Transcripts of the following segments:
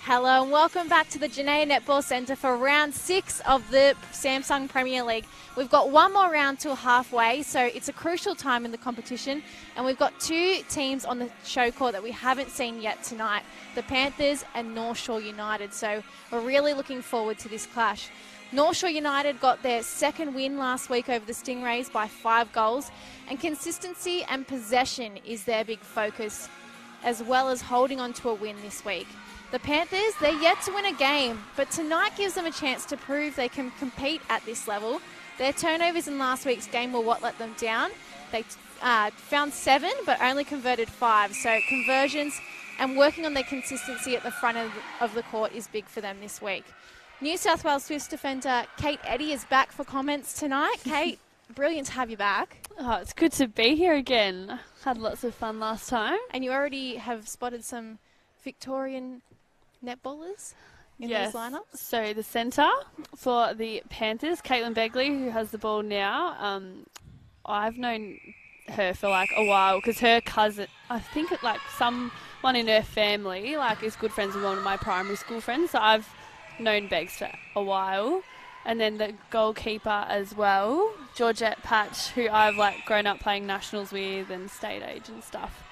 Hello and welcome back to the Janae Netball Centre for round 6 of the Samsung Premier League. We've got one more round till halfway, so it's a crucial time in the competition, and we've got two teams on the Showcourt that we haven't seen yet tonight, the Panthers and North Shore United, so we're really looking forward to this clash. North Shore United got their second win last week over the Stingrays by 5 goals, and consistency and possession is their big focus, as well as holding on to a win this week. The Panthers, they're yet to win a game, but tonight gives them a chance to prove they can compete at this level. Their turnovers in last week's game were what let them down. They found 7, but only converted 5. So conversions and working on their consistency at the front of the court is big for them this week. New South Wales Swifts defender Kate Eddy is back for comments tonight. Kate, brilliant to have you back. Oh, it's good to be here again. Had lots of fun last time. And you already have spotted some Victorian netballers in these lineups? So the centre for the Panthers, Caitlin Begley, who has the ball now. I've known her for like a while because her cousin, I think it like someone in her family like is good friends with one of my primary school friends. So I've known Begs for a while. And then the goalkeeper as well, Georgette Patch, who I've like grown up playing nationals with and state age and stuff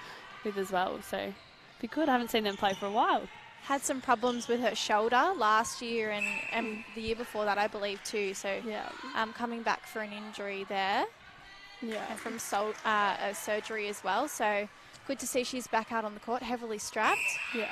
with as well. So be good. I haven't seen them play for a while. Had some problems with her shoulder last year and the year before that, I believe, too. So coming back for an injury there. Yeah. And from a surgery as well. So good to see she's back out on the court, heavily strapped. Yeah.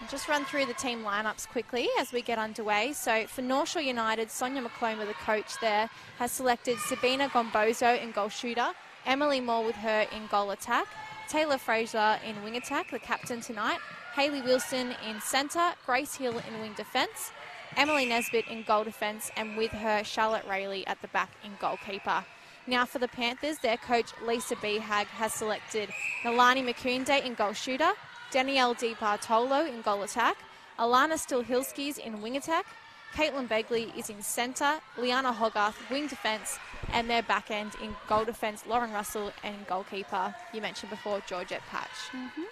I'll just run through the team lineups quickly as we get underway. So for North Shore United, Sonia McCloma, the coach there, has selected Sabina Gombozo in goal shooter, Emily Moore with her in goal attack, Taylor Fraser in wing attack, the captain tonight, Hayley Wilson in centre, Grace Hill in wing defence, Emily Nesbitt in goal defence, and with her Charlotte Rayleigh at the back in goalkeeper. Now for the Panthers, their coach Lisa Behag has selected Nalani Makunde in goal shooter, Danielle Di Bartolo in goal attack, Alana Stilhilskis in wing attack, Caitlin Begley is in centre, Liana Hogarth wing defence, and their back end in goal defence, Lauren Russell, and goalkeeper, you mentioned before, Georgette Patch. Mm-hmm.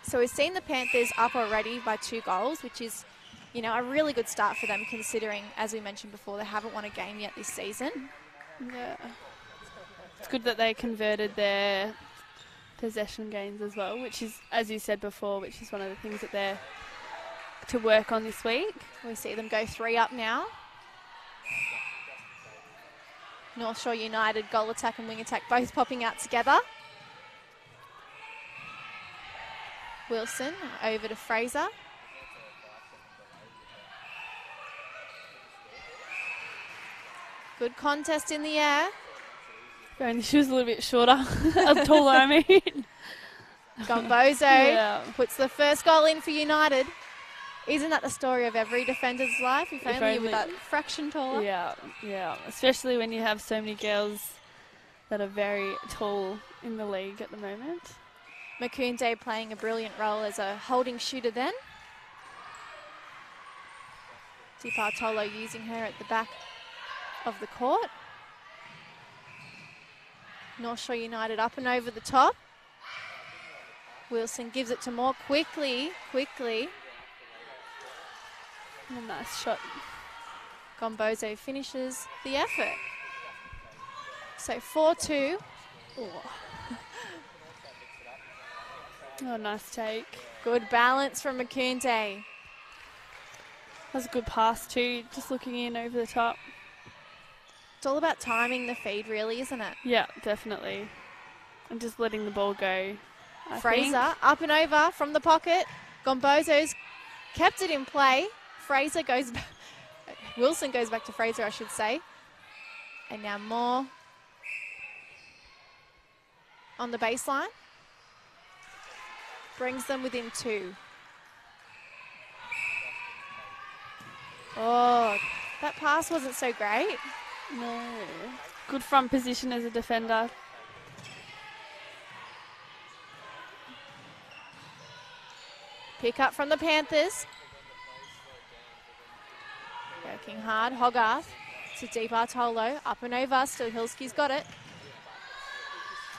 So we've seen the Panthers up already by 2 goals, which is, a really good start for them considering, as we mentioned before, they haven't won a game yet this season. Yeah. It's good that they converted their possession gains as well, which is, as you said before, which is one of the things that they're to work on this week. We see them go 3 up now. North Shore United goal attack and wing attack both popping out together. Wilson over to Fraser. Good contest in the air. If only she was a little bit shorter, taller, I mean. Gombozo puts the first goal in for United. Isn't that the story of every defender's life? If only you were that fraction taller. Yeah. Especially when you have so many girls that are very tall in the league at the moment. Makunde playing a brilliant role as a holding shooter then. Di Bartolo using her at the back of the court. North Shore United up and over the top. Wilson gives it to Moore quickly. And a nice shot. Gombozo finishes the effort. So 4-2. Oh, nice take. Good balance from Makunde. That was a good pass too, just looking in over the top. It's all about timing the feed, really, isn't it? Yeah, definitely. And just letting the ball go. Fraser up and over from the pocket. Gombozo's kept it in play. Fraser goes back. Wilson goes back to Fraser, I should say. And now Moore on the baseline. Brings them within 2. Oh, that pass wasn't so great. No. Good front position as a defender. Pick up from the Panthers. Working hard. Hogarth to Di Bartolo. Up and over. Stilhilski's got it.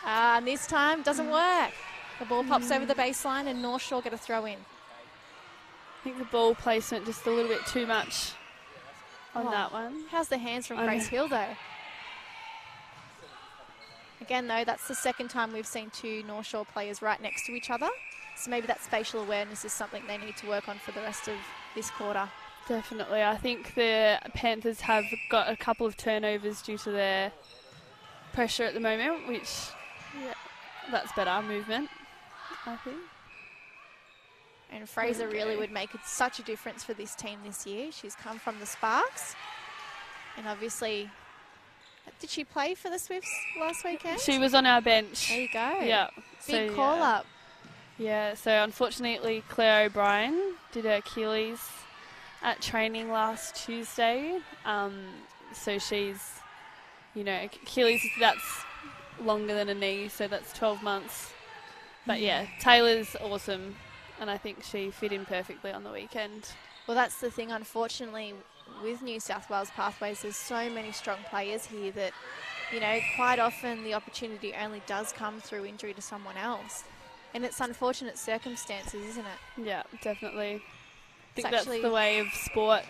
And this time doesn't work. The ball pops over the baseline and North Shore get a throw in. think the ball placement just a little bit too much on that one. How's the hands from Grace Hill, though? Again, though, that's the second time we've seen two North Shore players right next to each other. So maybe that spatial awareness is something they need to work on for the rest of this quarter. Definitely. I think the Panthers have got a couple of turnovers due to their pressure at the moment, which, that's better movement, I think. And Fraser really would make such a difference for this team this year. She's come from the Sparks. And obviously, did she play for the Swifts last weekend? She was on our bench. There you go. Yeah. Big call up. Yeah, so unfortunately Claire O'Brien did her Achilles at training last Tuesday. So she's, Achilles, that's longer than a knee, so that's 12 months. But yeah, Taylor's awesome, and I think she fit in perfectly on the weekend. Well, that's the thing, unfortunately, with New South Wales Pathways, there's so many strong players here that, quite often the opportunity only does come through injury to someone else. And it's unfortunate circumstances, isn't it? Yeah, definitely. I think that's the way of sport.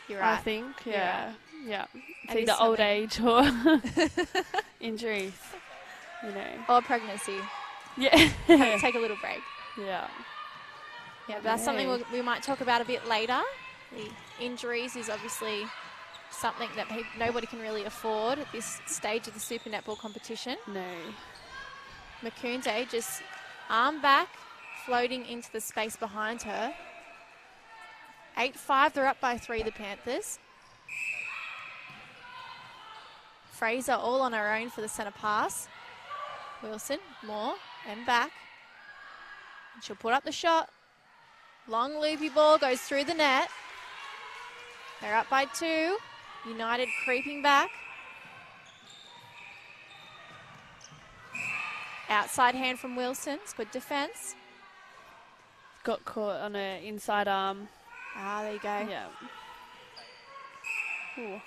You're right. I think, yeah. It's And either old age or injuries, Or pregnancy. Yeah. Take a little break. Yeah. Yeah, but that's something we might talk about a bit later. The injuries is obviously something that nobody can really afford at this stage of the Super Netball competition. No. Macounze just arm back, floating into the space behind her. 8-5, they're up by 3, the Panthers. Fraser all on her own for the centre pass. Wilson, more, and back. And she'll put up the shot. Long loopy ball goes through the net. They're up by 2. United creeping back. Outside hand from Wilson. It's good defence. Got caught on her inside arm. Ah, there you go. Yeah. Ooh.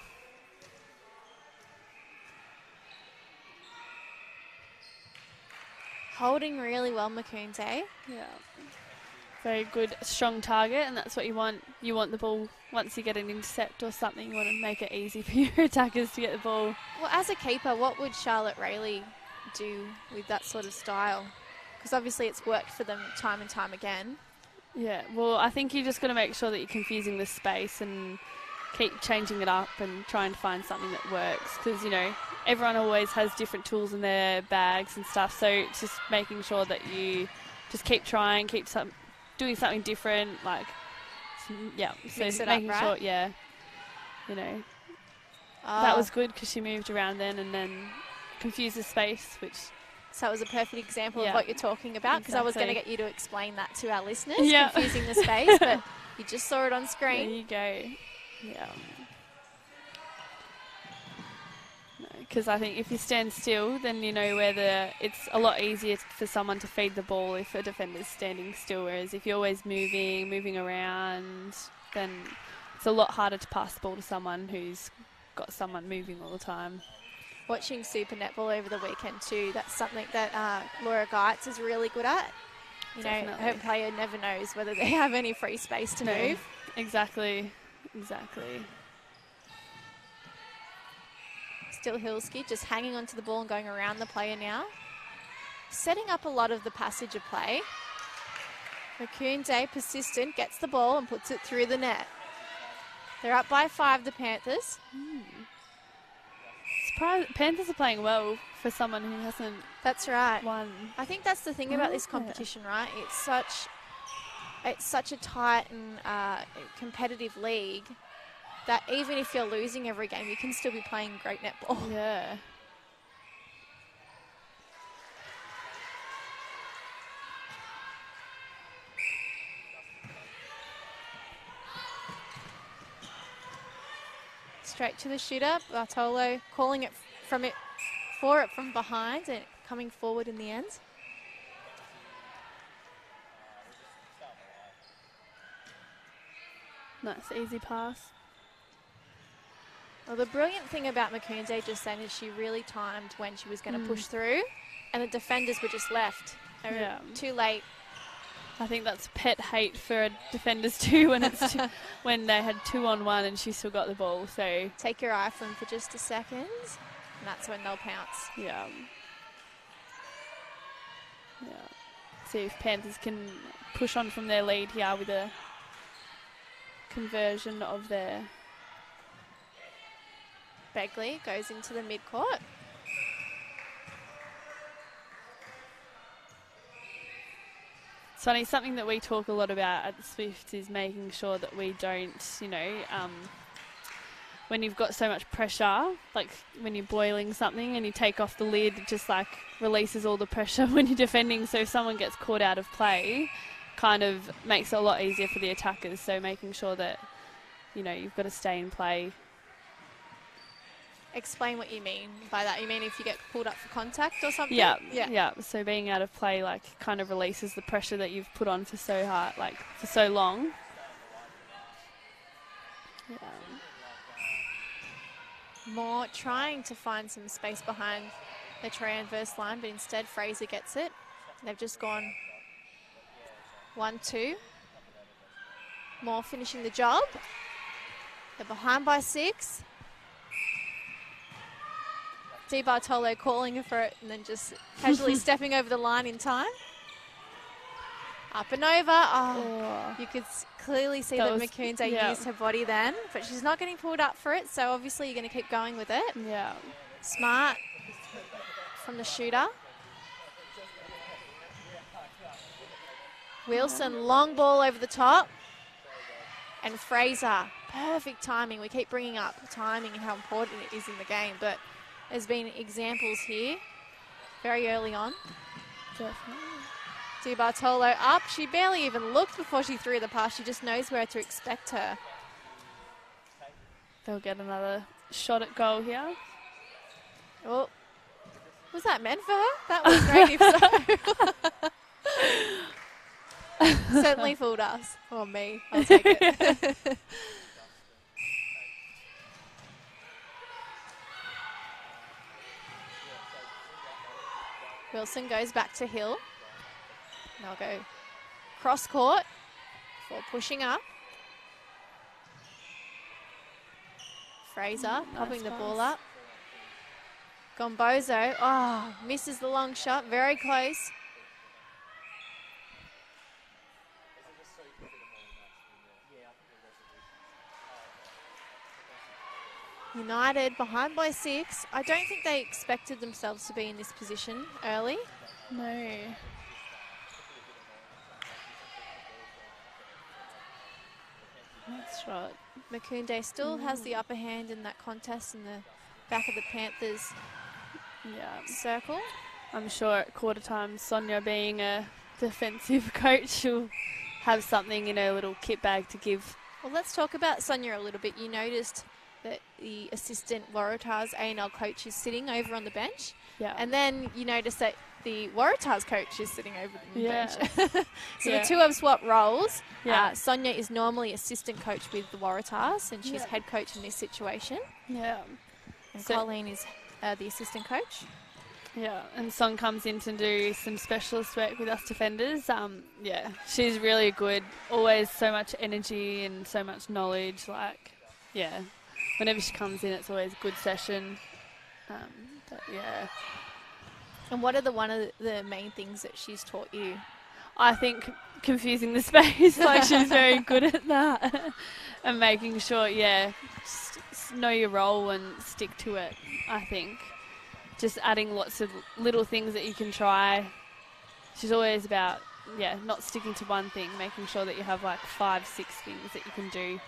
Holding really well, Macounze. Yeah. Very good, strong target, and that's what you want. You want the ball, once you get an intercept or something, you want to make it easy for your attackers to get the ball. Well, as a keeper, what would Charlotte Rayleigh do with that sort of style? Because obviously it's worked for them time and time again. Yeah, well, I think you just got to make sure that you're confusing the space and keep changing it up and trying to find something that works. Because, everyone always has different tools in their bags and stuff. So it's just making sure that you just keep trying, doing something different. So Mix it making up, right? sure, that was good because she moved around then and then confused the space, which... So it was a perfect example of what you're talking about, because I was going to get you to explain that to our listeners, confusing the space, but you just saw it on screen. There you go. Yeah. Because I think if you stand still, then you know it's a lot easier for someone to feed the ball if a defender's standing still, whereas if you're always moving around, then it's a lot harder to pass the ball to someone who's got someone moving all the time. Watching Super Netball over the weekend too, that's something that Laura Geitz is really good at. Her player never knows whether they have any free space to move. Exactly. Still Hilski just hanging onto the ball and going around the player now. Setting up a lot of the passage of play. Macounze, persistent, gets the ball and puts it through the net. They're up by 5, the Panthers. Panthers are playing well for someone who hasn't won. I think that's the thing about this competition, right? It's such a tight and competitive league that even if you're losing every game, you can still be playing great netball. Yeah. Straight to the shooter. Bartolo calling it for it from behind and coming forward in the end. Nice, easy pass. Well, the brilliant thing about Macounze just then is she really timed when she was going to push through, and the defenders were just left. They were too late I think that's pet hate for defenders too when it's when they had 2-on-1 and she still got the ball. So take your eye from them for just a second, and that's when they'll pounce. Yeah. Yeah. See if Panthers can push on from their lead here with a conversion of their. Begley goes into the mid-court. Sonny, something that we talk a lot about at the Swifts is making sure that we don't, when you've got so much pressure, like when you're boiling something and you take off the lid, it just like releases all the pressure when you're defending. So if someone gets caught out of play, kind of makes it a lot easier for the attackers. So making sure that, you've got to stay in play. Explain what you mean by that. You mean if you get pulled up for contact or something? Yeah. So being out of play, kind of releases the pressure that you've put on for so hard, for so long. Yeah. More trying to find some space behind the transverse line, but instead Fraser gets it. They've just gone 1-2. More finishing the job. They're behind by 6. Di Bartolo calling for it and then just casually stepping over the line in time. Up and over. Oh. You could clearly see that Makunde used her body then, but she's not getting pulled up for it, so obviously you're going to keep going with it. Yeah. Smart from the shooter. Wilson, long ball over the top. And Fraser, perfect timing. We keep bringing up timing and how important it is in the game, but there's been examples here very early on. Definitely. Di Bartolo up. She barely even looked before she threw the pass. She just knows where to expect her. They'll get another shot at goal here. Oh, was that meant for her? That was great if so. Certainly fooled us. Or me. I'll take it. Wilson goes back to Hill. They'll go cross court for pushing up. Fraser popping the ball up. Gombozo, misses the long shot, very close. United behind by 6. I don't think they expected themselves to be in this position early. No. That's right. Makunde still has the upper hand in that contest in the back of the Panthers circle. I'm sure at quarter time, Sonia being a defensive coach, she'll have something in her little kit bag to give. Well, let's talk about Sonia a little bit. You noticed that the assistant Waratahs A&L coach is sitting over on the bench. Yeah. And then you notice that the Waratahs coach is sitting over the bench. So the two have swapped roles. Yeah. Sonia is normally assistant coach with the Waratahs, and she's head coach in this situation. Yeah. And Colleen is the assistant coach. Yeah, and Song comes in to do some specialist work with us defenders. She's really good. Always so much energy and so much knowledge. Whenever she comes in, it's always a good session. And what are one of the main things that she's taught you? I think confusing the space. She's very good at that. And making sure, just know your role and stick to it, I think. Just adding lots of little things that you can try. She's always about, not sticking to one thing, making sure that you have 5, 6 things that you can do.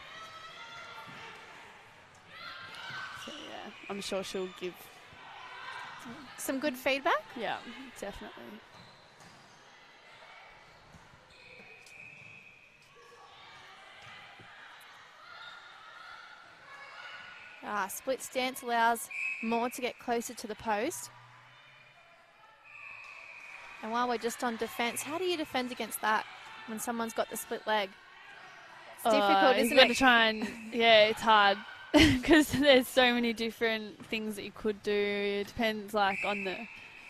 So, I'm sure she'll give some good feedback. Yeah, definitely. Split stance allows Moore to get closer to the post. And while we're just on defence, how do you defend against that when someone's got the split leg? It's difficult, isn't it? You've got to try and, it's hard because there's so many different things that you could do. It depends on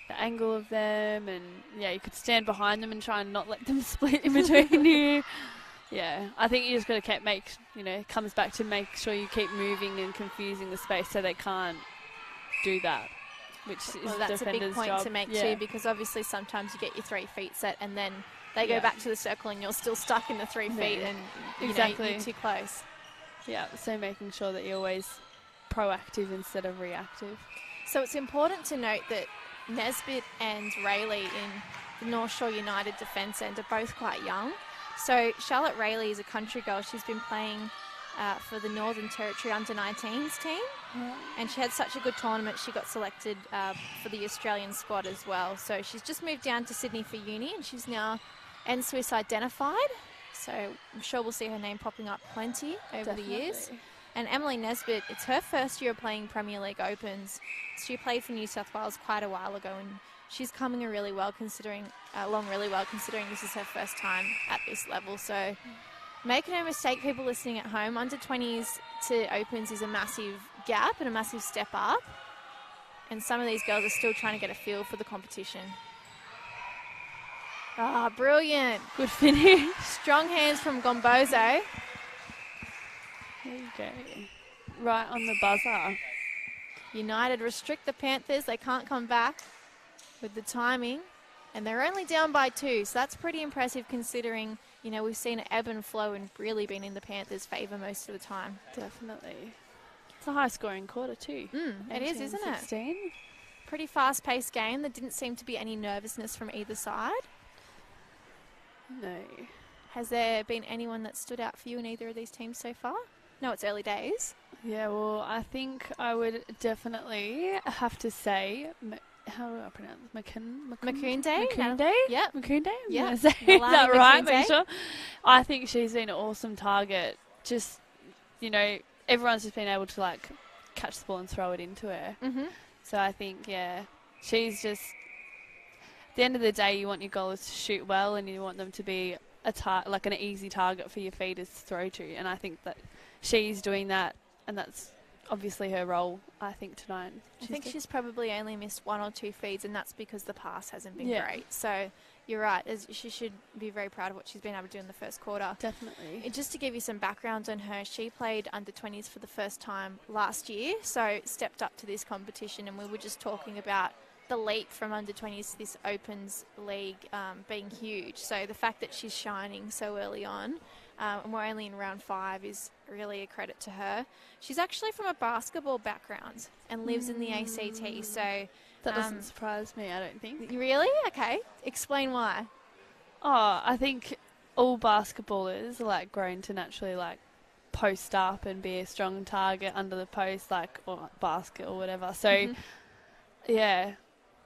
the angle of them, and yeah, you could stand behind them and try and not let them split in between you. Yeah, I think you just got to it comes back to make sure you keep moving and confusing the space so they can't do that, which is that's the defender's a big point job. to make too, because obviously sometimes you get your 3 feet set and then they go back to the circle and you're still stuck in the 3 feet and you're too close. Yeah, so making sure that you're always proactive instead of reactive. So it's important to note that Nesbitt and Rayleigh in the North Shore United defence end are both quite young. So Charlotte Rayleigh is a country girl. She's been playing for the Northern Territory under-19s team. And she had such a good tournament, she got selected for the Australian squad as well. So she's just moved down to Sydney for uni, and she's now NSWIS identified. So I'm sure we'll see her name popping up plenty over the years. And Emily Nesbitt, it's her first year of playing Premier League Opens. She played for New South Wales quite a while ago, and she's coming along really well considering this is her first time at this level. So make no mistake, people listening at home, under-20s to Opens is a massive gap and a massive step up. And some of these girls are still trying to get a feel for the competition. Ah, brilliant. Good finish. Strong hands from Gombozo. There you go. Right on the buzzer. United restrict the Panthers. They can't come back with the timing. And they're only down by 2, so that's pretty impressive considering, we've seen it ebb and flow and really been in the Panthers' favour most of the time. Definitely. It's a high-scoring quarter too. It is, isn't 16. it? Pretty fast-paced game. There didn't seem to be any nervousness from either side. No. Has there been anyone that stood out for you in either of these teams so far? No, it's early days. Yeah, well, I think I would definitely have to say, how do I pronounce it? Makunde? Makunde? Yep. Makunde? Yeah. Is that right? Make sure. I think she's been an awesome target. Just, everyone's just been able to, catch the ball and throw it into her. Mm-hmm. So I think, she's just, at the end of the day, you want your goalers to shoot well and you want them to be an easy target for your feeders to throw to. And I think that she's doing that, and that's obviously her role, I think, tonight. I think she's probably only missed 1 or 2 feeds, and that's because the pass hasn't been great. So you're right. She should be very proud of what she's been able to do in the first quarter. Definitely. And just to give you some background on her, she played under-20s for the first time last year, so stepped up to this competition, and we were just talking about the leap from under-20s to this Opens League being huge. So the fact that she's shining so early on, and we're only in round 5, is really a credit to her. She's actually from a basketball background and lives in the ACT, so that doesn't surprise me, I don't think. Really? Okay. Explain why. Oh, I think all basketballers are grown to naturally post up and be a strong target under the post, or basket or whatever. So yeah,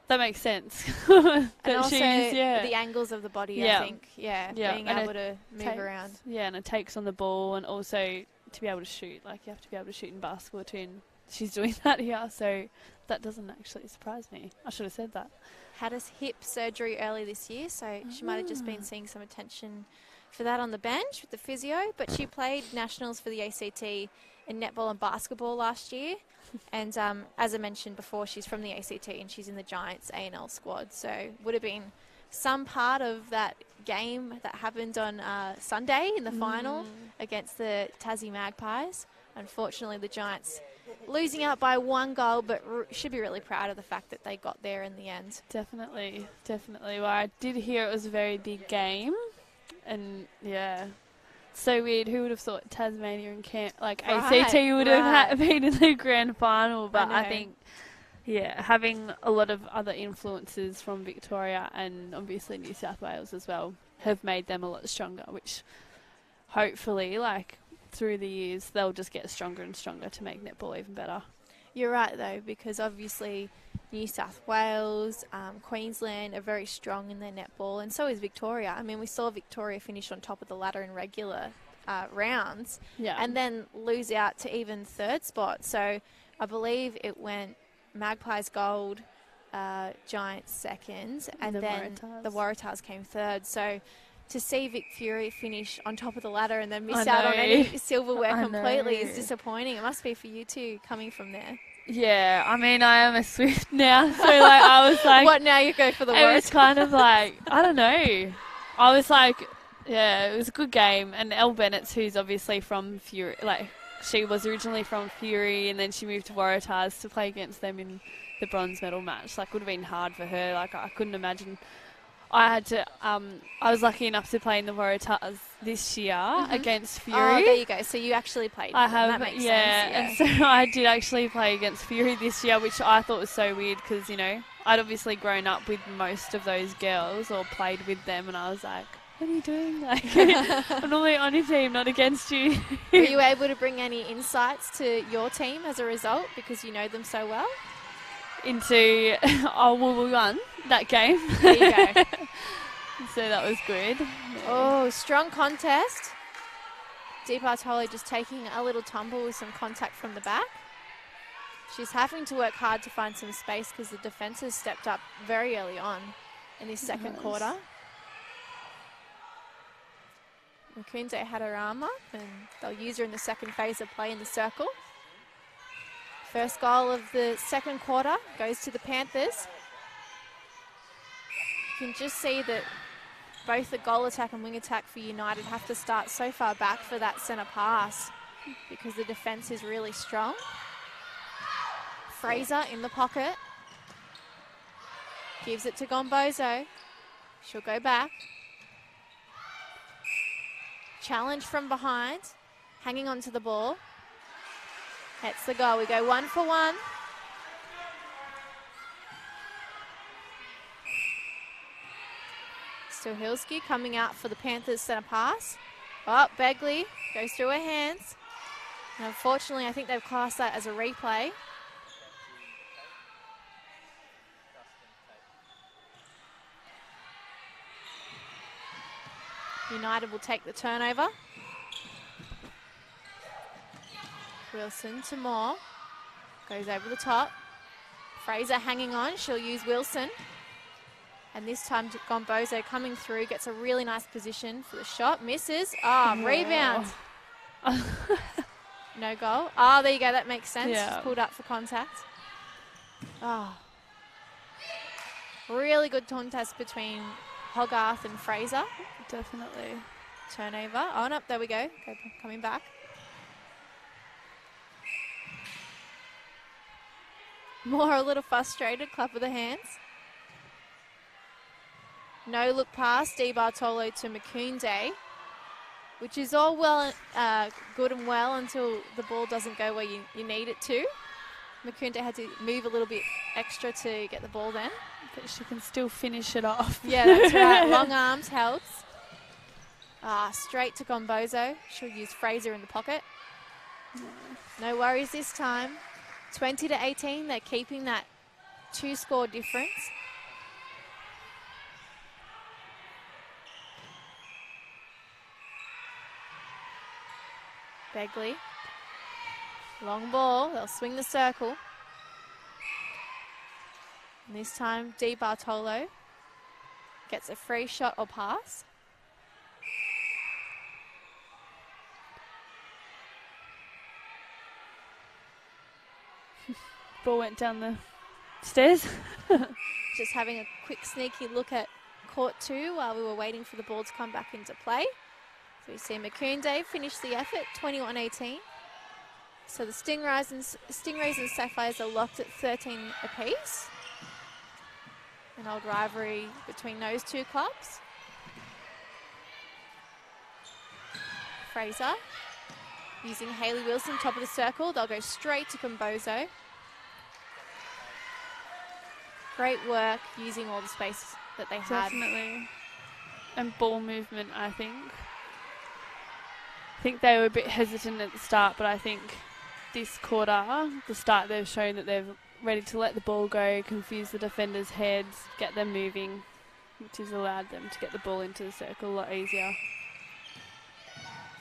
that makes sense. And also the angles of the body, I think. Yeah, being able to move around. Yeah, and it takes on the ball, and also to be able to shoot. You have to be able to shoot in basketball too, and she's doing that here, so that doesn't actually surprise me. I should have said that. Had a hip surgery early this year, so she might have just been seeing some attention for that on the bench with the physio, but she played nationals for the ACT in netball and basketball last year. And as I mentioned before, she's from the ACT and she's in the Giants A&L squad. So would have been some part of that game that happened on Sunday in the final against the Tassie Magpies. Unfortunately, the Giants losing out by 1 goal, but should be really proud of the fact that they got there in the end. Definitely, definitely. Well, I did hear it was a very big game. And, yeah, so weird. Who would have thought Tasmania and ACT would have been in the grand final? But I think, having a lot of other influences from Victoria and obviously New South Wales as well have made them a lot stronger, which hopefully, through the years, they'll just get stronger and stronger to make netball even better. You're right, though, because obviously New South Wales, Queensland are very strong in their netball, and so is Victoria. I mean, we saw Victoria finish on top of the ladder in regular rounds and then lose out to even 3rd spot. So I believe it went Magpies gold, Giants 2nd, and then the Waratahs came 3rd. So to see Vic Fury finish on top of the ladder and then miss out on any silverware completely is disappointing. It must be for you too, coming from there. Yeah, I mean, I am a Swift now, so like I was like, What now? You go for the it word? was kind of like, I don't know. I was like, yeah, it was a good game. And Elle Bennett, who's obviously from Fury, like she was originally from Fury, and then she moved to Waratahs to play against them in the bronze medal match. Like, would have been hard for her. Like, I couldn't imagine. I had to. I was lucky enough to play in the Waratahs this year against Fury. Oh, there you go. So you actually played. I have, that makes yeah, sense. Yeah. and so I did actually play against Fury this year, which I thought was so weird because, you know, I'd obviously grown up with most of those girls or played with them, and I was like, what are you doing? Like, I'm normally on your team, not against you. Were you able to bring any insights to your team as a result because you know them so well? Into, oh, well, we won that game. There you go. So that was good. Oh, strong contest. Di Bartolo just taking a little tumble with some contact from the back. She's having to work hard to find some space because the defence has stepped up very early on in this second quarter. Makunze had her arm up, and they'll use her in the second phase of play in the circle. First goal of the second quarter goes to the Panthers. You can just see that both the goal attack and wing attack for United have to start so far back for that centre pass because the defence is really strong. Fraser in the pocket. Gives it to Gombozo. She'll go back. Challenge from behind. Hanging on to the ball. That's the goal. We go 1 for 1. Stilhilski coming out for the Panthers centre pass. Oh, Begley goes through her hands. And unfortunately, I think they've classed that as a replay. United will take the turnover. Wilson to Moore. Goes over the top. Fraser hanging on. She'll use Wilson. And this time Gombozo coming through. Gets a really nice position for the shot. Misses. Rebound. No goal. There you go. That makes sense. Yeah. She's pulled up for contact. Really good contest between Hogarth and Fraser. Definitely. Turnover. Oh, no, there we go. Coming back. Moore a little frustrated. Clap of the hands. No look pass. Di Bartolo to Makunde, which is all well, good and well until the ball doesn't go where you need it to. Makunde had to move a little bit extra to get the ball then. But she can still finish it off. Yeah, that's right. Long arms helps. Straight to Gombozo. She'll use Fraser in the pocket. No worries this time. 20-18. They're keeping that 2-score difference. Begley. Long ball. They'll swing the circle. And this time, Di Bartolo gets a free shot or pass. Ball went down the stairs. Just having a quick sneaky look at court 2 while we were waiting for the ball to come back into play. So we see Makunde finish the effort, 21-18. So the Stingrays and Sapphires are locked at 13 apiece. An old rivalry between those two clubs. Fraser using Hayley Wilson, top of the circle. They'll go straight to Gombozo. Great work using all the space that they had. Definitely. And ball movement, I think. I think they were a bit hesitant at the start, but I think this quarter, the start, they've shown that they're ready to let the ball go, confuse the defenders' heads, get them moving, which has allowed them to get the ball into the circle a lot easier.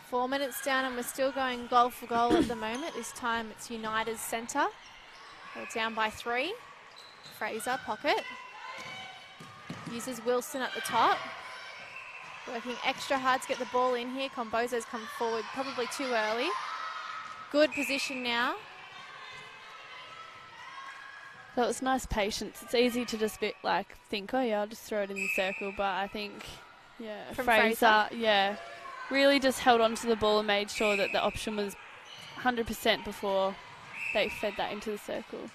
4 minutes down and we're still going goal for goal at the moment. This time it's United's centre. They're down by 3. Fraser, pocket. Uses Wilson at the top. Working extra hard to get the ball in here. Gombozo's come forward probably too early. Good position now. So it's nice patience. It's easy to just think, oh yeah, I'll just throw it in the circle. But I think, From Fraser, really just held on to the ball and made sure that the option was 100% before they fed that into the circle.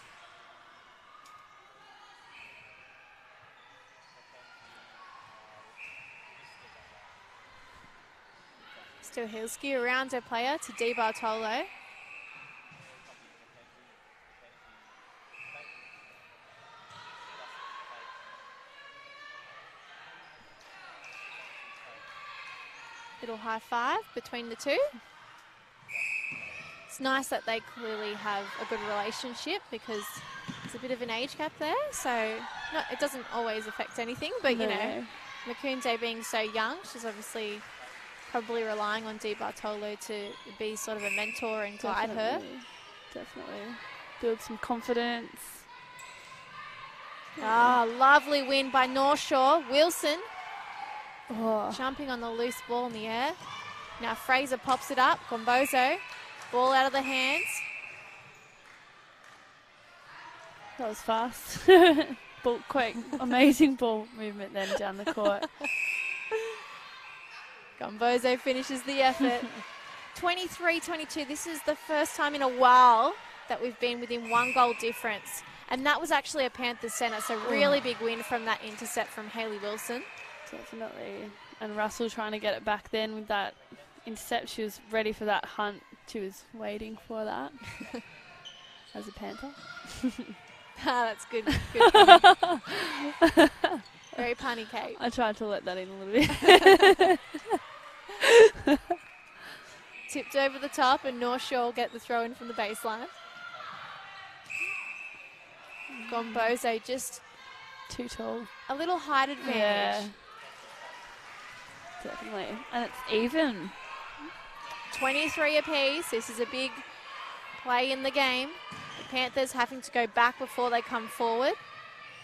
Still Hilski around her player to Di Bartolo. Little high five between the two. It's nice that they clearly have a good relationship because there's a bit of an age gap there. So it doesn't always affect anything, but you know, Makunde being so young, she's obviously probably relying on Di Bartolo to be sort of a mentor and guide her. Definitely. Build some confidence. Lovely win by North Shore. Wilson Oh. jumping on the loose ball in the air. Now Fraser pops it up. Gombozo. Ball out of the hands. That was fast. Ball quick. Amazing ball movement then down the court. Gombozo finishes the effort. 23-22. This is the first time in a while that we've been within 1 goal difference. And that was actually a Panthers centre, so really big win from that intercept from Hayley Wilson. Definitely. And Russell trying to get it back then with that intercept. She was ready for that hunt. She was waiting for that as a Panther. That's good. Very punny, Kate. I tried to let that in a little bit. Tipped over the top and North Shore get the throw in from the baseline. Gombozo just too tall. A little height advantage. Yeah. Definitely. And it's even. 23 apiece. This is a big play in the game. The Panthers having to go back before they come forward.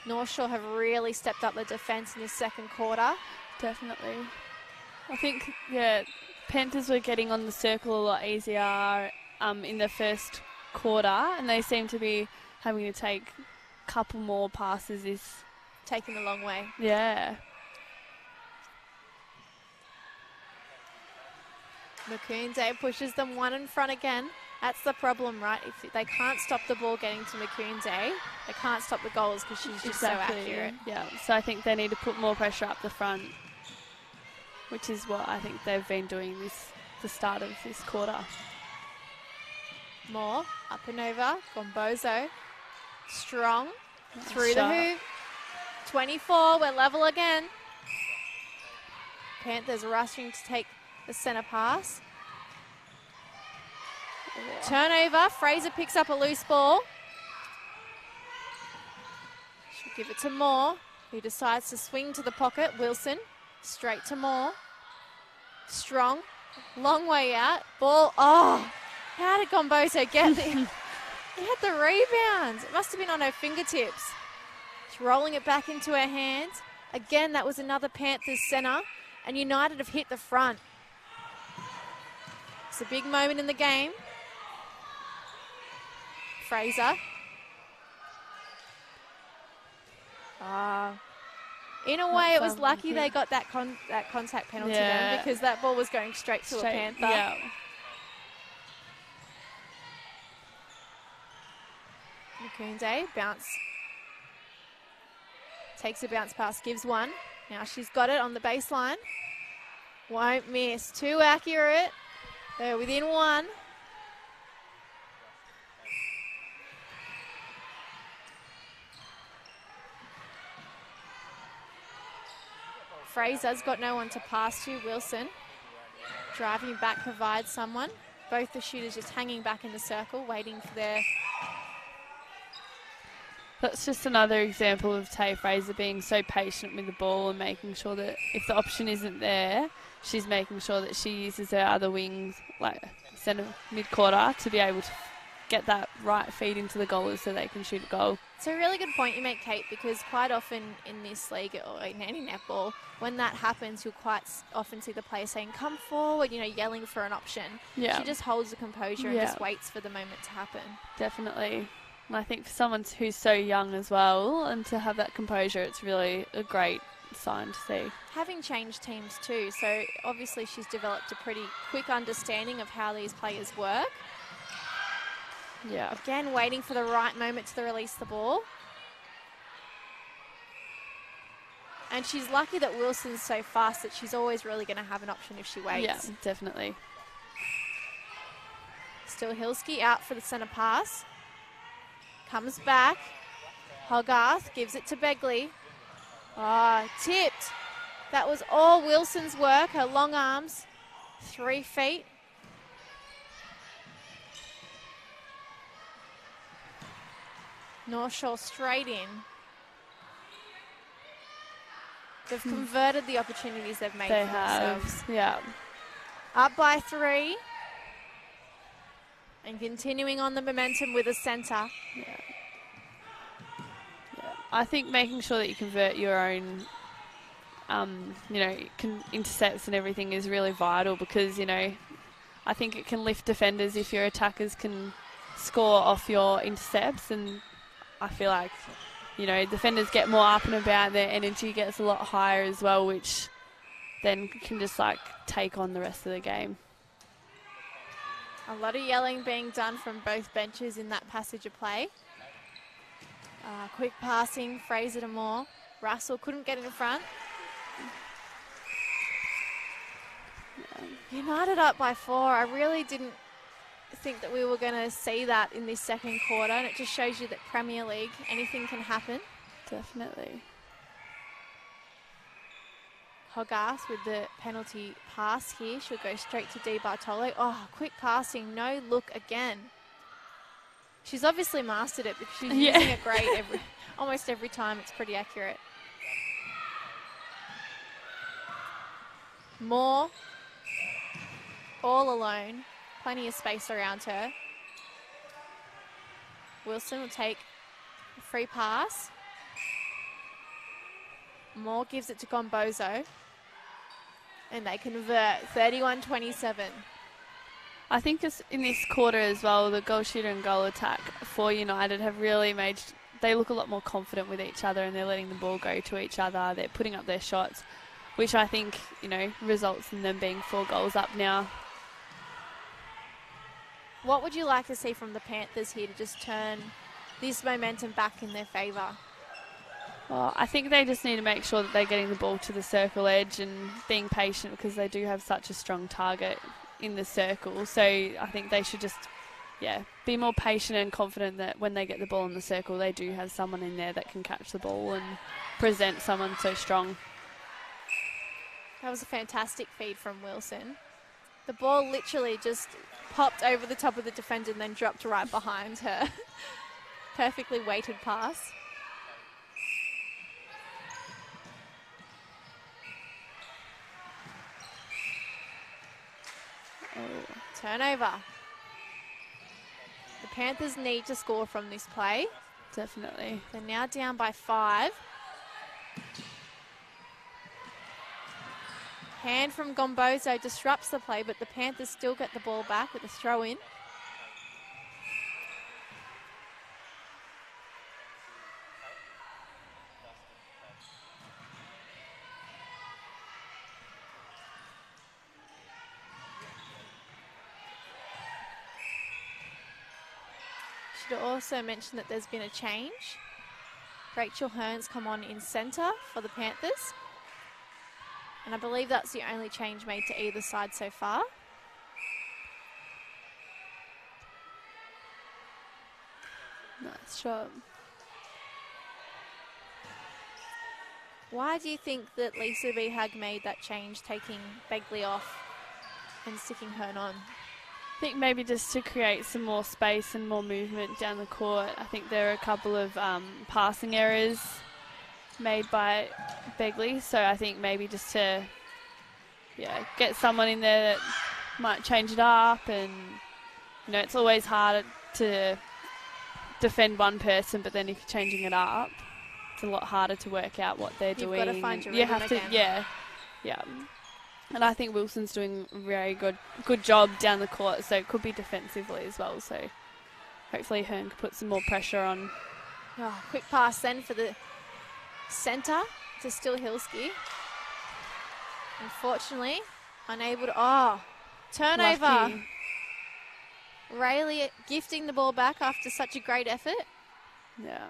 North Shore have really stepped up the defence in this second quarter. Definitely. I think, Panthers were getting on the circle a lot easier in the first quarter, and they seem to be having to take a couple more passes. Taking the long way. Yeah. Makunde pushes them one in front again. That's the problem, right? If they can't stop the ball getting to Makunde, they can't stop the goals because she's just so accurate. Yeah, so I think they need to put more pressure up the front, which is what I think they've been doing the start of this quarter. More, up and over, Gombozo, strong, through shot. The hoop. 24, we're level again. Panthers rushing to take the centre pass. Turnover, Fraser picks up a loose ball. She'll give it to Moore, who decides to swing to the pocket. Wilson, straight to Moore. Strong, long way out. Ball, how did Gombozo get the... He had the rebound. It must have been on her fingertips. She's rolling it back into her hands. Again, that was another Panthers centre, and United have hit the front. It's a big moment in the game. Fraser. In a way, it was lucky they got that contact penalty then, because that ball was going straight to a Panther. Yeah. Makunde, bounce. Takes a bounce pass, gives one. Now she's got it on the baseline. Won't miss. Too accurate. They're within one. Fraser's got no one to pass to. Wilson driving back provides someone. Both the shooters just hanging back in the circle, waiting for their... That's just another example of Tay Fraser being so patient with the ball and making sure that if the option isn't there, she's making sure that she uses her other wings, like centre mid-quarter, to be able to get that right feed into the goalers so they can shoot a goal. It's a really good point you make, Kate, because quite often in this league or in any netball, when that happens, you'll quite often see the player saying, come forward, yelling for an option. Yeah. She just holds the composure and just waits for the moment to happen. Definitely. And I think for someone who's so young as well, and to have that composure, it's really a great sign to see. Having changed teams too, so obviously she's developed a pretty quick understanding of how these players work. Yeah. Again, waiting for the right moment to release the ball. And she's lucky that Wilson's so fast that she's always really going to have an option if she waits. Yeah, definitely. Still Hilski out for the centre pass. Comes back. Hogarth gives it to Begley. Tipped. That was all Wilson's work. Her long arms. 3 feet. North Shore straight in. They've converted the opportunities they've made They for have, themselves. yeah. Up by 3. And continuing on the momentum with a centre. Yeah. I think making sure that you convert your own, intercepts and everything is really vital because, I think it can lift defenders if your attackers can score off your intercepts, and I feel like, defenders get more up and about, their energy gets a lot higher as well, which then can just take on the rest of the game. A lot of yelling being done from both benches in that passage of play. Quick passing, Fraser to Moore. Russell couldn't get in front. United up by 4. I really didn't think that we were going to see that in this second quarter, and it just shows you that Premier League, anything can happen. Definitely. Hogarth with the penalty pass here. She'll go straight to Di Bartolo. Quick passing, no look again. She's obviously mastered it because she's using it great almost every time. It's pretty accurate. Moore, all alone. Plenty of space around her. Wilson will take a free pass. Moore gives it to Gombozo. And they convert 31-27. I think in this quarter as well, the goal shooter and goal attack for United have really they look a lot more confident with each other, and they're letting the ball go to each other. They're putting up their shots, which I think, results in them being 4 goals up now. What would you like to see from the Panthers here to just turn this momentum back in their favour? Well, I think they just need to make sure that they're getting the ball to the circle edge and being patient because they do have such a strong target in the circle. So I think they should just, be more patient and confident that when they get the ball in the circle, they do have someone in there that can catch the ball and present someone so strong. That was a fantastic feed from Wilson. The ball literally just popped over the top of the defender and then dropped right behind her. Perfectly weighted pass. Turnover. The Panthers need to score from this play. Definitely. They're now down by 5. Hand from Gombozo disrupts the play, but the Panthers still get the ball back with a throw in. Should also mention that there's been a change. Rachel Hearn's come on in centre for the Panthers. And I believe that's the only change made to either side so far. Nice shot. Why do you think that Lisa B. Hag made that change, taking Begley off and sticking Hearn on? I think maybe just to create some more space and more movement down the court. I think there are a couple of passing errors made by Begley, so I think maybe just to get someone in there that might change it up, and it's always hard to defend one person, but then if you're changing it up, it's a lot harder to work out what they're doing. You've got to find your you rhythm have to, again. yeah. And I think Wilson's doing a very good job down the court, so it could be defensively as well. So hopefully Hearn can put some more pressure on. Oh, quick pass then for the centre to Still-Hilski. Unfortunately, unable to... Oh, turnover. Lucky. Rayleigh gifting the ball back after such a great effort. Yeah.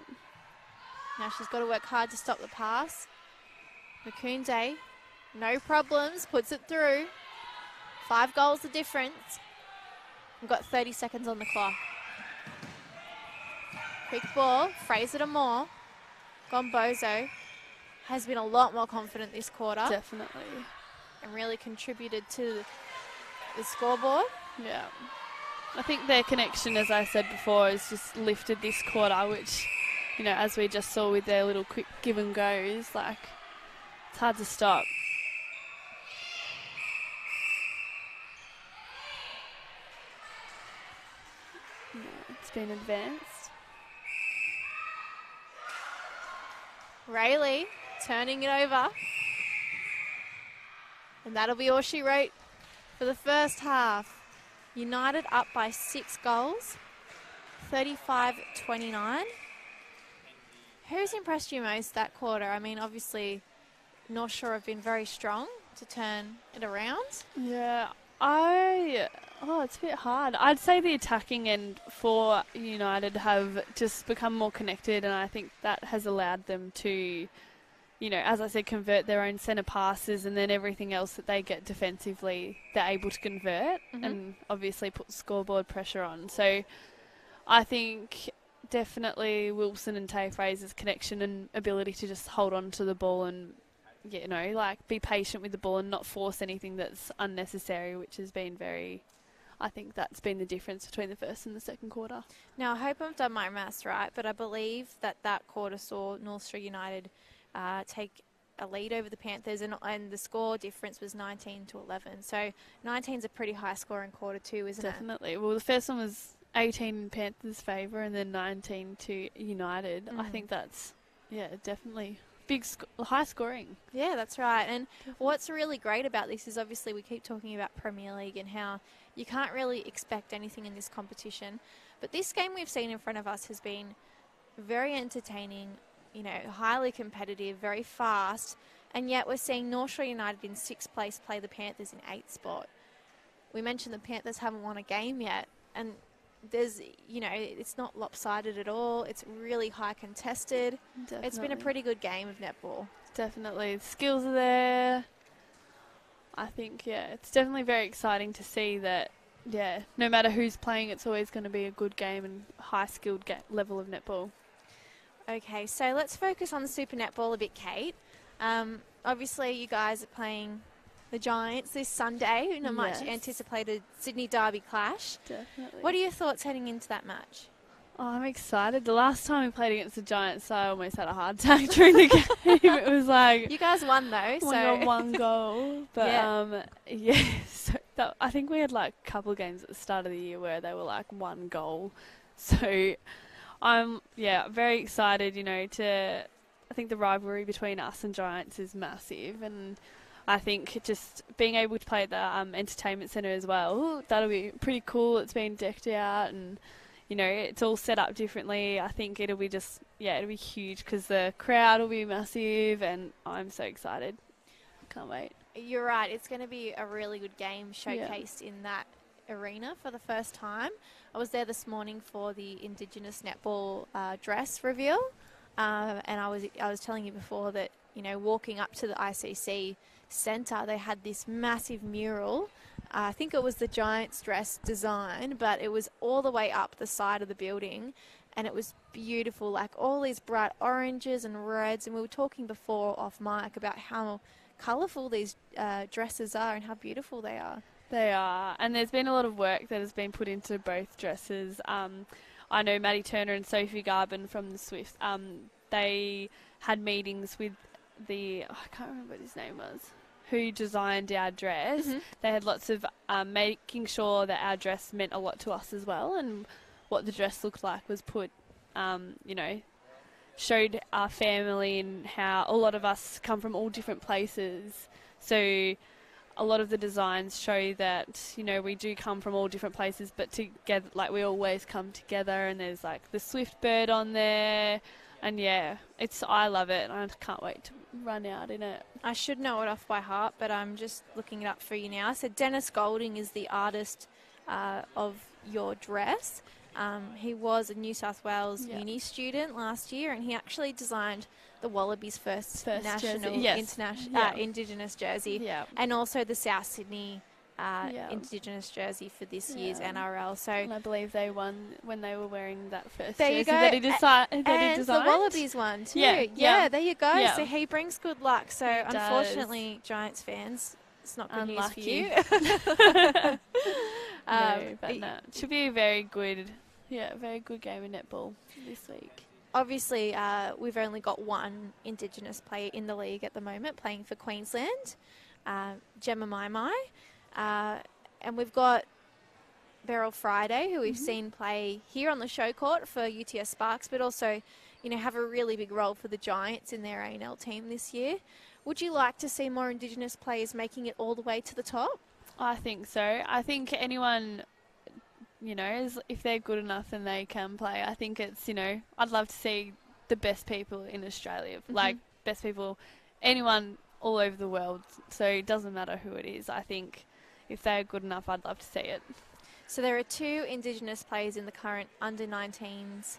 Now she's got to work hard to stop the pass. Makunde, no problems, puts it through. 5 goals the difference. We've got 30 seconds on the clock. Quick ball, Fraser to Moore. Gombozo has been a lot more confident this quarter. Definitely. And really contributed to the scoreboard. Yeah. I think their connection, as I said before, has just lifted this quarter, which, you know, as we just saw with their little quick give and goes, like, it's hard to stop. Yeah, it's been advanced. Rayleigh turning it over. And that'll be all she wrote for the first half. United up by 6 goals, 35-29. Who's impressed you most that quarter? I mean, obviously, North Shore have been very strong to turn it around. Yeah, it's a bit hard. I'd say the attacking end for United have just become more connected, and I think that has allowed them to, you know, as I said, convert their own centre passes, and then everything else that they get defensively, they're able to convert and obviously put scoreboard pressure on. So I think definitely Wilson and Tay Fraser's connection and ability to just hold on to the ball and, you know, like be patient with the ball and not force anything that's unnecessary, which has been I think that's been the difference between the first and the second quarter. Now, I hope I've done my maths right, but I believe that quarter saw North Shore United take a lead over the Panthers, and the score difference was 19-11. So 19's a pretty high score in quarter 2, isn't it? Definitely. Well, the first one was 18 in Panthers' favour and then 19 to United. I think that's, definitely high scoring. Yeah, that's right. And what's really great about this is obviously we keep talking about Premier League and how you can't really expect anything in this competition. But this game we've seen in front of us has been very entertaining, you know, highly competitive, very fast, and yet we're seeing North Shore United in 6th place play the Panthers in 8th spot. We mentioned the Panthers haven't won a game yet, and there's, you know, it's not lopsided at all. It's really high contested. Definitely. It's been a pretty good game of netball. Definitely. The skills are there. I think, it's definitely very exciting to see that, no matter who's playing, it's always going to be a good game and high-skilled level of netball. Okay, so let's focus on the Super Netball a bit, Kate. Obviously, you guys are playing the Giants this Sunday in a much anticipated Sydney Derby clash. Definitely. What are your thoughts heading into that match? Oh, I'm excited. The last time we played against the Giants, I almost had a heart attack during the game. It was like... You guys won, though. So one goal. But, so I think we had, like, a couple of games at the start of the year where they were, like, 1 goal. So... I'm, very excited, you know, I think the rivalry between us and Giants is massive, and I think just being able to play at the entertainment centre as well, that'll be pretty cool. It's been decked out and, you know, it's all set up differently. I think it'll be it'll be huge because the crowd will be massive, and I'm so excited. Can't wait. You're right. It's going to be a really good game showcased in that arena for the first time. I was there this morning for the Indigenous netball dress reveal, and I was telling you before that, you know, walking up to the ICC centre, they had this massive mural. I think it was the Giants dress design, but it was all the way up the side of the building, and it was beautiful, like all these bright oranges and reds. And we were talking before off mic about how colourful these dresses are and how beautiful they are. They are, and there's been a lot of work that has been put into both dresses. I know Maddie Turner and Sophie Garben from the Swifts, they had meetings with I can't remember what his name was, who designed our dress. They had lots of making sure that our dress meant a lot to us as well, and what the dress looked like was put, you know, showed our family and how a lot of us come from all different places. So a lot of the designs show that, you know, we do come from all different places, but together, like, we always come together, and there's like the Swift bird on there, and yeah, I love it, and I can't wait to run out in it. I should know it off by heart, but I'm just looking it up for you now. So Dennis Golding is the artist of your dress. He was a New South Wales uni student last year, and he actually designed the Wallabies' first national Indigenous jersey, and also the South Sydney Indigenous jersey for this year's NRL. So, and I believe they won when they were wearing that first there jersey you go. that he designed. And the Wallabies one too. Yeah, there you go. So he brings good luck. So unfortunately, Giants fans, it's not good news for you. No, but no, it should be a very good game of netball this week. Obviously, we've only got one Indigenous player in the league at the moment playing for Queensland, Gemma Mai. And we've got Beryl Friday, who we've seen play here on the Showcourt for UTS Sparks, but also, you know, have a really big role for the Giants in their A&L team this year. Would you like to see more Indigenous players making it all the way to the top? I think so. I think anyone, you know, if they're good enough and they can play, I think it's, you know, I'd love to see the best people in Australia, like best people, anyone all over the world. So it doesn't matter who it is. I think if they're good enough, I'd love to see it. So there are 2 Indigenous players in the current under-19s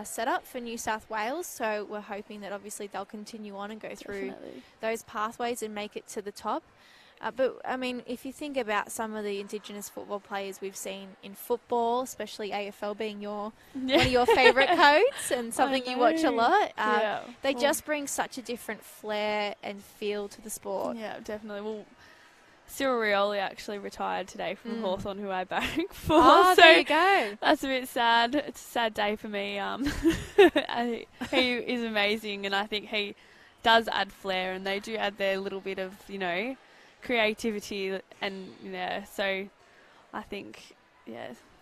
setup for New South Wales. So we're hoping that obviously they'll continue on and go through those pathways and make it to the top. But, I mean, if you think about some of the Indigenous football players we've seen in football, especially AFL being one of your favourite codes and something you watch a lot, they just bring such a different flair and feel to the sport. Yeah, definitely. Well, Cyril Rioli actually retired today from Hawthorn, who I back for. Oh, so there you go. That's a bit sad. It's a sad day for me. He is amazing, and I think he does add flair, and they do add their little bit of, you know, creativity, and so I think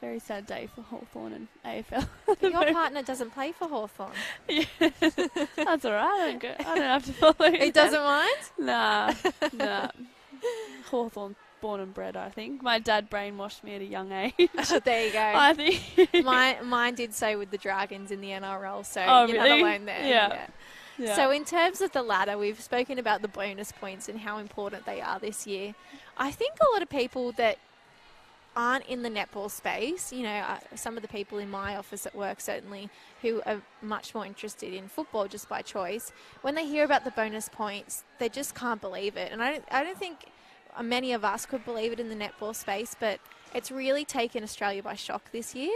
very sad day for Hawthorn and AFL. But your partner doesn't play for Hawthorn. Yeah, that's all right. I don't have to follow. He doesn't mind? Nah. Hawthorn born and bred, I think. My dad brainwashed me at a young age. There you go. I think mine did so with the Dragons in the NRL, so you're really? not alone there. Yeah. So in terms of the ladder, we've spoken about the bonus points and how important they are this year. I think a lot of people that aren't in the netball space, you know, some of the people in my office at work certainly, who are much more interested in football just by choice, when they hear about the bonus points, they just can't believe it. And I don't think many of us could believe it in the netball space, but it's really taken Australia by shock this year.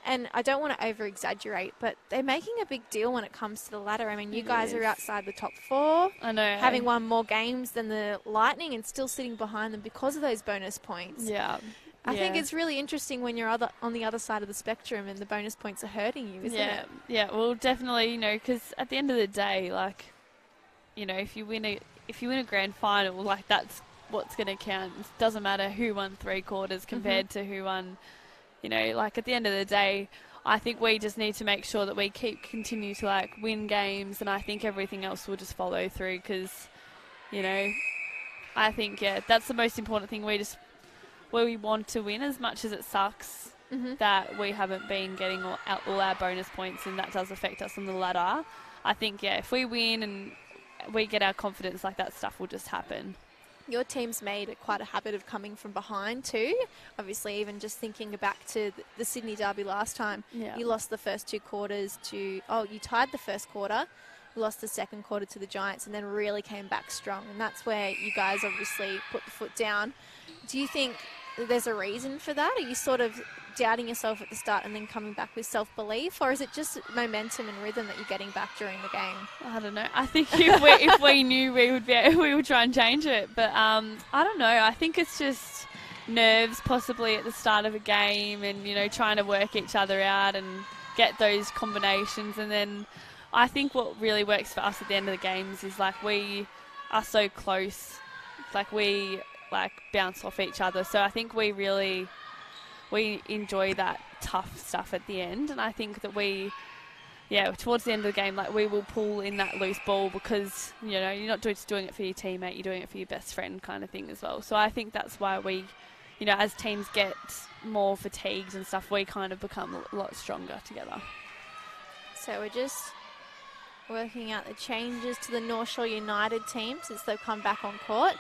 And I don't want to over-exaggerate, but they're making a big deal when it comes to the ladder. I mean, you guys are outside the top 4. I know. Having won more games than the Lightning and still sitting behind them because of those bonus points. Yeah. I think it's really interesting when you're on the other side of the spectrum and the bonus points are hurting you, isn't it? Yeah, well, definitely, you know, because at the end of the day, like, you know, if you win a grand final, like, that's what's going to count. It doesn't matter who won 3 quarters compared to who won, you know, like, at the end of the day, I think we just need to make sure that we continue to, like, win games, and I think everything else will just follow through because, you know, I think, that's the most important thing. We want to win, as much as it sucks that we haven't been getting all our bonus points, and that does affect us on the ladder. I think, if we win and we get our confidence, like, that stuff will just happen. Your team's made quite a habit of coming from behind too. Obviously, even just thinking back to the Sydney Derby last time, you lost the first 2 quarters you tied the first quarter, you lost the second quarter to the Giants, and then really came back strong. And that's where you guys obviously put the foot down. Do you think there's a reason for that? Are you sort of doubting yourself at the start and then coming back with self-belief, or is it just momentum and rhythm that you're getting back during the game? I don't know. I think if we knew we would try and change it, but I don't know. I think it's just nerves possibly at the start of a game, and, you know, trying to work each other out and get those combinations. And then I think what really works for us at the end of the games is, like, we are so close, like, we bounce off each other. So I think we enjoy that tough stuff at the end, and I think that we yeah, towards the end of the game, like we will pull in that loose ball because, you know, you're not just doing it for your teammate, you're doing it for your best friend kind of thing as well. So I think that's why we, you know, as teams get more fatigues and stuff, we kind of become a lot stronger together. So we're just working out the changes to the North Shore United team since they've come back on court.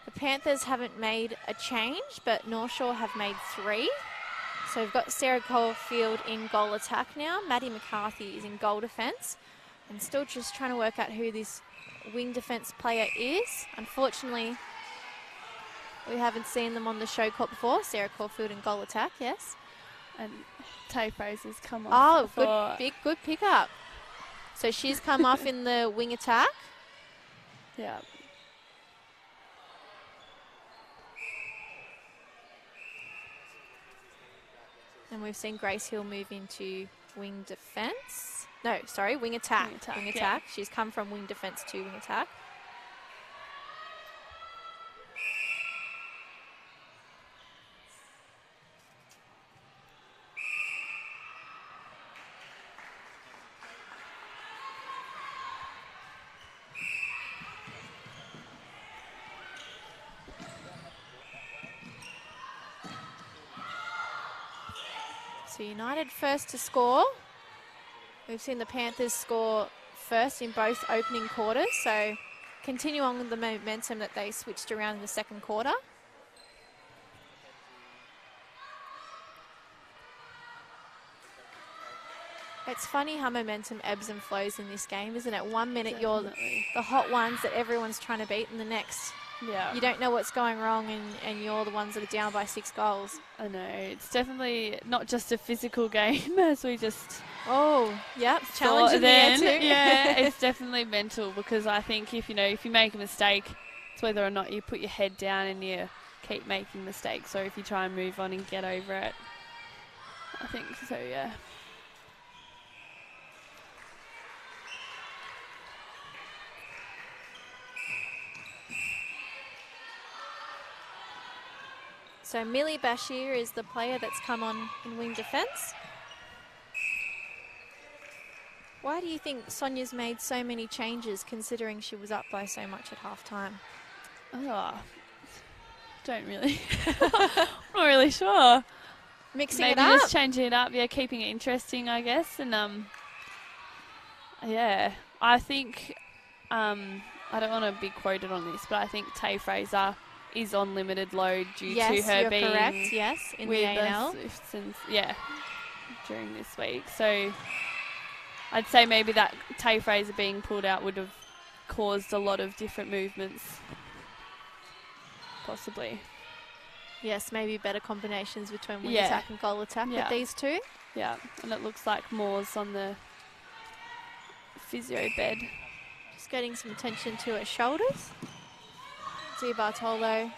The Panthers haven't made a change, but North Shore have made 3. So we've got Sarah Caulfield in goal attack now. Maddie McCarthy is in goal defence. And still just trying to work out who this wing defence player is. Unfortunately, we haven't seen them on the show court before. Sarah Caulfield in goal attack, yes. And Tay Fraser's come off. Oh, good pickup. So she's come off in the wing attack. Yeah. And we've seen Grace Hill move into wing defence. No, sorry, wing attack. Wing attack. Yeah. She's come from wing defence to wing attack. So United first to score. We've seen the Panthers score first in both opening quarters, so continue on with the momentum that they switched around in the second quarter. It's funny how momentum ebbs and flows in this game, isn't it? 1 minute you're the hot ones that everyone's trying to beat, and the next you don't know what's going wrong, and you're the ones that are down by 6 goals. I know. It's definitely not just a physical game, as we just... Oh, yep. Challenging then, too. Yeah, it's definitely mental, because I think if you make a mistake, it's whether or not you put your head down and you keep making mistakes. So if you try and move on and get over it, I think so, yeah. So Millie Bashir is the player that's come on in wing defence. Why do you think Sonia's made so many changes, considering she was up by so much at halftime? Oh, don't really. I'm not really sure. Mixing Maybe it up? just changing it up, yeah, keeping it interesting, I guess. And yeah, I think I don't want to be quoted on this, but I think Tay Fraser is on limited load due to her being correct. Yes, in the ANL. Since during this week. So I'd say maybe that Tay Fraser being pulled out would have caused a lot of different movements, possibly. Yes, maybe better combinations between wing attack and goal attack with these two. Yeah, and it looks like Moore's on the physio bed. Just getting some attention to her shoulders. Zia Bartolo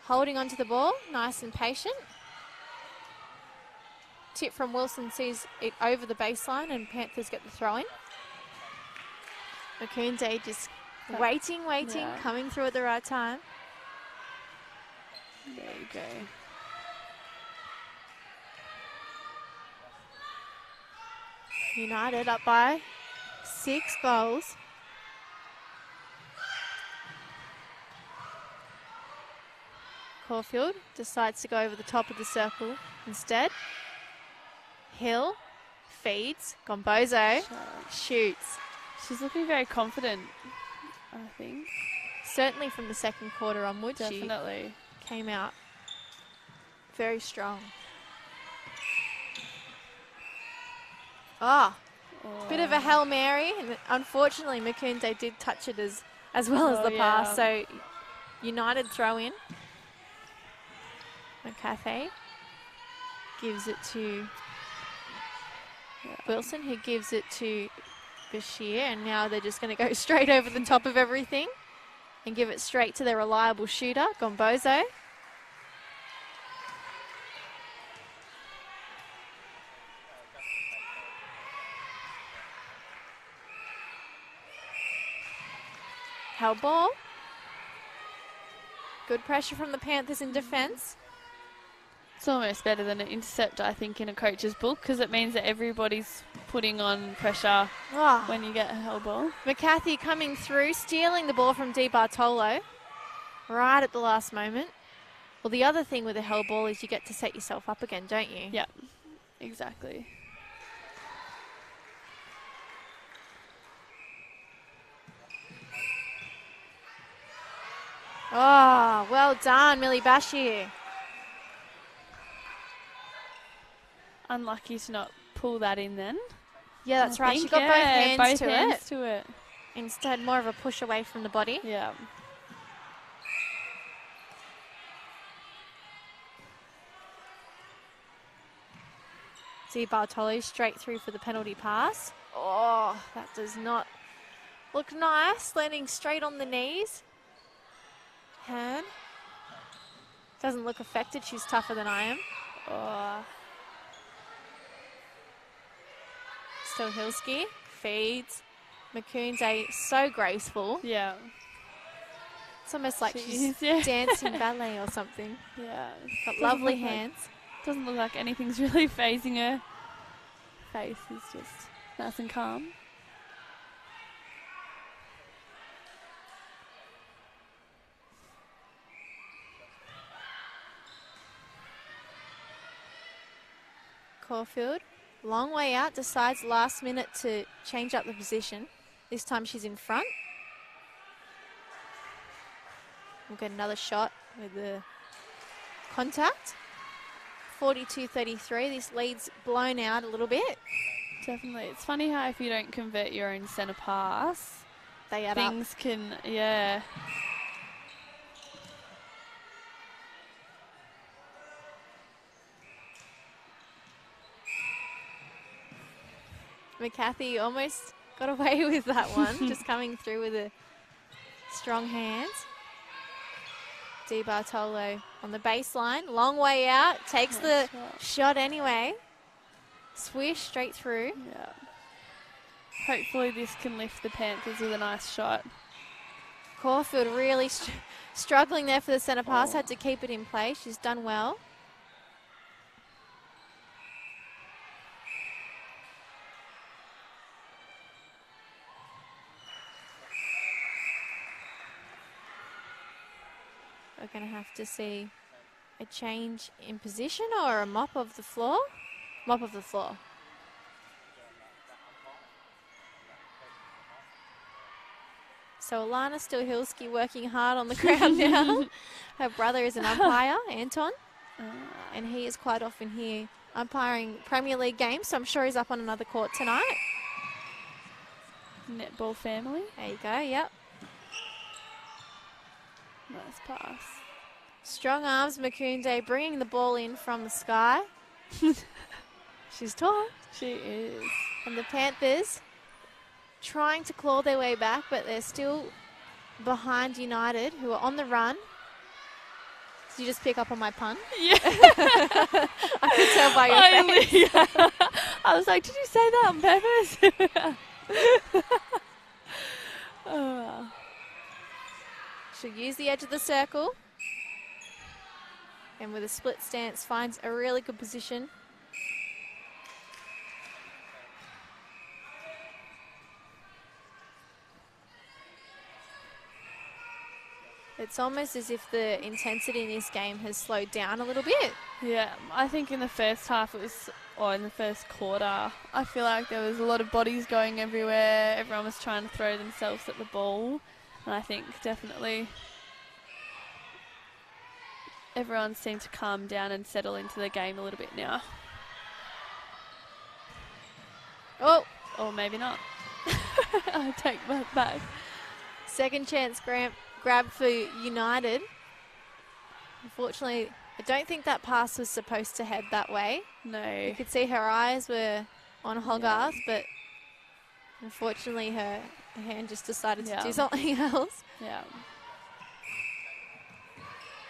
holding onto the ball, nice and patient. Tip from Wilson sees it over the baseline, and Panthers get the throw in. Makunde just waiting, coming through at the right time. There you go. United up by 6 goals. Caulfield decides to go over the top of the circle instead. Hill feeds. Gombozo shoots. She's looking very confident, I think. Certainly from the second quarter onwards, definitely she came out very strong. Bit of a Hail Mary, and unfortunately Makunde did touch it as well as the pass, so United throw in. McCafe gives it to Wilson, who gives it to Bashir, and now they're just going to go straight over the top of everything and give it straight to their reliable shooter, Gombozo. Held ball. Good pressure from the Panthers in defence. It's almost better than an intercept, I think, in a coach's book, because it means that everybody's putting on pressure when you get a held ball. McCarthy coming through, stealing the ball from Di Bartolo right at the last moment. Well, the other thing with a held ball is you get to set yourself up again, don't you? Yeah, exactly. Oh, well done, Millie Bashir. Unlucky to not pull that in then. Yeah, that's right. She got both hands to it. Instead, more of a push away from the body. Yeah. See Bartolo straight through for the penalty pass. Oh, that does not look nice. Landing straight on the knees. Hearn. Doesn't look affected. She's tougher than I am. Oh. Still Hilski. Feeds. Makunze so graceful. Yeah. It's almost like she's dancing ballet or something. Yeah. Got lovely hands. Doesn't look like anything's really phasing her. Face is just nice and calm. Caulfield, long way out, decides last minute to change up the position. This time she's in front. We'll get another shot with the contact. 42-33, this lead's blown out a little bit. Definitely. It's funny how if you don't convert your own centre pass, they add things up. Can, yeah. McCarthy almost got away with that one, just coming through with a strong hands. Di Bartolo on the baseline, long way out, takes the shot anyway. Swish straight through. Yeah. Hopefully this can lift the Panthers with a nice shot. Caulfield really struggling there for the centre pass, had to keep it in play. She's done well. We're going to have to see a change in position or a mop of the floor. Mop of the floor. So Alana Stilhilski working hard on the ground now. Her brother is an umpire, Anton, and he is quite often here umpiring Premier League games, so I'm sure he's up on another court tonight. Netball family. There you go, yep. Nice pass. Strong arms, Makunde bringing the ball in from the sky. She's tall. She is. And the Panthers trying to claw their way back, but they're still behind United, who are on the run. Did you just pick up on my pun? Yeah. I could tell by your face. Yeah. I was like, did you say that on purpose? Oh. She'll use the edge of the circle. And with a split stance, finds a really good position. It's almost as if the intensity in this game has slowed down a little bit. Yeah, I think in the first half it was, or in the first quarter, I feel like there was a lot of bodies going everywhere. Everyone was trying to throw themselves at the ball. And I think definitely everyone seemed to calm down and settle into the game a little bit now. Oh! Or maybe not. I take that back. Second chance grab for United. Unfortunately, I don't think that pass was supposed to head that way. No. You could see her eyes were on Hogarth, but unfortunately her hand just decided to do something else. Yeah.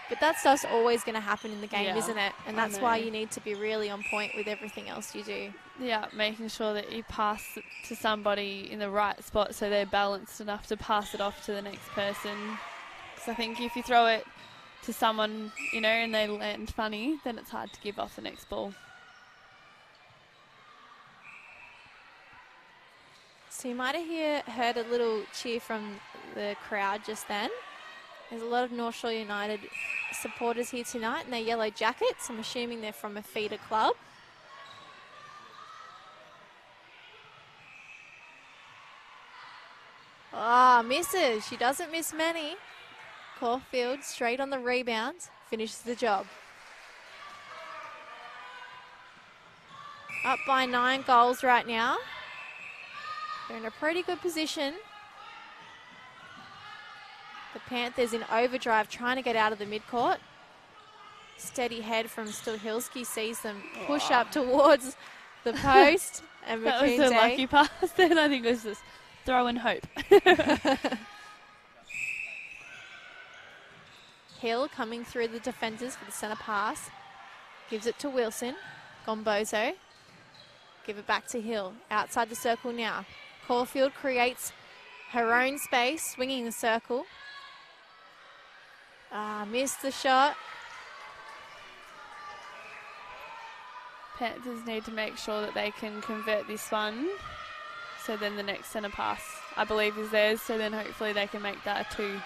But that stuff's always going to happen in the game, isn't it? And that's why know. you need to be really on point with everything else you do. Yeah, making sure that you pass to somebody in the right spot so they're balanced enough to pass it off to the next person. Because I think if you throw it to someone, you know, and they land funny, then it's hard to give off the next ball. So you might have heard a little cheer from the crowd just then. There's a lot of North Shore United supporters here tonight in their yellow jackets. I'm assuming they're from a feeder club. Ah, misses. She doesn't miss many. Caulfield straight on the rebound, finishes the job. Up by 9 goals right now. They're in a pretty good position. The Panthers in overdrive trying to get out of the midcourt. Steady head from Stilhilski sees them push up towards the post. And That was a lucky pass then. I think it was just throw and hope. Hill coming through the defenders for the centre pass. Gives it to Wilson. Gombozo. Give it back to Hill. Outside the circle now. Caulfield creates her own space, swinging the circle. Missed the shot. Panthers need to make sure that they can convert this one. So then the next centre pass, I believe, is theirs. So then hopefully they can make that a 2 goal.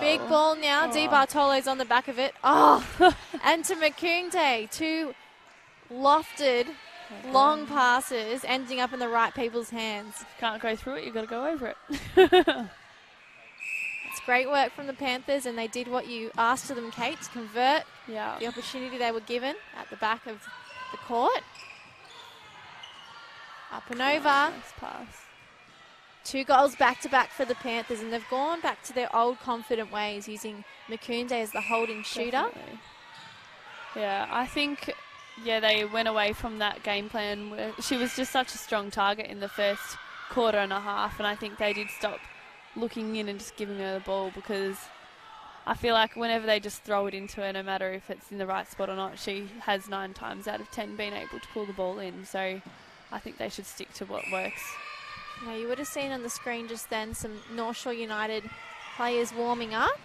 Big ball now. Di Bartolo's on the back of it. Oh, and to Makunde. 2 lofted, long passes ending up in the right people's hands. If you can't go through it, you've got to go over it. It's great work from the Panthers, and they did what you asked of them, Kate, to convert the opportunity they were given at the back of the court. Up and over. Nice pass. 2 goals back-to-back for the Panthers, and they've gone back to their old confident ways, using Makunde as the holding shooter. Definitely. Yeah, I think, they went away from that game plan where she was just such a strong target in the first quarter and a half, and I think they did stop looking in and just giving her the ball, because I feel like whenever they just throw it into her, no matter if it's in the right spot or not, she has 9 times out of 10 been able to pull the ball in. So I think they should stick to what works. Now you would have seen on the screen just then some North Shore United players warming up.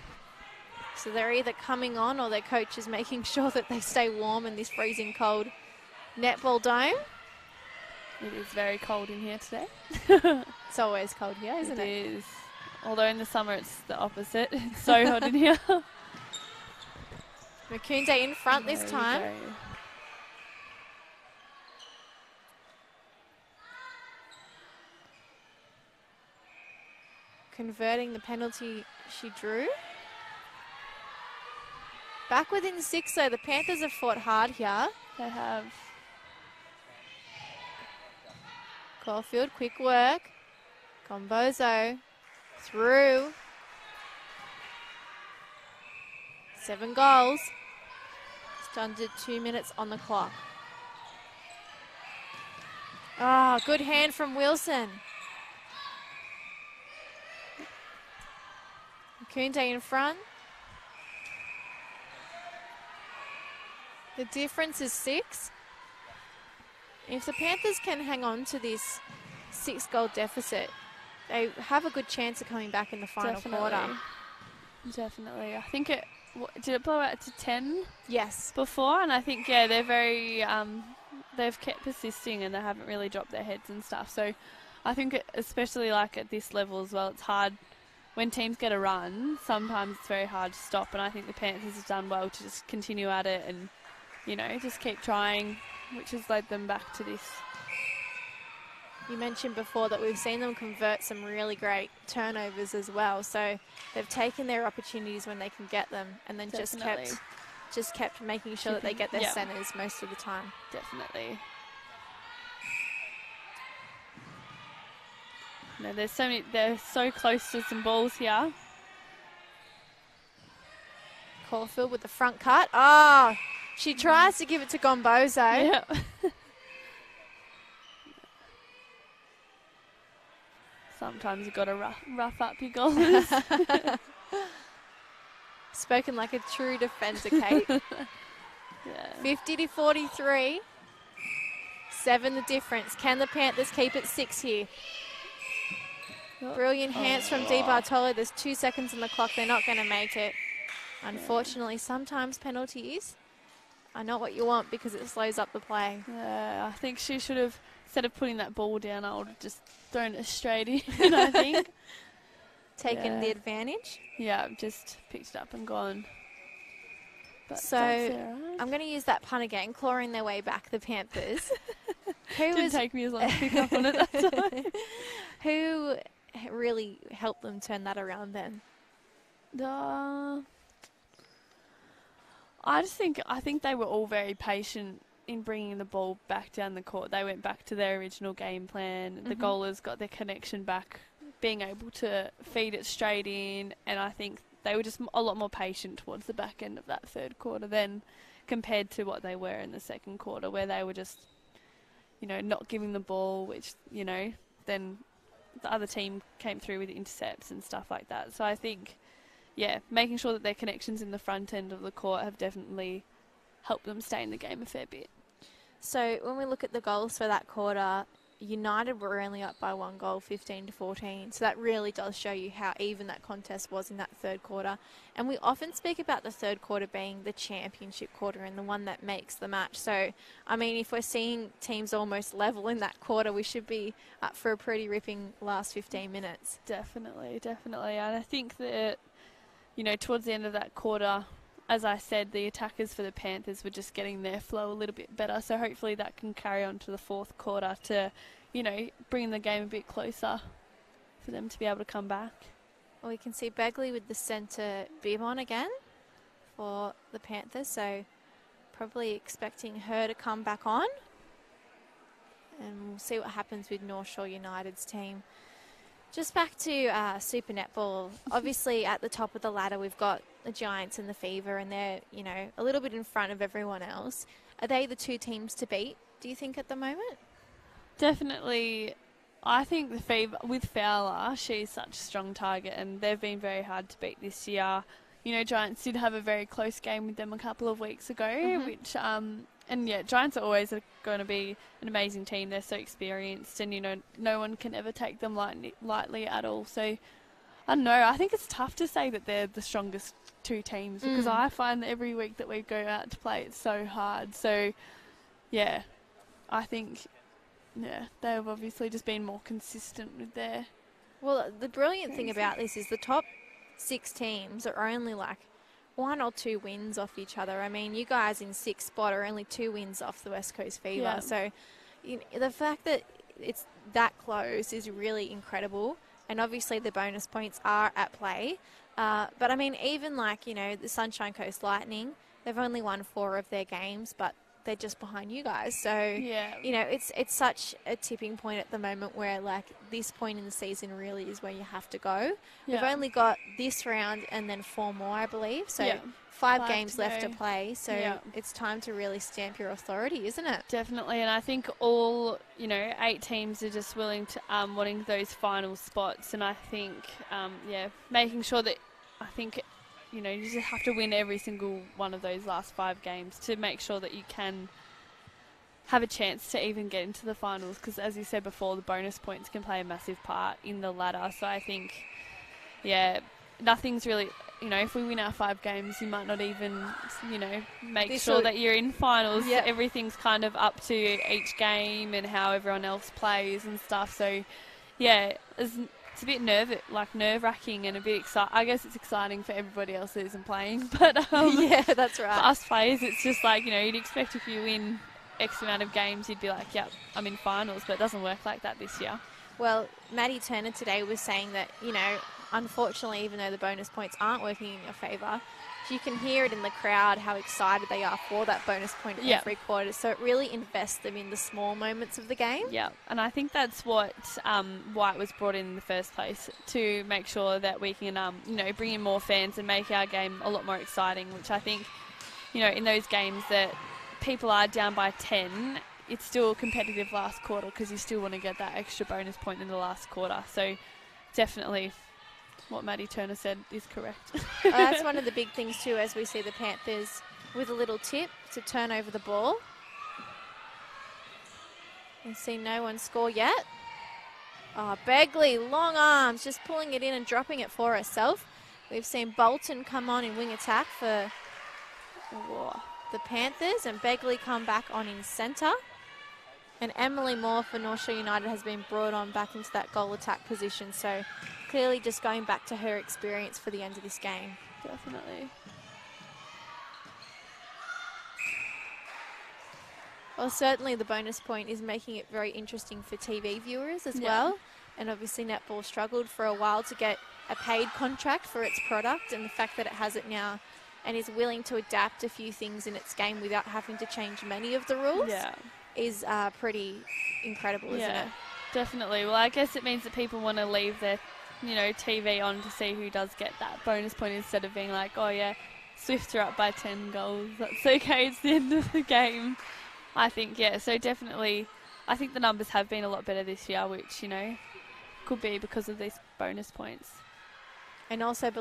So they're either coming on or their coach is making sure that they stay warm in this freezing cold netball dome. It is very cold in here today. It's always cold here, isn't it? It is. Although in the summer it's the opposite. It's so hot in here. Makunde in front this time. Converting the penalty she drew. Back within 6 though. The Panthers have fought hard here. They have. Caulfield, quick work. Gombozo through. 7 goals. Just under 2 minutes on the clock. Oh, good hand from Wilson. Kunde in front. The difference is 6. If the Panthers can hang on to this 6-goal deficit, they have a good chance of coming back in the final quarter. Definitely. I think did it blow out to 10? Yes. Before, and I think, they're very, they've kept persisting and they haven't really dropped their heads and stuff. So I think especially like at this level as well, it's hard when teams get a run, sometimes it's very hard to stop, and I think the Panthers have done well to just continue at it and, just keep trying, which has led them back to this. You mentioned before that we've seen them convert some really great turnovers as well, so they've taken their opportunities when they can get them, and then just kept making sure that they get their centres most of the time. Definitely. No, there's so many. They're so close to some balls here. Caulfield with the front cut. Oh, she tries to give it to Gombozo. Yeah. Sometimes you've got to rough up your goals. Spoken like a true defender, Kate. 50-43. 7 the difference. Can the Panthers keep it 6 here? Brilliant hands from Di Bartolo. There's 2 seconds on the clock. They're not going to make it. Unfortunately, sometimes penalties are not what you want because it slows up the play. Yeah, I think she should have, instead of putting that ball down, I would have just thrown it straight in, I think. Taken the advantage. Yeah, just picked it up and gone. But so that's it, right? I'm going to use that punt again, clawing their way back, the Panthers. Didn't take me as long to pick up on it that time. Who really helped them turn that around then? I think they were all very patient in bringing the ball back down the court. They went back to their original game plan. The goalers got their connection back, being able to feed it straight in, and I think they were just a lot more patient towards the back end of that third quarter than compared to what they were in the second quarter, where they were just, not giving the ball, which, then the other team came through with intercepts and stuff like that. So I think, making sure that their connections in the front end of the court have definitely helped them stay in the game a fair bit. So when we look at the goals for that quarter, United were only up by 1 goal, 15-14. So that really does show you how even that contest was in that third quarter. And we often speak about the third quarter being the championship quarter and the one that makes the match. So, I mean, if we're seeing teams almost level in that quarter, we should be up for a pretty ripping last 15 minutes. Definitely. And I think that, towards the end of that quarter, as I said, the attackers for the Panthers were just getting their flow a little bit better. So hopefully that can carry on to the fourth quarter to, bring the game a bit closer for them to be able to come back. Well, we can see Begley with the centre bib on again for the Panthers. So probably expecting her to come back on. And we'll see what happens with North Shore United's team. Just back to Super Netball. Obviously, at the top of the ladder, we've got the Giants and the Fever, and they're, a little bit in front of everyone else. Are they the two teams to beat, do you think, at the moment? Definitely. I think the Fever, with Fowler, she's such a strong target, and they've been very hard to beat this year. Giants did have a very close game with them a couple of weeks ago, which... Giants are always going to be an amazing team. They're so experienced, and, no one can ever take them lightly at all. So, I don't know. I think it's tough to say that they're the strongest two teams because I find that every week that we go out to play, it's so hard. So, I think, they've obviously just been more consistent with their... Well, the brilliant thing about this is the top 6 teams are only 1 or 2 wins off each other. I mean, you guys in 6th spot are only 2 wins off the West Coast Fever. Yeah. So the fact that it's that close is really incredible. And obviously the bonus points are at play. But I mean, even the Sunshine Coast Lightning, they've only won 4 of their games, but they're just behind you guys. So, it's such a tipping point at the moment where, this point in the season really is where you have to go. Yeah. We've only got this round and then 4 more, I believe. So, 5 games left to play. So, it's time to really stamp your authority, isn't it? Definitely. And I think all, 8 teams are just willing to, wanting those final spots. And I think, making sure that, I think... you just have to win every single one of those last 5 games to make sure that you can have a chance to even get into the finals because, as you said before, the bonus points can play a massive part in the ladder. So I think, nothing's really... if we win our 5 games, you might not even, make sure that you're in finals. Yeah. Everything's kind of up to each game and how everyone else plays and stuff. So, it's a bit nerve-wracking and a bit exciting. I guess it's exciting for everybody else that isn't playing. But that's right. For us players, it's just you'd expect if you win X amount of games, you'd be like, yep, I'm in finals. But it doesn't work like that this year. Well, Maddie Turner today was saying that, unfortunately, even though the bonus points aren't working in your favour, you can hear it in the crowd how excited they are for that bonus point every quarter. So it really invests them in the small moments of the game. Yeah, and I think that's what why it was brought in the first place, to make sure that we can, bring in more fans and make our game a lot more exciting, which I think, in those games that people are down by 10, it's still competitive last quarter because you still want to get that extra bonus point in the last quarter. So definitely... what Maddie Turner said is correct. That's one of the big things too, as we see the Panthers with a little tip to turn over the ball. We see no one score yet. Oh, Begley, long arms, just pulling it in and dropping it for herself. We've seen Bolton come on in wing attack for the Panthers, and Begley come back on in centre. And Emily Moore for North Shore United has been brought on back into that goal attack position. So clearly just going back to her experience for the end of this game. Definitely. Well, certainly the bonus point is making it very interesting for TV viewers as well. And obviously netball struggled for a while to get a paid contract for its product, and the fact that it has it now and is willing to adapt a few things in its game without having to change many of the rules is pretty incredible, isn't it? Definitely. Well, I guess it means that people want to leave their, TV on to see who does get that bonus point instead of being like, oh yeah, Swifts are up by 10 goals. That's okay. It's the end of the game. I think, so definitely, I think the numbers have been a lot better this year, which, could be because of these bonus points. And also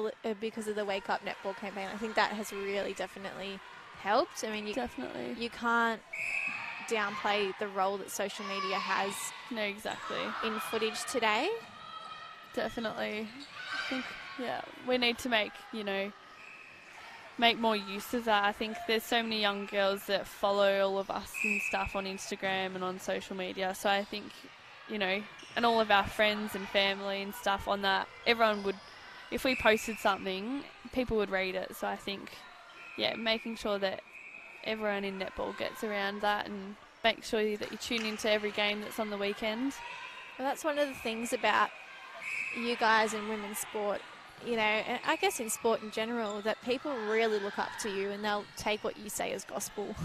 because of the Wake Up Netball campaign. I think that has really definitely helped. I mean, you can't downplay the role that social media has in footage today. Definitely. I think, we need to make more use of that. I think there's so many young girls that follow all of us and stuff on Instagram and on social media. So I think, and all of our friends and family and stuff on that, everyone would, if we posted something, people would read it. So I think, making sure that everyone in netball gets around that and make sure that you tune into every game that's on the weekend. Well, that's one of the things about you guys in women's sport, and I guess in sport in general, that people really look up to you and they'll take what you say as gospel.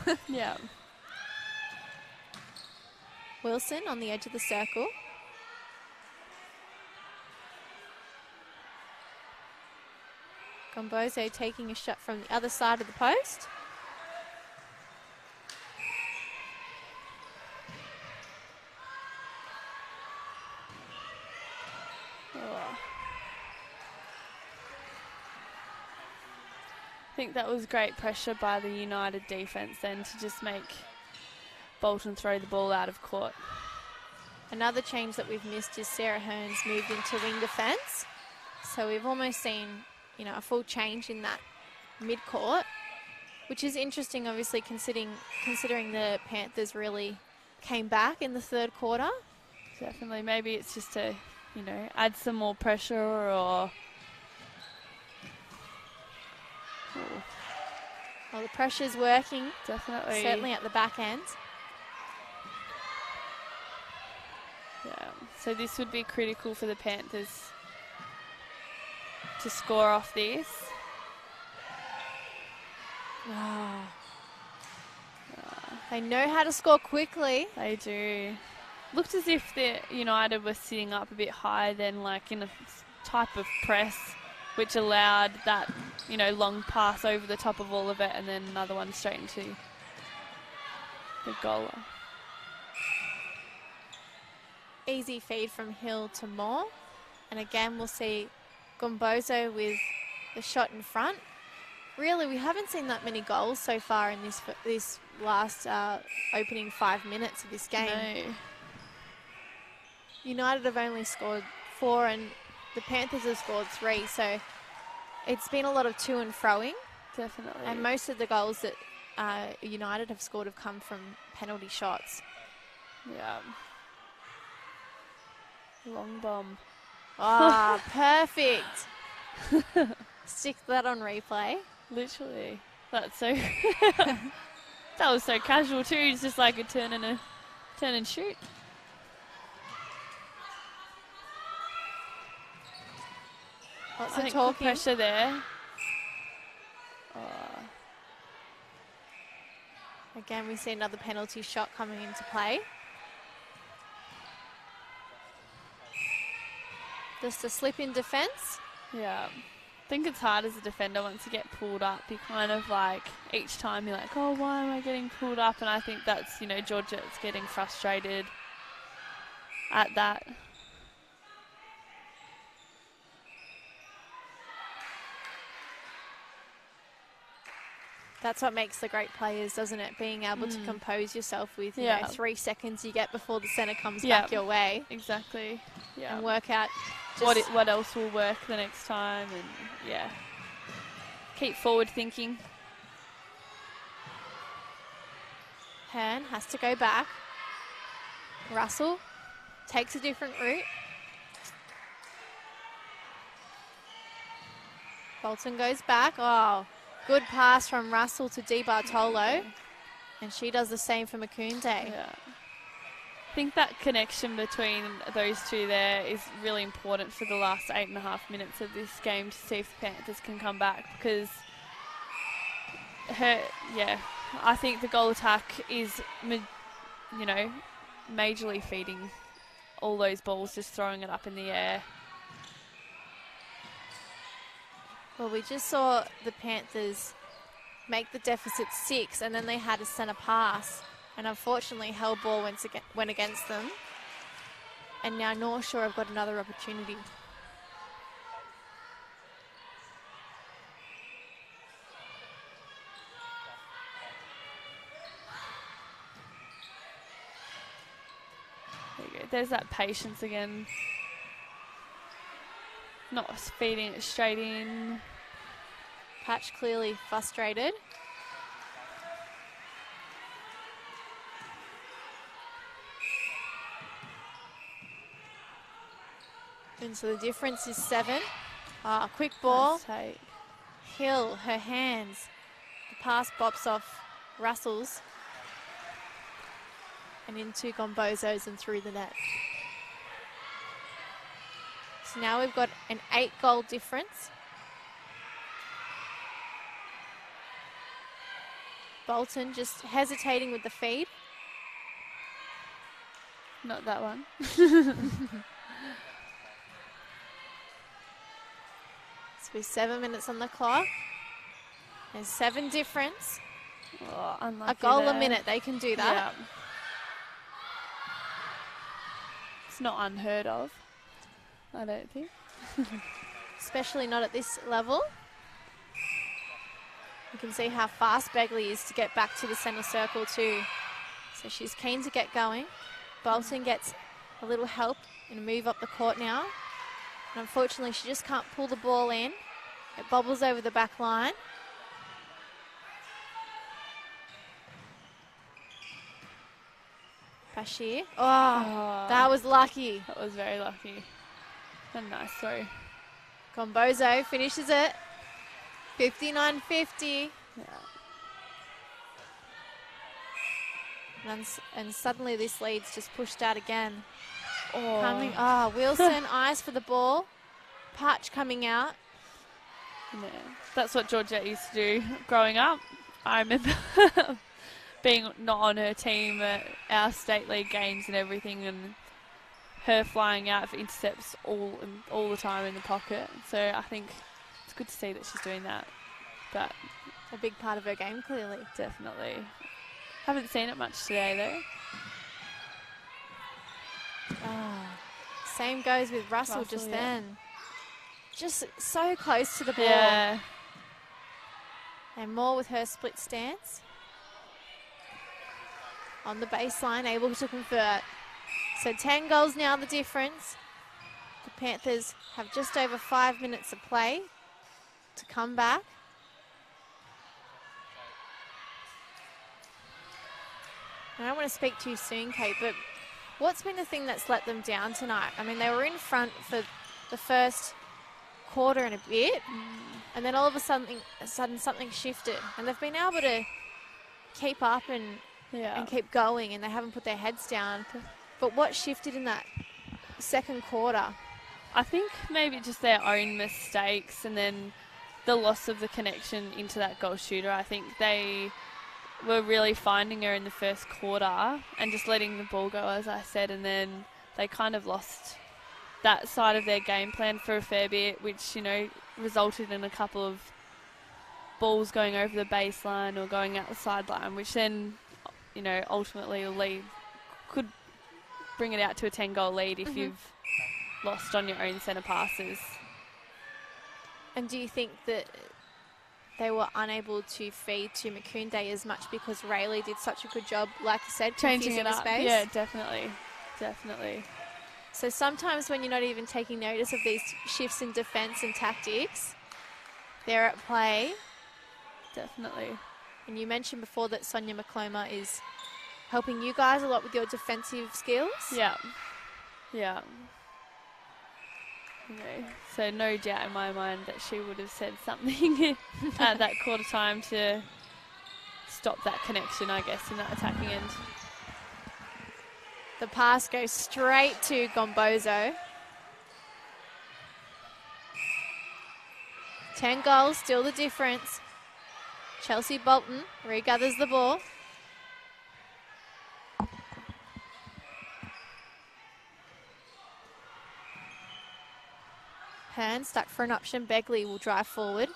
Wilson on the edge of the circle. Gombozo taking a shot from the other side of the post. I think that was great pressure by the United defence then to just make Bolton throw the ball out of court. Another change that we've missed is Sarah Hearns moved into wing defence. So we've almost seen, a full change in that mid-court, which is interesting, obviously, considering the Panthers really came back in the third quarter. Definitely. Maybe it's just to, add some more pressure or... Well, the pressure's working. Definitely. Certainly at the back end. So this would be critical for the Panthers to score off this. They know how to score quickly. They do. Looked as if the United were sitting up a bit high then, like in a type of press, which allowed that, long pass over the top of all of it and then another one straight into the goal. Easy feed from Hill to Moore. And again, we'll see Gombozo with the shot in front. Really, we haven't seen that many goals so far in this last opening 5 minutes of this game. No. United have only scored 4 and the Panthers have scored 3, so it's been a lot of to and froing. Definitely. And most of the goals that United have scored have come from penalty shots. Yeah. Long bomb. Ah, perfect. Stick that on replay. Literally. That's so... that was so casual too. It's just like a turn and shoot. Lots of talking. Pressure there. Again, we see another penalty shot coming into play. Just a slip in defence. Yeah. I think it's hard as a defender once you get pulled up. You kind of like, each time you're like, oh, why am I getting pulled up? And I think that's, Georgette's getting frustrated at that. That's what makes the great players, doesn't it? Being able to compose yourself with 3 seconds you get before the centre comes back your way. Exactly. Yeah. And work out what else will work the next time, and yeah, keep forward thinking. Hearn has to go back. Russell takes a different route. Bolton goes back. Oh, good pass from Russell to Di Bartolo. And she does the same for Makunde. Yeah. I think that connection between those two there is really important for the last 8.5 minutes of this game to see if the Panthers can come back, because I think the goal attack is, majorly feeding all those balls, just throwing it up in the air. Well, we just saw the Panthers make the deficit 6, and then they had a centre pass. And unfortunately, held ball went against them. And now North Shore have got another opportunity. There you go. There's that patience again. Not feeding it straight in. Patch clearly frustrated. And so the difference is 7. Quick ball. Nice. Hill, her hands. The pass bops off Russell's. And into Gombozo's and through the net. So now we've got an 8-goal difference. Bolton just hesitating with the feed. Not that one. So with 7 minutes on the clock. There's 7 difference. Oh, unlucky a goal there. a minute, they can do that. Yeah. It's not unheard of, I don't think. Especially not at this level. You can see how fast Begley is to get back to the centre circle too. So she's keen to get going. Bolton gets a little help and move up the court now. And unfortunately, she just can't pull the ball in. It bobbles over the back line. Bashir. Oh, that was lucky. That was very lucky. A nice throw. Gombozo finishes it. 59-50. Yeah. And suddenly this lead's just pushed out again. Oh. Wilson, eyes for the ball. Patch coming out. Yeah. That's what Georgette used to do growing up. I remember being not on her team at our state league games and everything, and her flying out for intercepts all the time in the pocket. So I think it's good to see that she's doing that. But a big part of her game, clearly. Definitely. Haven't seen it much today, though. Same goes with Russell just then. Just so close to the ball. Yeah. And more with her split stance. On the baseline, able to convert. So 10 goals now the difference. The Panthers have just over 5 minutes of play to come back. I don't want to speak too soon, Kate, but what's been the thing that's let them down tonight? I mean, they were in front for the first quarter and a bit, and then all of a sudden something shifted, and they've been able to keep up and keep going, and they haven't put their heads down. But what shifted in that second quarter? I think maybe just their own mistakes and then the loss of the connection into that goal shooter. I think they were really finding her in the first quarter and just letting the ball go, as I said, and then they kind of lost that side of their game plan for a fair bit, which, resulted in a couple of balls going over the baseline or going out the sideline, which then, ultimately could bring it out to a 10-goal lead if you've lost on your own centre passes. And do you think that they were unable to feed to Makunde as much because Rayleigh did such a good job, like you said, changing it the up? space? Yeah, definitely. So sometimes when you're not even taking notice of these shifts in defence and tactics, they're at play. Definitely. And you mentioned before that Sonia McCloma is helping you guys a lot with your defensive skills. Yeah. Yeah. Okay. So no doubt in my mind that she would have said something at that quarter time to stop that connection, I guess, in that attacking end. The pass goes straight to Gombozo. 10 goals, still the difference. Chelsea Bolton regathers the ball. Hearn stuck for an option. Begley will drive forward.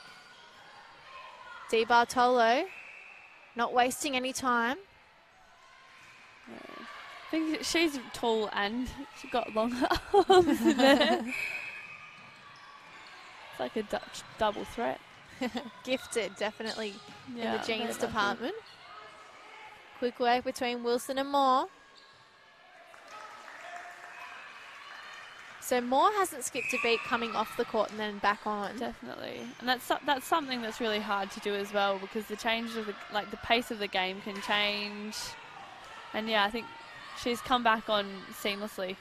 Di Bartolo not wasting any time. I think she's tall and she's got long arms in there. It's like a double threat. Gifted, definitely, Yeah, in the jeans very department. Quick work between Wilson and Moore. So Moore hasn't skipped a beat coming off the court and then back on. Definitely, and that's something that's really hard to do as well, because the change of the pace of the game can change, and yeah, I think she's come back on seamlessly.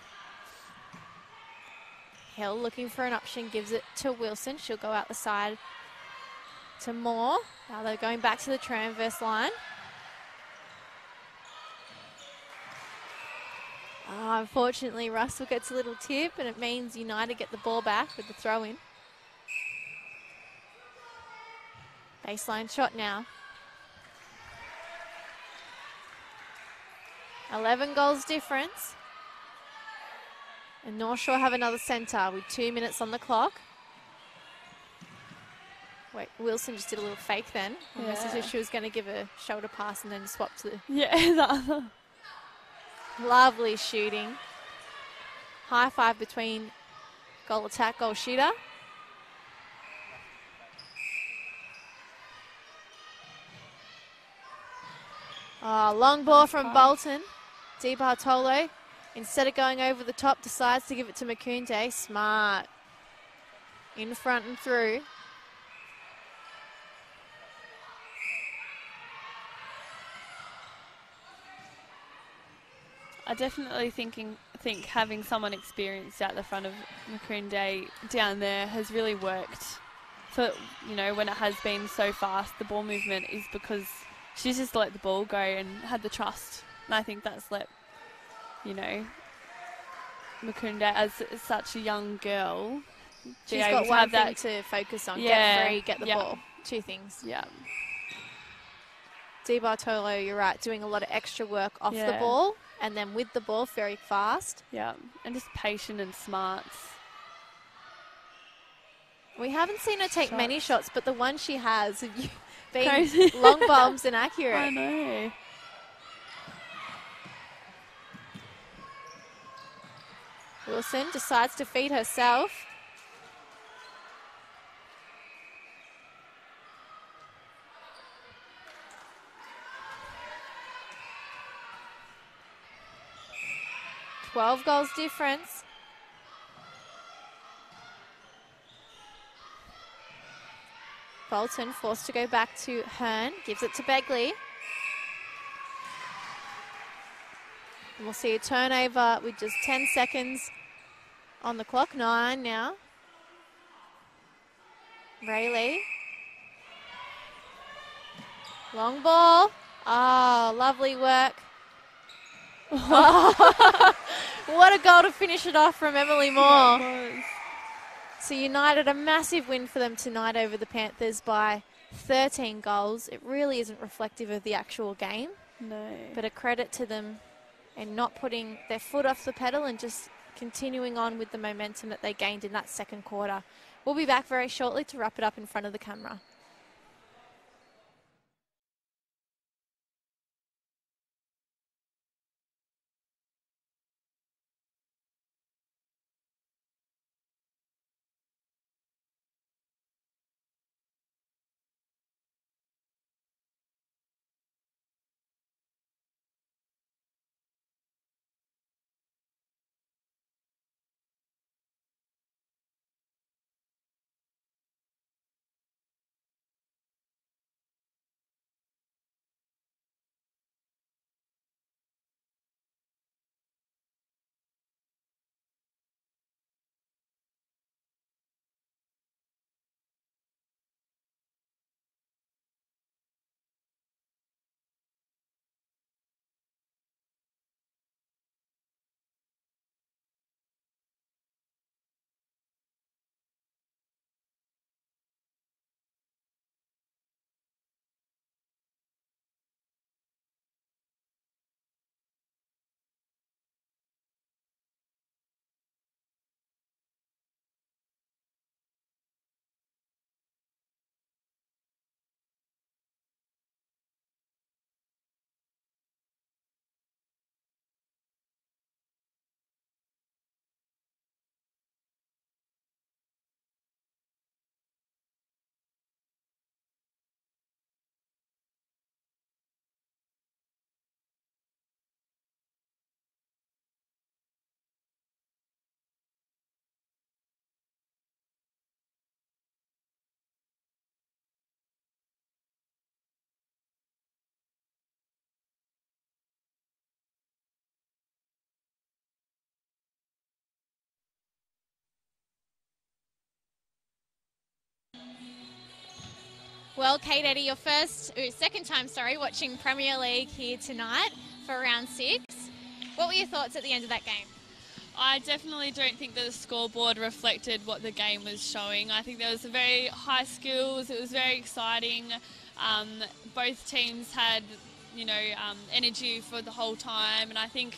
Hill looking for an option, gives it to Wilson. She'll go out the side to Moore. Now they're going back to the transverse line. Oh, unfortunately, Russell gets a little tip, and it means United get the ball back with the throw-in. Baseline shot now. 11 goals difference. And North Shore have another centre with 2 minutes on the clock. Wait, Wilson just did a little fake then. Almost as if she was going to give a shoulder pass and then swap to the... Yeah, the other. Lovely shooting. High five between goal attack, goal shooter. Oh, long ball from Bolton. Di Bartolo, instead of going over the top, decides to give it to Makunde. Smart. In front and through. I definitely think having someone experienced at the front of Makunde down there has really worked. For, you know, when it has been so fast, the ball movement is because she's just let the ball go and had the trust. And I think that's let, you know, Makunde, as such a young girl, she's got one thing to focus on. Get free, get the ball. Two things. Yeah. Di Bartolo, you're right, doing a lot of extra work off the ball. And then with the ball, very fast. Yeah, and just patient and smart. We haven't seen her take many shots, but the one she has have been long bombs and accurate. I know. Wilson decides to feed herself. $12 goals difference. Bolton forced to go back to Hearn. Gives it to Begley. And we'll see a turnover with just 10 seconds on the clock. 9 now. Rayleigh. Long ball. Oh, lovely work. Oh, what a goal to finish it off from Emily Moore. Yeah, So United, a massive win for them tonight over the Panthers by 13 goals. It really isn't reflective of the actual game. No. But a credit to them and not putting their foot off the pedal and just continuing on with the momentum that they gained in that second quarter. We'll be back very shortly to wrap it up in front of the camera. Well, Kate Eddie, your second time, watching Premier League here tonight for round 6. What were your thoughts at the end of that game? I definitely don't think that the scoreboard reflected what the game was showing. I think there was a very high skills. It was very exciting. Both teams had, energy for the whole time, and I think,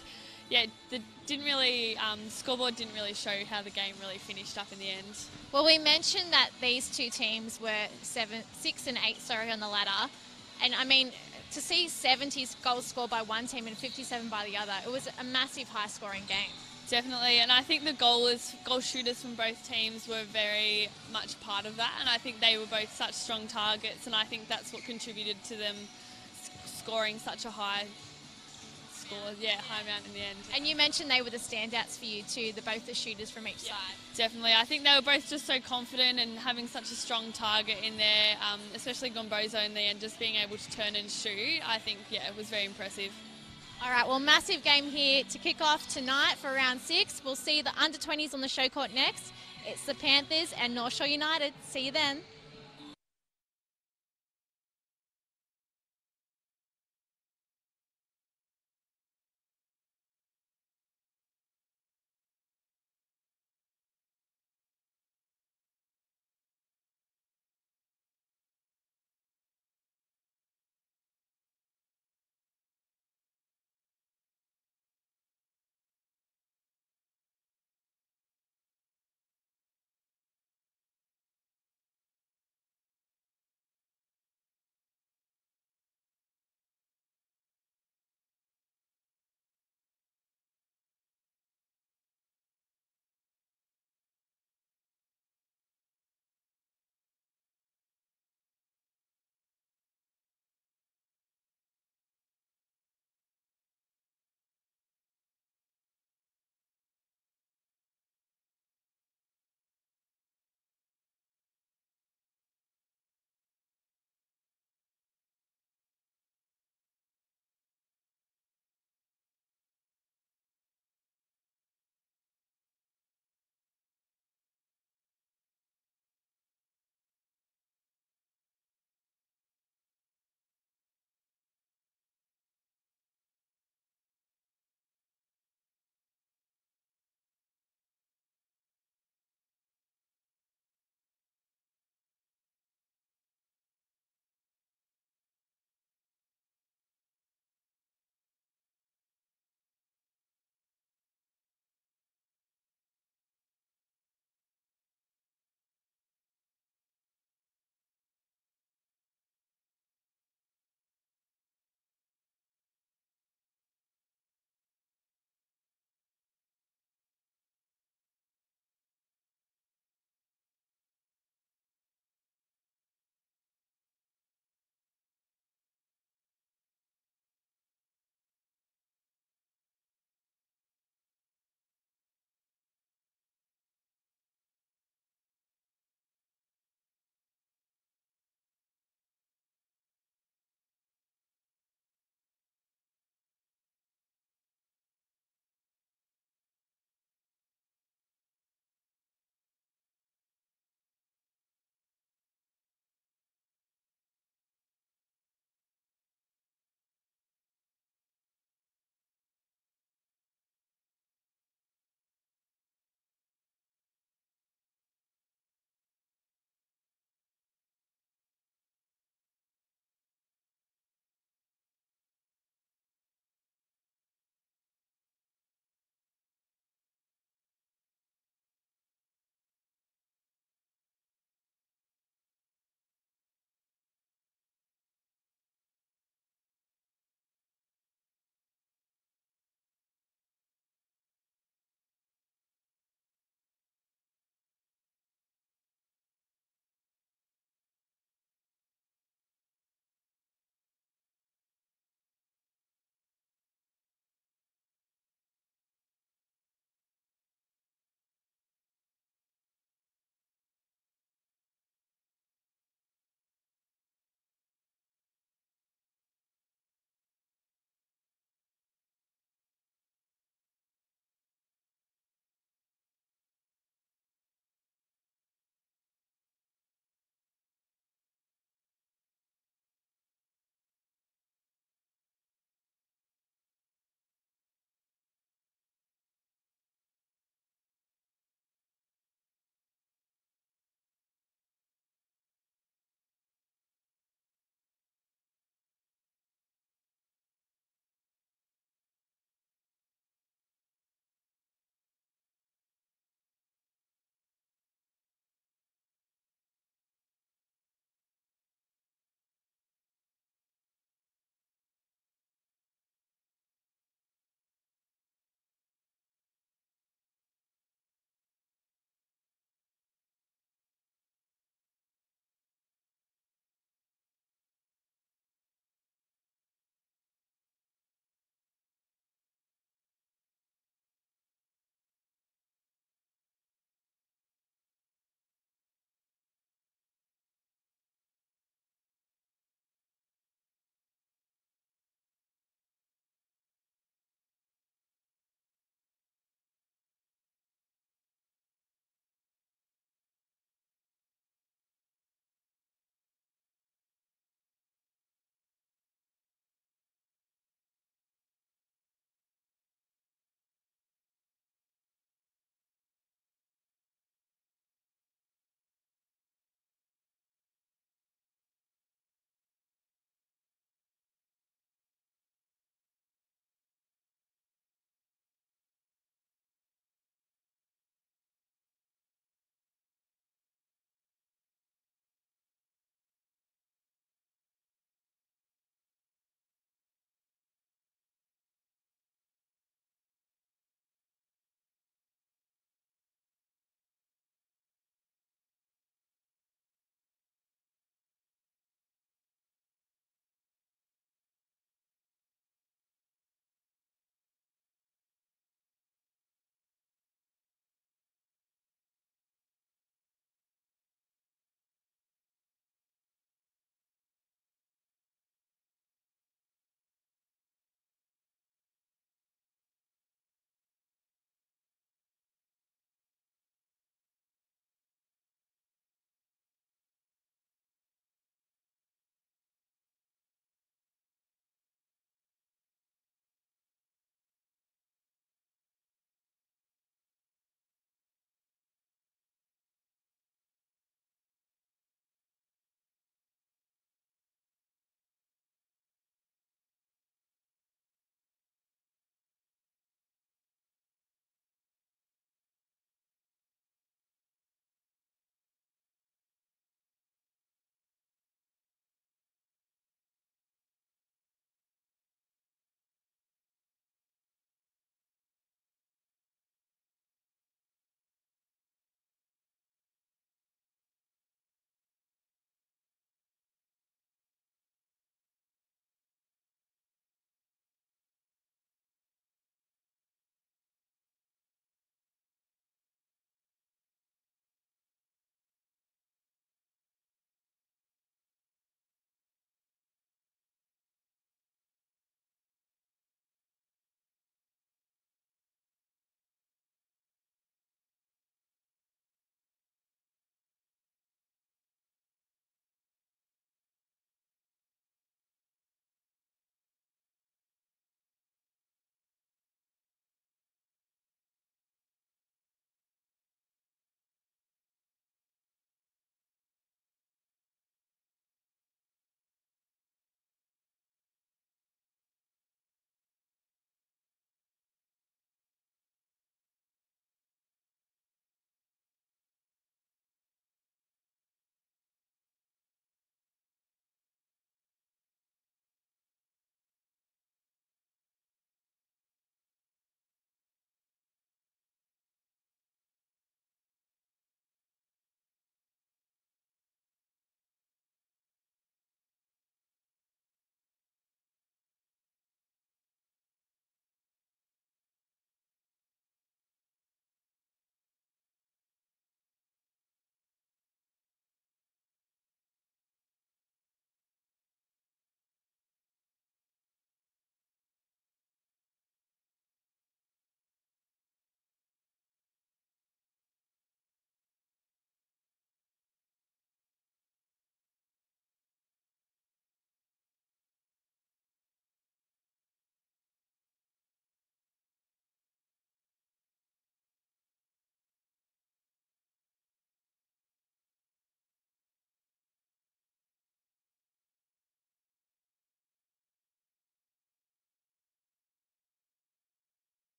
scoreboard didn't really show how the game really finished up in the end. Well, we mentioned that these two teams were 6 and 8, on the ladder, and I mean, to see 70 goals scored by one team and 57 by the other, it was a massive high-scoring game. Definitely, and I think the goal shooters from both teams were very much part of that, and I think they were both such strong targets, and I think that's what contributed to them scoring such a high amount in the end. And you mentioned they were the standouts for you too, both the shooters from each side. Definitely, I think they were both just so confident and having such a strong target in there, especially Gombozo in the end, just being able to turn and shoot. I think, it was very impressive. All right, well, massive game here to kick off tonight for round 6. We'll see the under-20s on the Showcourt next. It's the Panthers and North Shore United. See you then.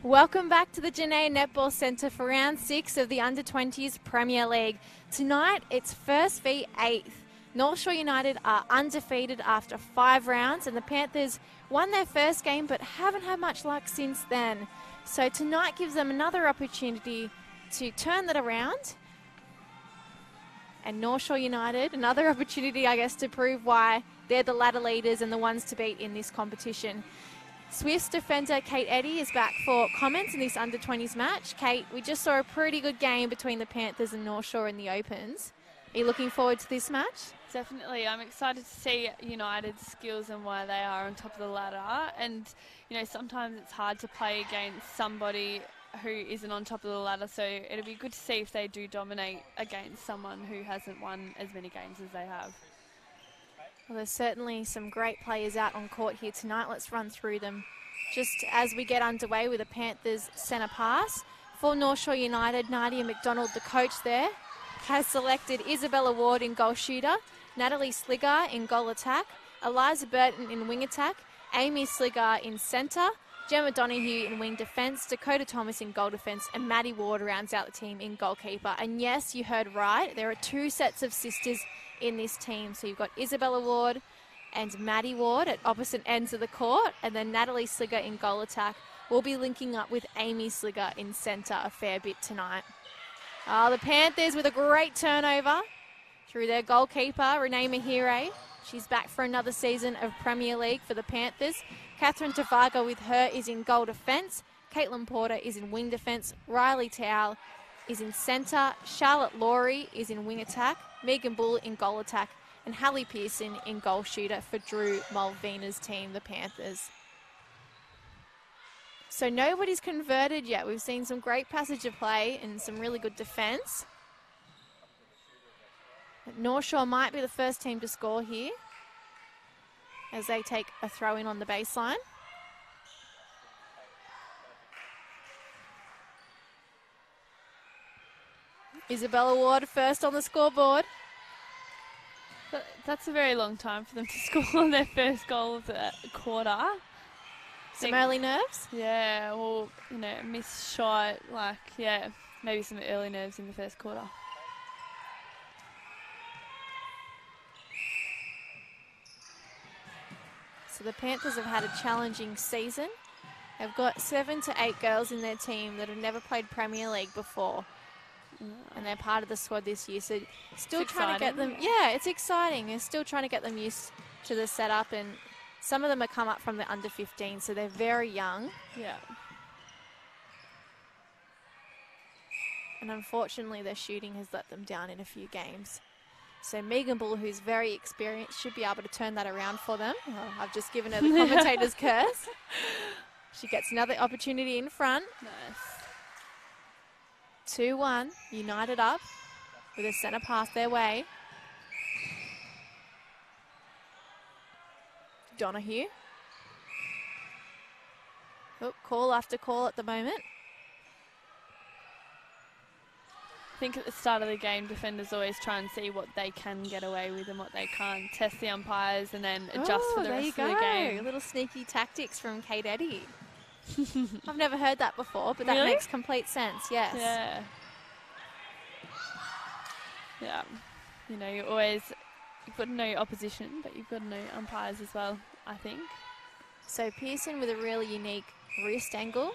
Welcome back to the Janae Netball Centre for round 6 of the Under-20s Premier League. Tonight, it's first v 8th. North Shore United are undefeated after 5 rounds, and the Panthers won their first game but haven't had much luck since then. So tonight gives them another opportunity to turn that around. And North Shore United, another opportunity, I guess, to prove why they're the ladder leaders and the ones to beat in this competition. Swifts defender Kate Eddy is back for comments in this under-20s match. Kate, we just saw a pretty good game between the Panthers and North Shore in the Opens. Are you looking forward to this match? Definitely. I'm excited to see United's skills and why they are on top of the ladder. And, sometimes it's hard to play against somebody who isn't on top of the ladder. So it'll be good to see if they do dominate against someone who hasn't won as many games as they have. Well, there's certainly some great players out on court here tonight. Let's run through them just as we get underway with the Panthers centre pass. For North Shore United, Nadia McDonald, the coach there, has selected Isabella Ward in goal shooter, Natalie Sligar in goal attack, Eliza Burton in wing attack, Amy Sligar in centre, Gemma Donoghue in wing defence, Dakota Thomas in goal defence, and Maddie Ward rounds out the team in goalkeeper. And yes, you heard right, there are 2 sets of sisters in this team. So you've got Isabella Ward and Maddie Ward at opposite ends of the court, and then Natalie Sligar in goal attack will be linking up with Amy Sligar in centre a fair bit tonight. The Panthers with a great turnover through their goalkeeper, Renee Mahire. She's back for another season of Premier League for the Panthers. Catherine Tavaga with her is in goal defence. Caitlin Porter is in wing defence. Riley Towell is in centre. Charlotte Laurie is in wing attack. Megan Bull in goal attack. And Hallie Pearson in goal shooter for Drew Malvina's team, the Panthers. So nobody's converted yet. We've seen some great passage of play and some really good defence. North Shore might be the first team to score here as they take a throw in on the baseline. Isabella Ward first on the scoreboard. That's a very long time for them to score their first goal of the quarter. Some early nerves? Yeah, well, missed shot, maybe some early nerves in the first quarter. So the Panthers have had a challenging season. They've got 7 to 8 girls in their team that have never played Premier League before. And they're part of the squad this year. So still trying to get them... Yeah, it's exciting. They're still trying to get them used to the setup. And some of them have come up from the under 15, so they're very young. Yeah. And unfortunately, their shooting has let them down in a few games. So Megan Bull, who's very experienced, should be able to turn that around for them. Oh, I've just given her the commentator's curse. She gets another opportunity in front. Nice. 2-1, United up with a centre pass their way. Donoghue. Oh, call after call at the moment. I think at the start of the game, defenders always try and see what they can get away with and what they can't. Test the umpires and then adjust for the rest of the game. A little sneaky tactics from Kate Eddy. I've never heard that before, but that Really? makes complete sense, yes. Yeah. Yeah. You've got to know your opposition, but you've got to know umpires as well, I think. So Pearson with a really unique wrist angle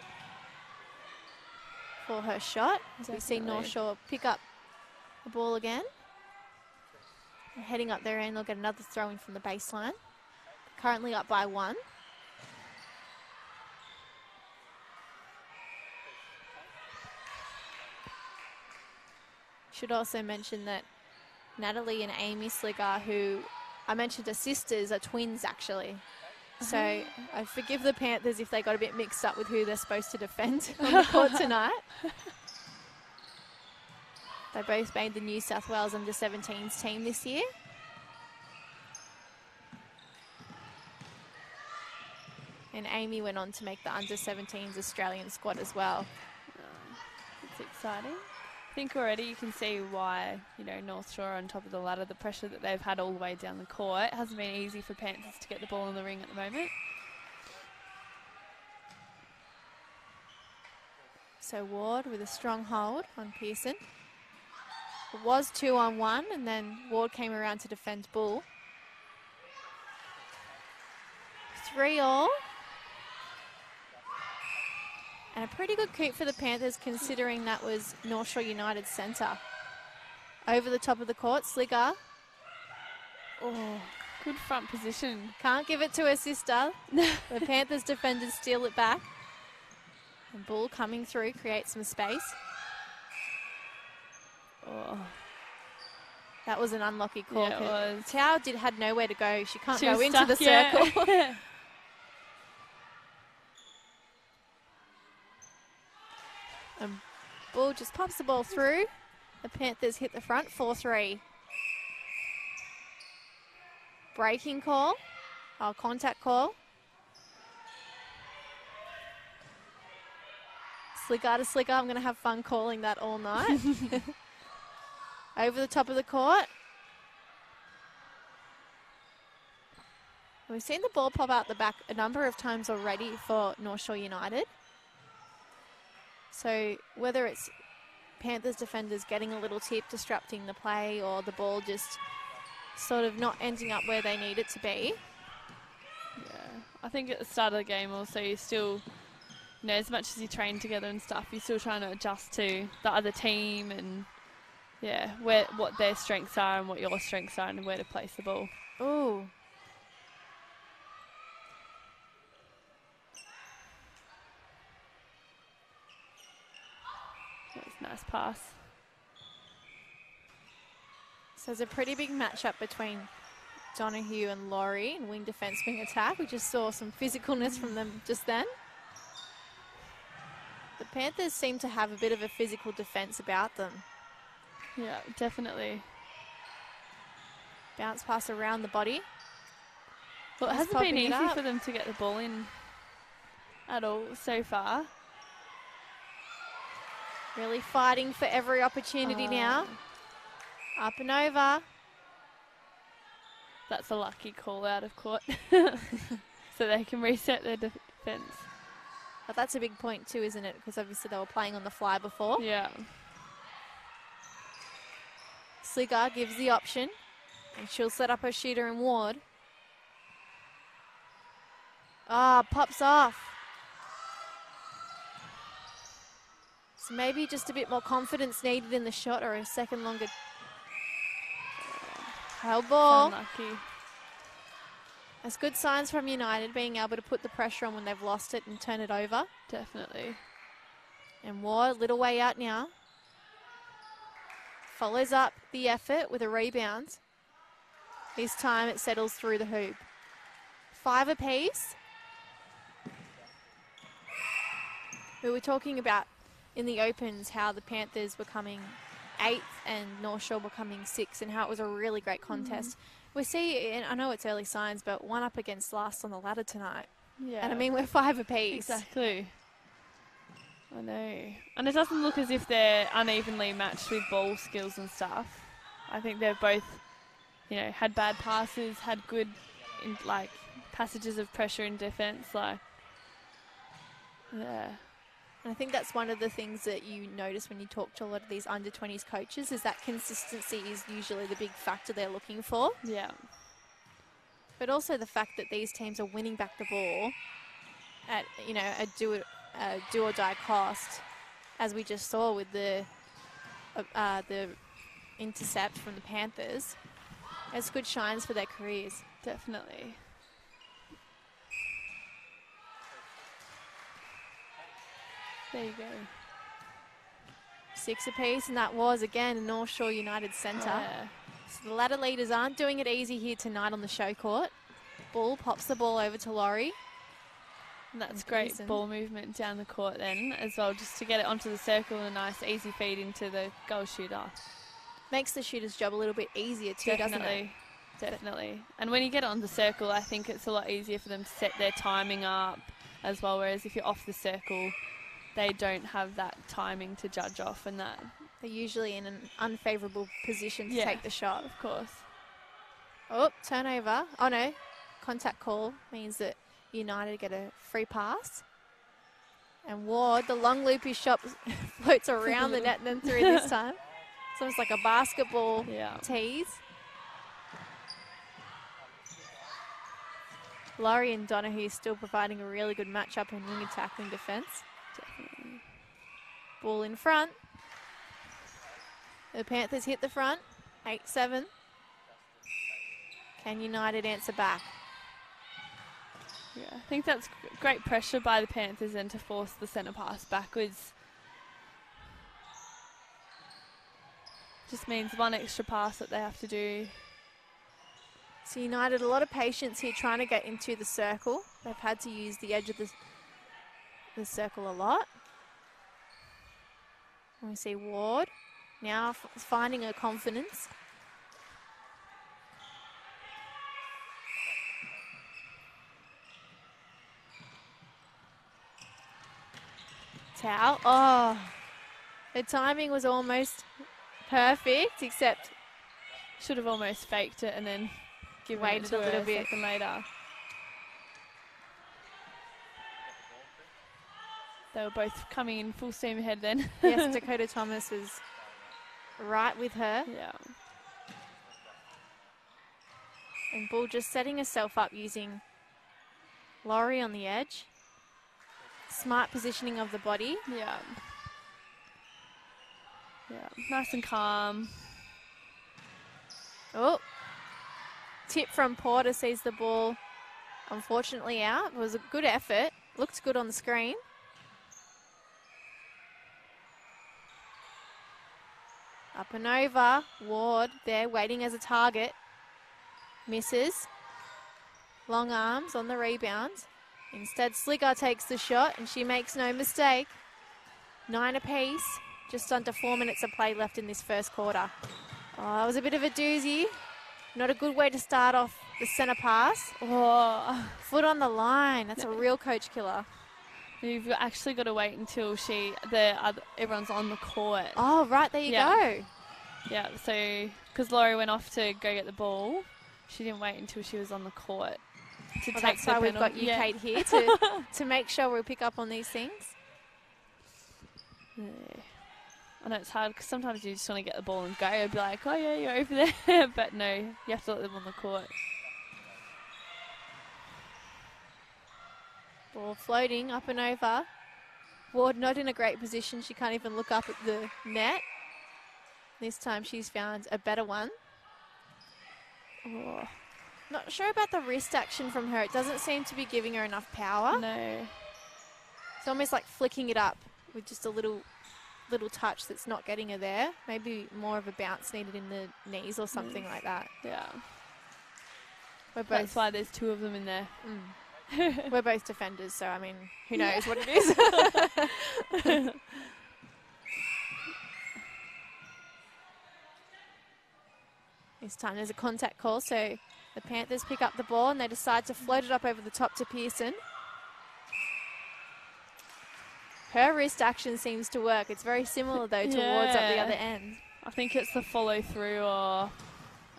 for her shot. As we see North Shore pick up the ball again. And heading up their end, they'll get another throw in from the baseline. Currently up by 1. Should also mention that Natalie and Amy Sligar, who I mentioned are sisters, are twins actually. So I forgive the Panthers if they got a bit mixed up with who they're supposed to defend on the court tonight. They both made the New South Wales under-17s team this year. And Amy went on to make the under-17s Australian squad as well. It's exciting. I think already you can see why, North Shore are on top of the ladder, the pressure that they've had all the way down the court. It hasn't been easy for Panthers to get the ball in the ring at the moment. So Ward with a strong hold on Pearson. It was 2-on-1, and then Ward came around to defend Bull. 3-all. And a pretty good coup for the Panthers, considering that was North Shore United centre. Over the top of the court, Slicker. Oh, good front position. Can't give it to her sister. The Panthers defenders steal it back. And Bull coming through, creates some space. Oh. That was an unlucky call. Yeah, it was. Tao had nowhere to go. She can't She go was into stuck, the circle. Yeah. And Bull just pops the ball through. The Panthers hit the front, 4-3. Breaking call. Oh, contact call. Slicker to Slicker. I'm going to have fun calling that all night. Over the top of the court. We've seen the ball pop out the back a number of times already for North Shore United. So whether it's Panthers defenders getting a little tip, disrupting the play, or the ball just sort of not ending up where they need it to be. Yeah, I think at the start of the game also you still, you know, as much as you train together and stuff, you're still trying to adjust to the other team and, yeah, what their strengths are and what your strengths are and where to place the ball. Ooh. That was a nice pass. So there's a pretty big matchup between Donahue and Laurie in wing defence, wing attack. We just saw some physicalness from them just then. The Panthers seem to have a bit of a physical defence about them. Yeah, definitely. Bounce pass around the body. Well, it Just hasn't been popping it easy up. for them to get the ball in at all so far. Really fighting for every opportunity now. Up and over. That's a lucky call out of court. So they can reset their defence. But that's a big point too, isn't it? Because obviously they were playing on the fly before. Yeah. Slicker gives the option. And she'll set up her shooter in Ward. Ah, pops off. So maybe just a bit more confidence needed in the shot, or a second longer. Held ball. Unlucky. That's good signs from United, being able to put the pressure on when they've lost it and turn it over. Definitely. And Ward, little way out now. Follows up the effort with a rebound. This time it settles through the hoop. 5 apiece. We were talking about in the Opens how the Panthers were coming 8th and North Shore were coming 6th, and how it was a really great contest. We see, and I know it's early signs, but one up against last on the ladder tonight. Yeah. And I mean, we're 5 apiece. Exactly. I know. And it doesn't look as if they're unevenly matched with ball skills and stuff. I think they've both, you know, had bad passes, had good, passages of pressure in defence. Like, yeah. And I think that's one of the things that you notice when you talk to a lot of these under-20s coaches, is that consistency is usually the big factor they're looking for. Yeah. But also the fact that these teams are winning back the ball at, you know, a do or die cost, as we just saw with the intercept from the Panthers. It's good shines for their careers. Definitely. There you go. 6 apiece, and that was, again, a North Shore United centre. Yeah. So the ladder leaders aren't doing it easy here tonight on the Showcourt. Bull pops the ball over to Laurie. And that's great ball movement down the court then as well, just to get it onto the circle and a nice easy feed into the goal shooter. Makes the shooter's job a little bit easier too, doesn't it? Definitely. And when you get it on the circle, I think it's a lot easier for them to set their timing up as well, whereas if you're off the circle, they don't have that timing to judge off, and that. They're usually in an unfavourable position to take the shot. Of course. Oh, turnover. Oh no, contact call means that United get a free pass. And Ward, the long loopy shot floats around the net and then through this time. It's almost like a basketball tease. Laurie and Donahue still providing a really good matchup in wing attack and defence. Definitely. Ball in front. The Panthers hit the front. 8-7. Can United answer back? Yeah, I think that's great pressure by the Panthers and to force the centre pass backwards. Just means one extra pass that they have to do. So United, a lot of patience here trying to get into the circle. They've had to use the edge of the circle a lot. And we see Ward now finding her confidence. Towel. Oh, the timing was almost perfect, except should have almost faked it and then waited a little bit. A second later. They were both coming in full steam ahead then. Yes, Dakota Thomas was right with her. Yeah. And Bull just setting herself up using Laurie on the edge. Smart positioning of the body. Yeah. Yeah, nice and calm. Oh. Tip from Porter sees the ball unfortunately out. It was a good effort. Looked good on the screen. Up and over. Ward there waiting as a target. Misses. Long arms on the rebound. Instead, Slicker takes the shot and she makes no mistake. 9 apiece. Just under 4 minutes of play left in this first quarter. Oh, that was a bit of a doozy. Not a good way to start off the centre pass. Oh, foot on the line. That's a real coach killer. You've actually got to wait until everyone's on the court. Oh, right, there you go. Yeah, so because Laurie went off to go get the ball, she didn't wait until she was on the court to take that's the why penalty. We've got you, Kate, here to make sure we pick up on these things. Yeah. I know it's hard because sometimes you just want to get the ball and go and be like, oh yeah, you're over there. But no, you have to let them on the court. Ball floating up and over. Ward not in a great position. She can't even look up at the net. This time she's found a better one. Oh. Not sure about the wrist action from her. It doesn't seem to be giving her enough power. No. It's almost like flicking it up with just a little touch that's not getting her there. Maybe more of a bounce needed in the knees or something like that. Yeah. That's why there's two of them in there. We're both defenders, so I mean, who knows what it is. This time there's a contact call, so the Panthers pick up the ball and they decide to float it up over the top to Pearson. Her wrist action seems to work. It's very similar, though, towards up the other end. I think it's the follow through or,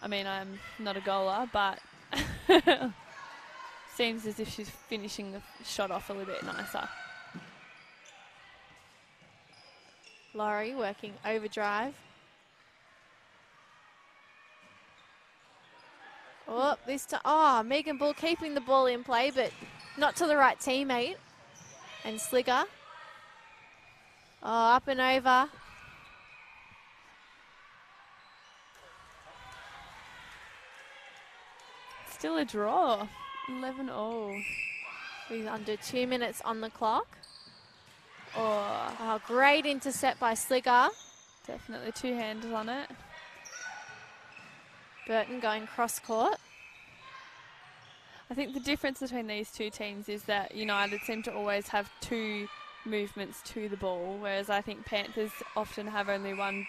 I mean, I'm not a goaler, but seems as if she's finishing the shot off a little bit nicer. Laurie working overdrive. Oh, this time. Oh, Megan Bull keeping the ball in play, but not to the right teammate. And Slicker. Oh, up and over. Still a draw. 11-all. With under 2 minutes on the clock. Oh, great intercept by Slicker. Definitely two handles on it. Burton going cross court. I think the difference between these two teams is that United seem to always have two movements to the ball, whereas I think Panthers often have only one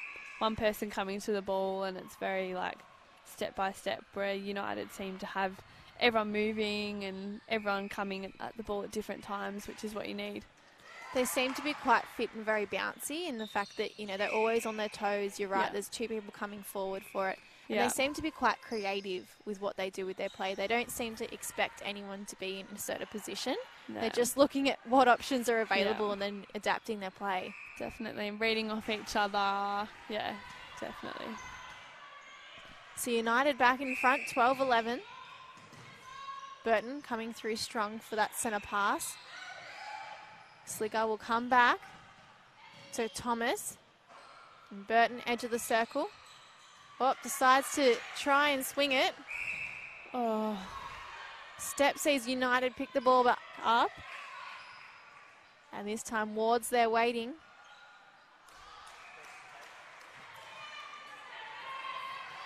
person coming to the ball, and it's very like step by step, where United seem to have everyone moving and everyone coming at the ball at different times, which is what you need. They seem to be quite fit and very bouncy in the fact that, they're always on their toes. You're right, there's two people coming forward for it. And they seem to be quite creative with what they do with their play. They don't seem to expect anyone to be in a certain position. No. They're just looking at what options are available and then adapting their play. Definitely. Reading off each other. Yeah, definitely. So United back in front, 12-11. Burton coming through strong for that centre pass. Slicker will come back to Thomas. And Burton, edge of the circle. Oh, decides to try and swing it. Oh. Step sees United pick the ball back up. And this time Ward's there waiting.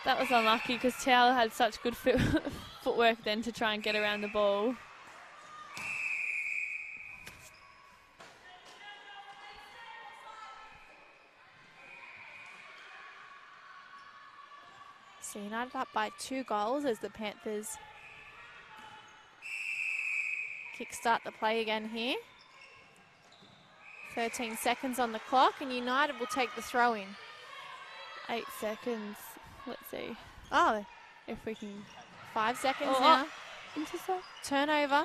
That was unlucky because Towler had such good footwork then to try and get around the ball. So United up by 2 goals as the Panthers kickstart the play again here. 13 seconds on the clock and United will take the throw in. 8 seconds. Let's see. Oh, if we can. 5 seconds now. Intercept. Turnover.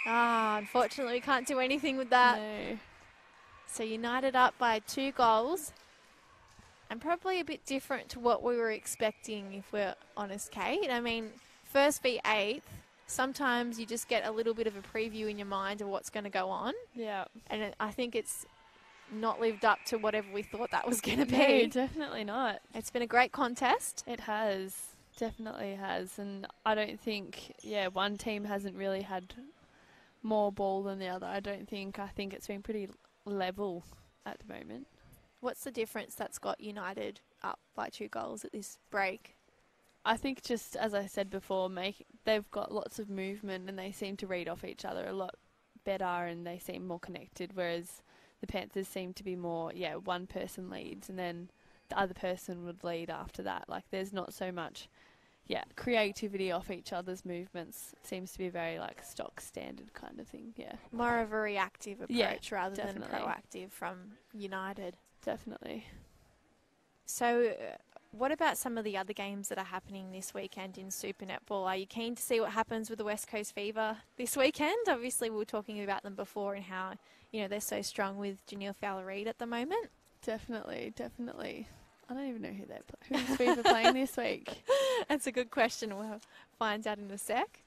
Unfortunately we can't do anything with that. No. So United up by 2 goals. And probably a bit different to what we were expecting, if we're honest, Kate. I mean, first v 8th, sometimes you just get a little bit of a preview in your mind of what's going to go on. Yeah. And I think it's not lived up to whatever we thought that was going to be. No, definitely not. It's been a great contest. It has. Definitely has. And I don't think, one team hasn't really had more ball than the other. I think it's been pretty level at the moment. What's the difference that's got United up by 2 goals at this break? I think just, as I said before, they've got lots of movement and they seem to read off each other a lot better and they seem more connected, whereas the Panthers seem to be more, one person leads and then the other person would lead after that. Like, there's not so much, creativity off each other's movements. It seems to be very, stock standard kind of thing, More of a reactive approach rather definitely. than proactive from United. Definitely. So, what about some of the other games that are happening this weekend in Super Netball? Are you keen to see what happens with the West Coast Fever this weekend? Obviously, we were talking about them before and how, they're so strong with Janelle Fowler-Reid at the moment. Definitely. I don't even know who's Fever playing this week. That's a good question. We'll find out in a sec.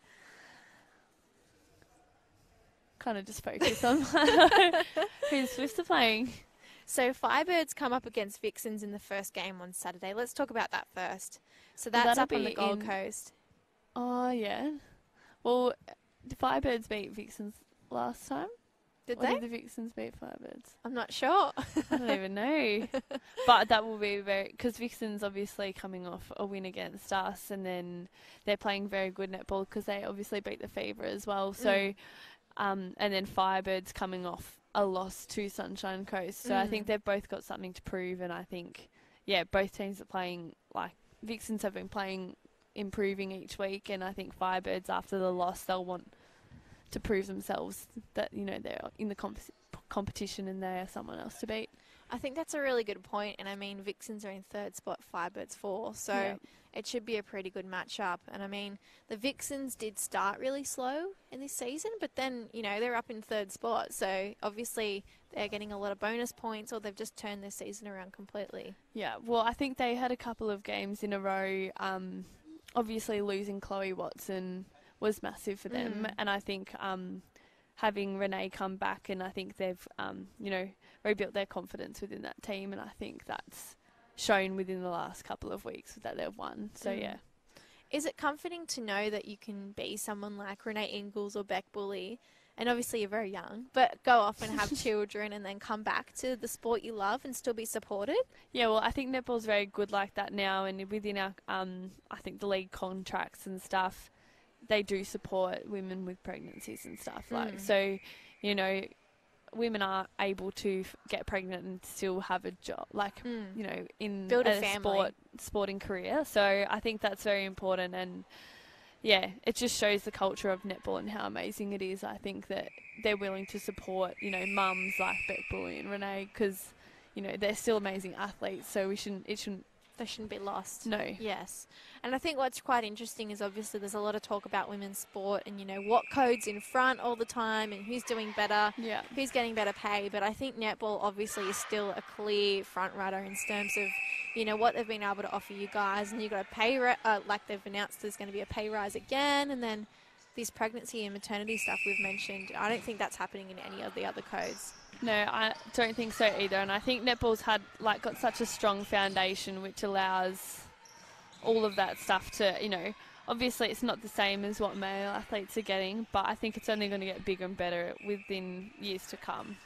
Kind of just focus on who's supposed to playing. So Firebirds come up against Vixens in the first game on Saturday. Let's talk about that first. So that's up on the Gold Coast. Oh, yeah. Well, did Firebirds beat Vixens last time? Did or they? Did the Vixens beat Firebirds? I'm not sure. I don't even know. But that will be because Vixens obviously coming off a win against us and then they're playing very good netball because they obviously beat the Fever as well. So, and then Firebirds coming off a loss to Sunshine Coast. So I think they've both got something to prove and I think, both teams are playing, Vixens have been playing, improving each week and I think Firebirds after the loss, they'll want to prove themselves that, they're in the competition and they're someone else to beat. I think that's a really good point. And I mean, Vixens are in 3rd spot, Firebirds 4. So it should be a pretty good matchup. And I mean, the Vixens did start really slow in this season, but then, they're up in 3rd spot. So obviously they're getting a lot of bonus points or they've just turned their season around completely. Yeah, well, I think they had a couple of games in a row. Obviously losing Chloe Watson was massive for them. And I think having Renee come back and I think they've, rebuilt their confidence within that team and I think that's shown within the last couple of weeks that they've won. So, Is it comforting to know that you can be someone like Renee Ingalls or Beck Bully, and obviously you're very young, but go off and have children and then come back to the sport you love and still be supported? Yeah, well, I think netball's very good like that now and within our, I think the league contracts and stuff, they do support women with pregnancies and stuff. So, women are able to get pregnant and still have a job, in build a family. sporting career. So I think that's very important. And yeah, it just shows the culture of netball and how amazing it is. I think that they're willing to support, you know, mums like Beck Bully and Renee because, you know, they're still amazing athletes. So they shouldn't be lost. No. Yes. And I think what's quite interesting is obviously there's a lot of talk about women's sport and, you know, what code's in front all the time and who's doing better, who's getting better pay. But I think netball obviously is still a clear front runner in terms of, you know, what they've been able to offer you guys. And you've got a pay, like they've announced there's going to be a pay rise again. And then this pregnancy and maternity stuff we've mentioned, I don't think that's happening in any of the other codes. No, I don't think so either. And I think netball's got such a strong foundation which allows all of that stuff to, you know, obviously it's not the same as what male athletes are getting, but I think it's only going to get bigger and better within years to come.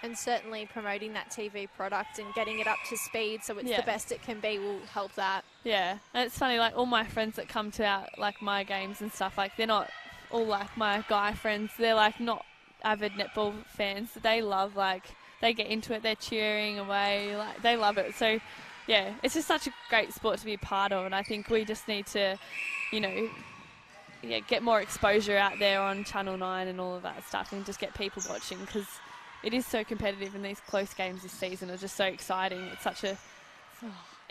And certainly promoting that TV product and getting it up to speed so it's the best it can be will help that. Yeah, and it's funny, like all my friends that come to my games and stuff, like they're not all like my guy friends. They're like not avid netball fans. They love, like, they get into it, they're cheering away, like they love it. So yeah, it's just such a great sport to be a part of, and I think we just need to, you know, get more exposure out there on Channel 9 and all of that stuff and just get people watching because it is so competitive and these close games this season are just so exciting. It's such a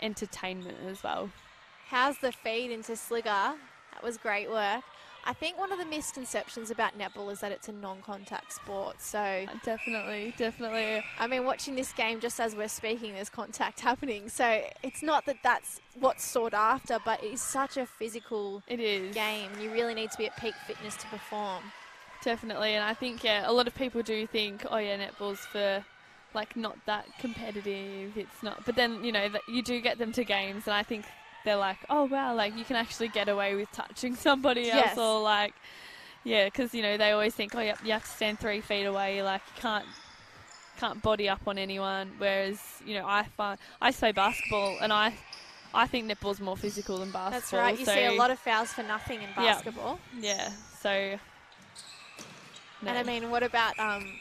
entertainment as well. How's the feed into Sligger? That was great work. I think one of the misconceptions about netball is that it's a non-contact sport. So definitely. I mean, watching this game just as we're speaking, there's contact happening. So it's not that that's what's sought after, but it's such a physical game. You really need to be at peak fitness to perform. Definitely, and I think, a lot of people do think, oh yeah, netball's for, like, not that competitive, it's not. But then, you know, you do get them to games, and I think they're like, oh wow, like, you can actually get away with touching somebody else, or like, because, you know, they always think, oh yeah, you have to stand 3 feet away, like, you can't body up on anyone, whereas, you know, I play basketball, and I think netball's more physical than basketball. That's right, you see a lot of fouls for nothing in basketball. Yeah, so... No. And I mean, what about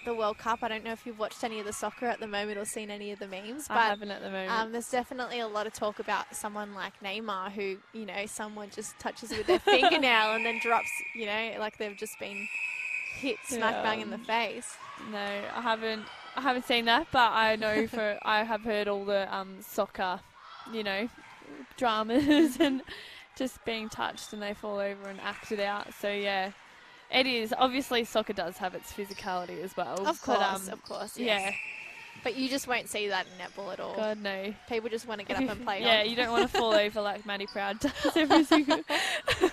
the World Cup? I don't know if you've watched any of the soccer at the moment or seen any of the memes. But I haven't at the moment. There's definitely a lot of talk about someone like Neymar who, you know, someone just touches with their fingernail and then drops, you know, like they've just been hit smack bang in the face. No, I haven't seen that, but I know I have heard all the soccer, you know, dramas and just being touched and they fall over and act it out. So yeah. It is. Obviously, soccer does have its physicality as well. Of course, yes. Yeah. But you just won't see that in netball at all. God, no. People just want to get up and play Yeah, you don't want to fall over like Maddie Proud does every single...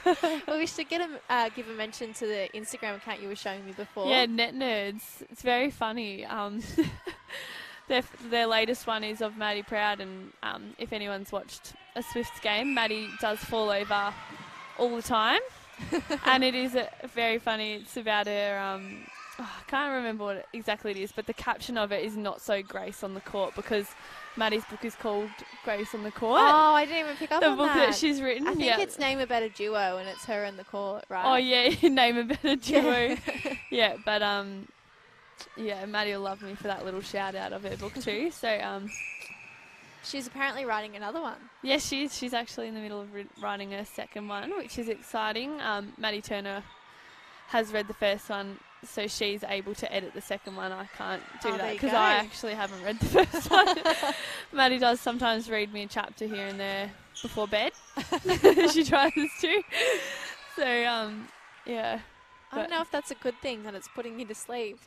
Well, we should give a mention to the Instagram account you were showing me before. Yeah, Net Nerds. It's very funny. Their latest one is of Maddie Proud, and if anyone's watched a Swifts game, Maddie does fall over all the time. And it is very funny. It's about her, I can't remember what exactly it is, but the caption of it is not so Grace on the Court because Maddie's book is called Grace on the Court. Oh, I didn't even pick up on that. The book that she's written. I think it's Name a Better Duo and it's her and the court, right? Oh, yeah, Name a Better Duo. Yeah, but Maddie will love me for that little shout out of her book too. So, she's apparently writing another one. Yes, she's actually in the middle of writing her second one, which is exciting. Maddie Turner has read the first one, so she's able to edit the second one. I can't do that because I actually haven't read the first one. Maddie does sometimes read me a chapter here and there before bed. She tries to. So, yeah. I don't know if that's a good thing, that it's putting you to sleep.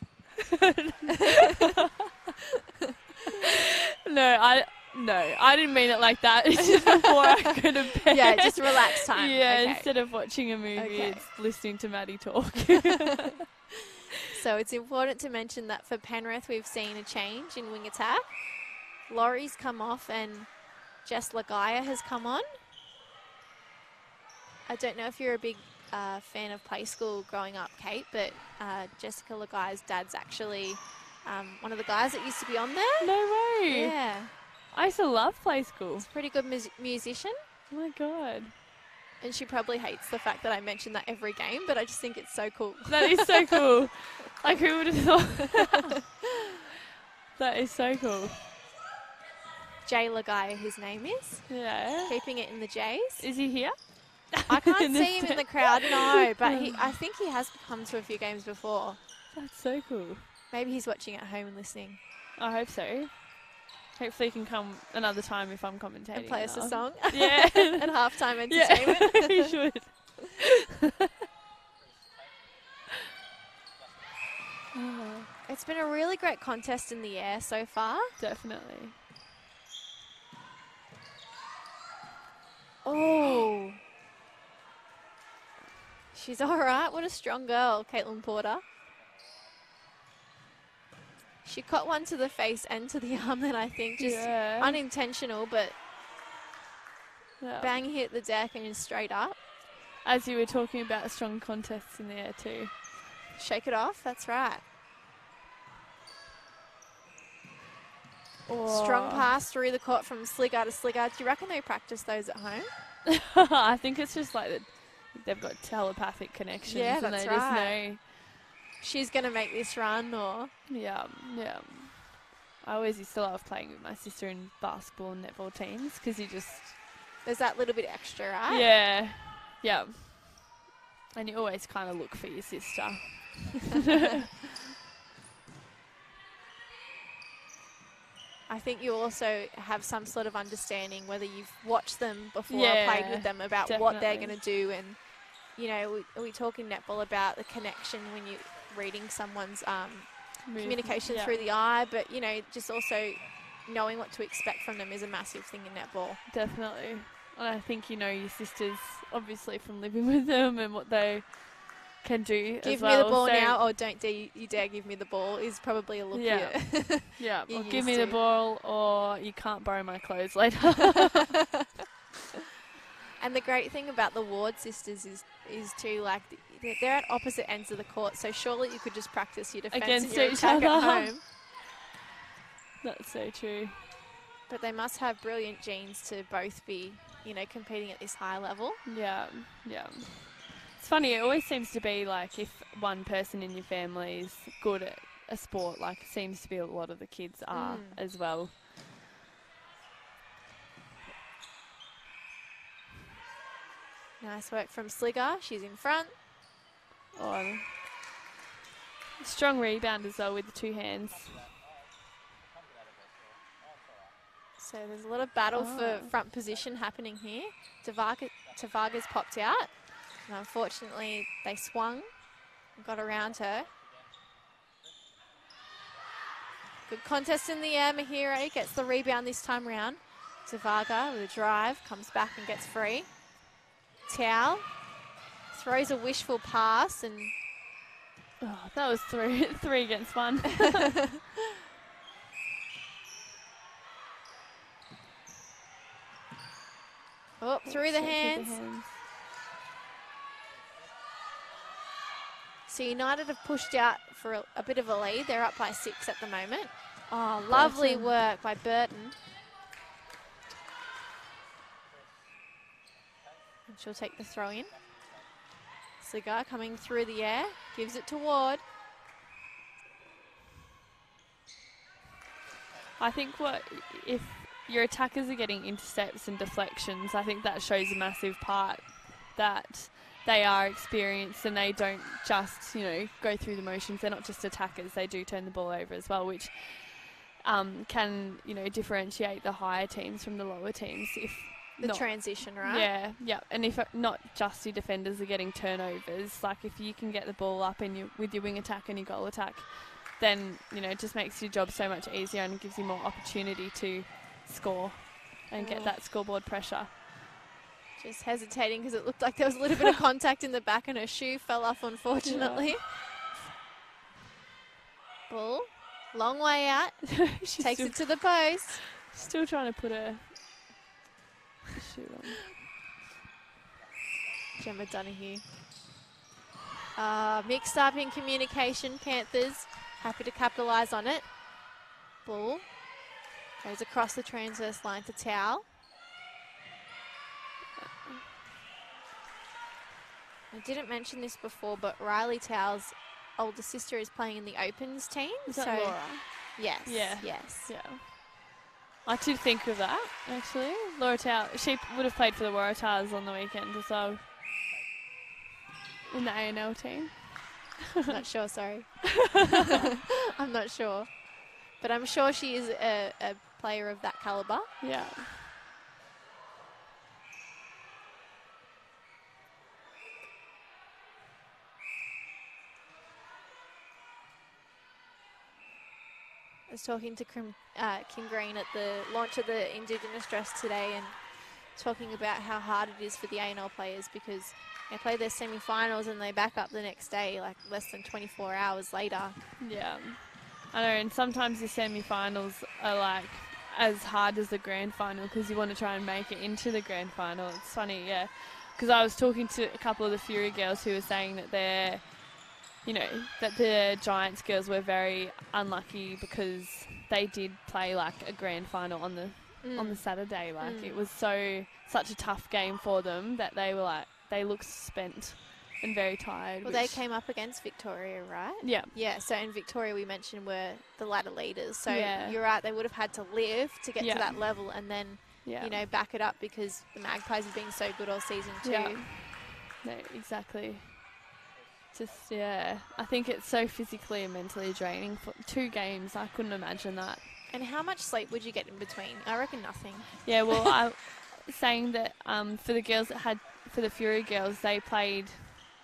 No, I didn't mean it like that. It's just before I go to bed. Yeah, just relax time. Yeah, okay. Instead of watching a movie, it's listening to Maddie talk. So it's important to mention that for Penrith, we've seen a change in wing attack. Laurie's come off and Jess Lagaya has come on. I don't know if you're a big fan of Play School growing up, Kate, but Jessica Lagaya's dad's actually one of the guys that used to be on there. No way. Yeah. I used to love Play School. He's a pretty good musician. Oh my God. And she probably hates the fact that I mention that every game, but I just think it's so cool. That is so cool. Like, who would have thought? That is so cool. Jay Lagaya, his name is. Yeah. Keeping it in the J's. Is he here? I can't see him in the crowd, no, but I think he has come to a few games before. That's so cool. Maybe he's watching at home and listening. I hope so. Hopefully he can come another time if I'm commentating. And play us a song. Yeah. And halftime entertainment. Yeah, he should. It's been a really great contest in the air so far. Definitely. Oh. She's all right. What a strong girl, Caitlin Porter. She caught one to the face and to the arm then, I think. Just unintentional, but bang hit the deck and straight up. As you were talking about strong contests in the air too. Shake it off, that's right. Oh. Strong pass through the court from Sligger to Sligger. Do you reckon they practice those at home? I think it's just like they've got telepathic connections. Yeah, and that's they right. just know she's going to make this run, or... Yeah. I always used to love playing with my sister in basketball and netball teams because you just... There's that little bit extra, right? Yeah. And you always kind of look for your sister. I think you also have some sort of understanding, whether you've watched them before or played with them, about what they're going to do. And, you know, we talk in netball about the connection when you're reading someone's communication through the eye, but, you know, just also knowing what to expect from them is a massive thing in netball. Definitely. And I think you know your sisters, obviously, from living with them and what they can do Give as well. me the ball now, or don't you dare give me the ball is probably a look. Yeah, or give me the ball, or you can't borrow my clothes later. And the great thing about the Ward sisters is too, like, they're at opposite ends of the court, so surely you could just practice your defense against and your each attack other at home. That's so true. But they must have brilliant genes to both be, you know, competing at this high level. Yeah. It's funny, it always seems to be like if one person in your family is good at a sport, like it seems to be a lot of the kids are as well. Nice work from Sligger. She's in front. Oh, strong rebound as well with the two hands. So there's a lot of battle for front position happening here. Tavaga's popped out. And unfortunately, they swung and got around her. Good contest in the air. Mahire gets the rebound this time round. Tavaga with a drive, comes back and gets free. Towel throws a wishful pass and... Oh, that was three against one. Oh, through the hands. So United have pushed out for a bit of a lead. They're up by 6 at the moment. Oh, lovely work by Burton. And she'll take the throw in. Sligger coming through the air, gives it to Ward. I think if your attackers are getting intercepts and deflections, I think that shows a massive part that they are experienced and they don't just, you know, go through the motions. They're not just attackers. They do turn the ball over as well, which can, you know, differentiate the higher teams from the lower teams. If the transition, right? Yeah. And if not just your defenders are getting turnovers, like if you can get the ball up and with your wing attack and your goal attack, then, you know, it just makes your job so much easier and gives you more opportunity to score and get that scoreboard pressure. Just hesitating because it looked like there was a little bit of contact in the back and her shoe fell off, unfortunately. Yeah. Ball, long way out, takes it to the post. Still trying to put a shoe on. Gemma Donahue. Mixed up in communication, Panthers happy to capitalise on it. Ball goes across the transverse line to Towel. I didn't mention this before, but Riley Towell's older sister is playing in the Opens team. Is that Laura? Yes. Yeah. Yes. Yeah. I did think of that, actually. Laura Tao, she would have played for the Waratahs on the weekend as well. In the A&L team. Not sure, sorry. I'm not sure. But I'm sure she is a player of that calibre. Yeah. I was talking to Kim Green at the launch of the Indigenous dress today and talking about how hard it is for the A&L players because they play their semi-finals and they back up the next day, like less than 24 hours later. Yeah. I know, and sometimes the semi-finals are like as hard as the grand final because you want to try and make it into the grand final. It's funny, yeah. Because I was talking to a couple of the Fury girls who were saying that they're, you know, that the Giants girls were very unlucky because they did play like a grand final on the Saturday. Like it was such a tough game for them that they were like they looked spent and very tired. Well, they came up against Victoria, right? Yeah. Yeah. So in Victoria, we mentioned were the ladder leaders. So yeah. You're right. They would have had to live to get to that level and then you know back it up because the Magpies have been so good all season too. Yeah. No, exactly. Just, yeah, I think it's so physically and mentally draining for 2 games. I couldn't imagine that. And how much sleep would you get in between? I reckon nothing. Yeah, well, I was saying that for the girls for the Fury girls, they played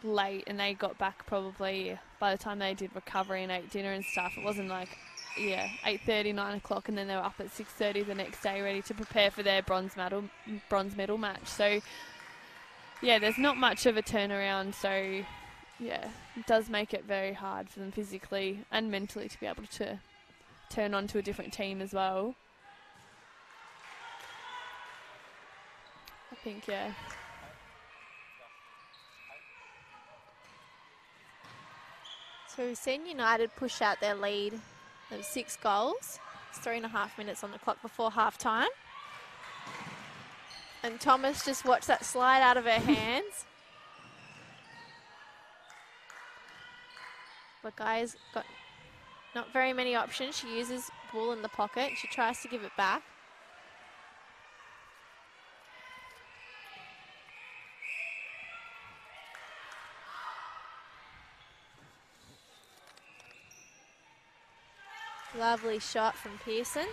late and they got back probably by the time they did recovery and ate dinner and stuff. It wasn't like, 8:30, 9 o'clock, and then they were up at 6:30 the next day ready to prepare for their bronze medal match. So, yeah, there's not much of a turnaround, so... Yeah, it does make it very hard for them physically and mentally to be able to turn on to a different team as well. I think, yeah. So we've seen United push out their lead of 6 goals. It's 3.5 minutes on the clock before half-time. And Thomas just watched that slide out of her hands. But Guy's got not very many options. She uses ball in the pocket. She tries to give it back. Lovely shot from Pearson.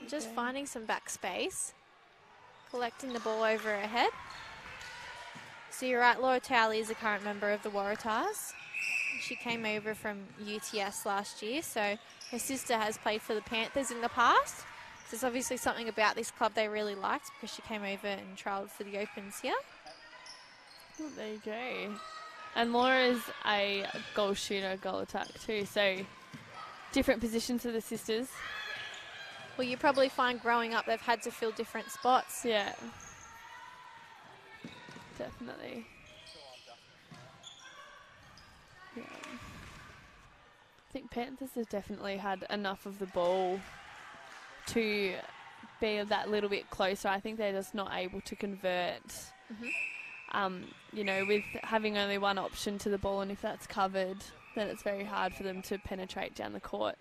Just finding some back space, collecting the ball over her head. So you're right, Laura Towley is a current member of the Waratahs. She came over from UTS last year, so her sister has played for the Panthers in the past. So it's obviously something about this club they really liked because she came over and trialled for the Opens here. Oh, there you go. And Laura's a goal shooter, goal attack too, so different positions for the sisters. Well, you probably find growing up they've had to fill different spots. Yeah. Definitely. Yeah. I think Panthers have definitely had enough of the ball to be that little bit closer. I think they're just not able to convert. You know, with having only one option to the ball, and if that's covered, then it's very hard for them to penetrate down the court.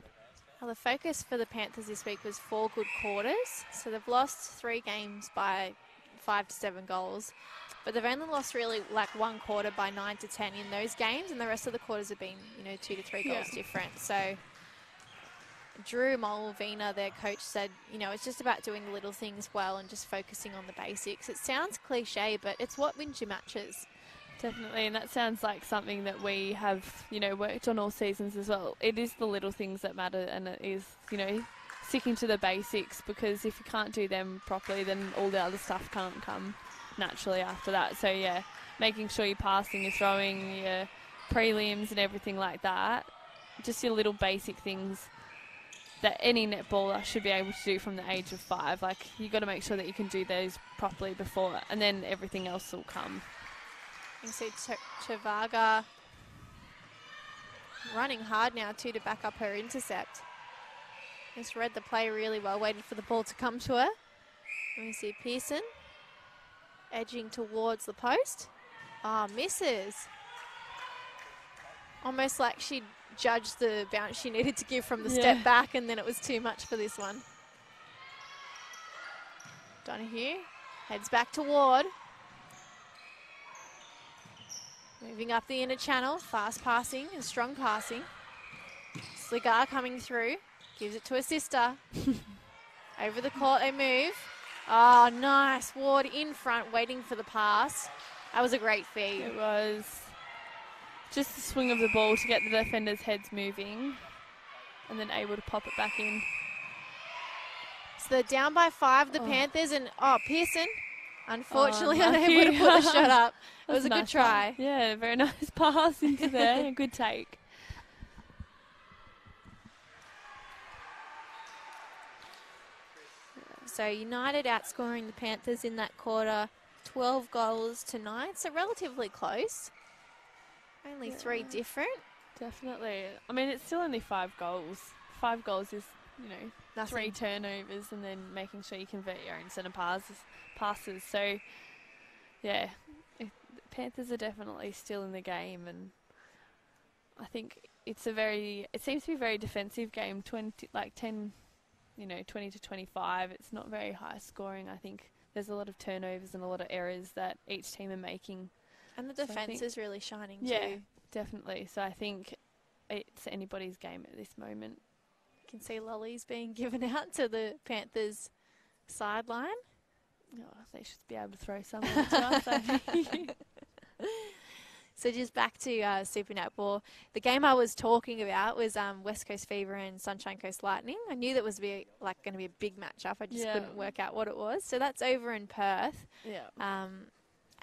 Well, the focus for the Panthers this week was 4 good quarters. So they've lost 3 games by 5 to 7 goals. But they've only lost really like 1 quarter by 9 to 10 in those games. And the rest of the quarters have been, 2 to 3 goals different. So Drew Molvina, their coach, said, it's just about doing the little things well and just focusing on the basics. It sounds cliche, but it's what wins your matches. Definitely, and that sounds like something that we have, worked on all seasons as well. It is the little things that matter, and it is, sticking to the basics, because if you can't do them properly, then all the other stuff can't come naturally after that. So, yeah, making sure you're passing, you're throwing, your prelims and everything like that. Just your little basic things that any netballer should be able to do from the age of 5. Like, you've got to make sure that you can do those properly before, and then everything else will come. You see Chavaga running hard now too to back up her intercept. Just read the play really well, waited for the ball to come to her. And we see Pearson Edging towards the post. Ah, misses. Almost like she judged the bounce she needed to give from the step back, and then it was too much for this one. Donahue heads back to Ward. Moving up the inner channel, fast passing and strong passing. Sligar coming through, gives it to her sister. Over the court they move. Oh, nice. Ward in front, waiting for the pass. That was a great feed. It was just the swing of the ball to get the defenders' heads moving and then able to pop it back in. So they're down by 5, the Panthers, and Pearson, unfortunately, unable to put the shot up. It was a good try. Yeah, very nice pass into there. A good take. So United outscoring the Panthers in that quarter, 12 goals to 9. So relatively close. Only 3 different. Definitely. I mean, it's still only 5 goals. 5 goals is, you know, Nothing. 3 turnovers and then making sure you convert your own centre passes. So, yeah, the Panthers are definitely still in the game, and I think it seems to be a very defensive game. 20 to 25. It's not very high scoring. I think there's a lot of turnovers and a lot of errors that each team are making. And the defence is really shining too. Yeah, definitely. So I think it's anybody's game at this moment. You can see lollies being given out to the Panthers sideline. Oh, they should be able to throw some over to us, I think. So just back to Super Netball. The game I was talking about was West Coast Fever and Sunshine Coast Lightning. I knew that was going to be a big matchup. I just couldn't work out what it was. So that's over in Perth. Yeah.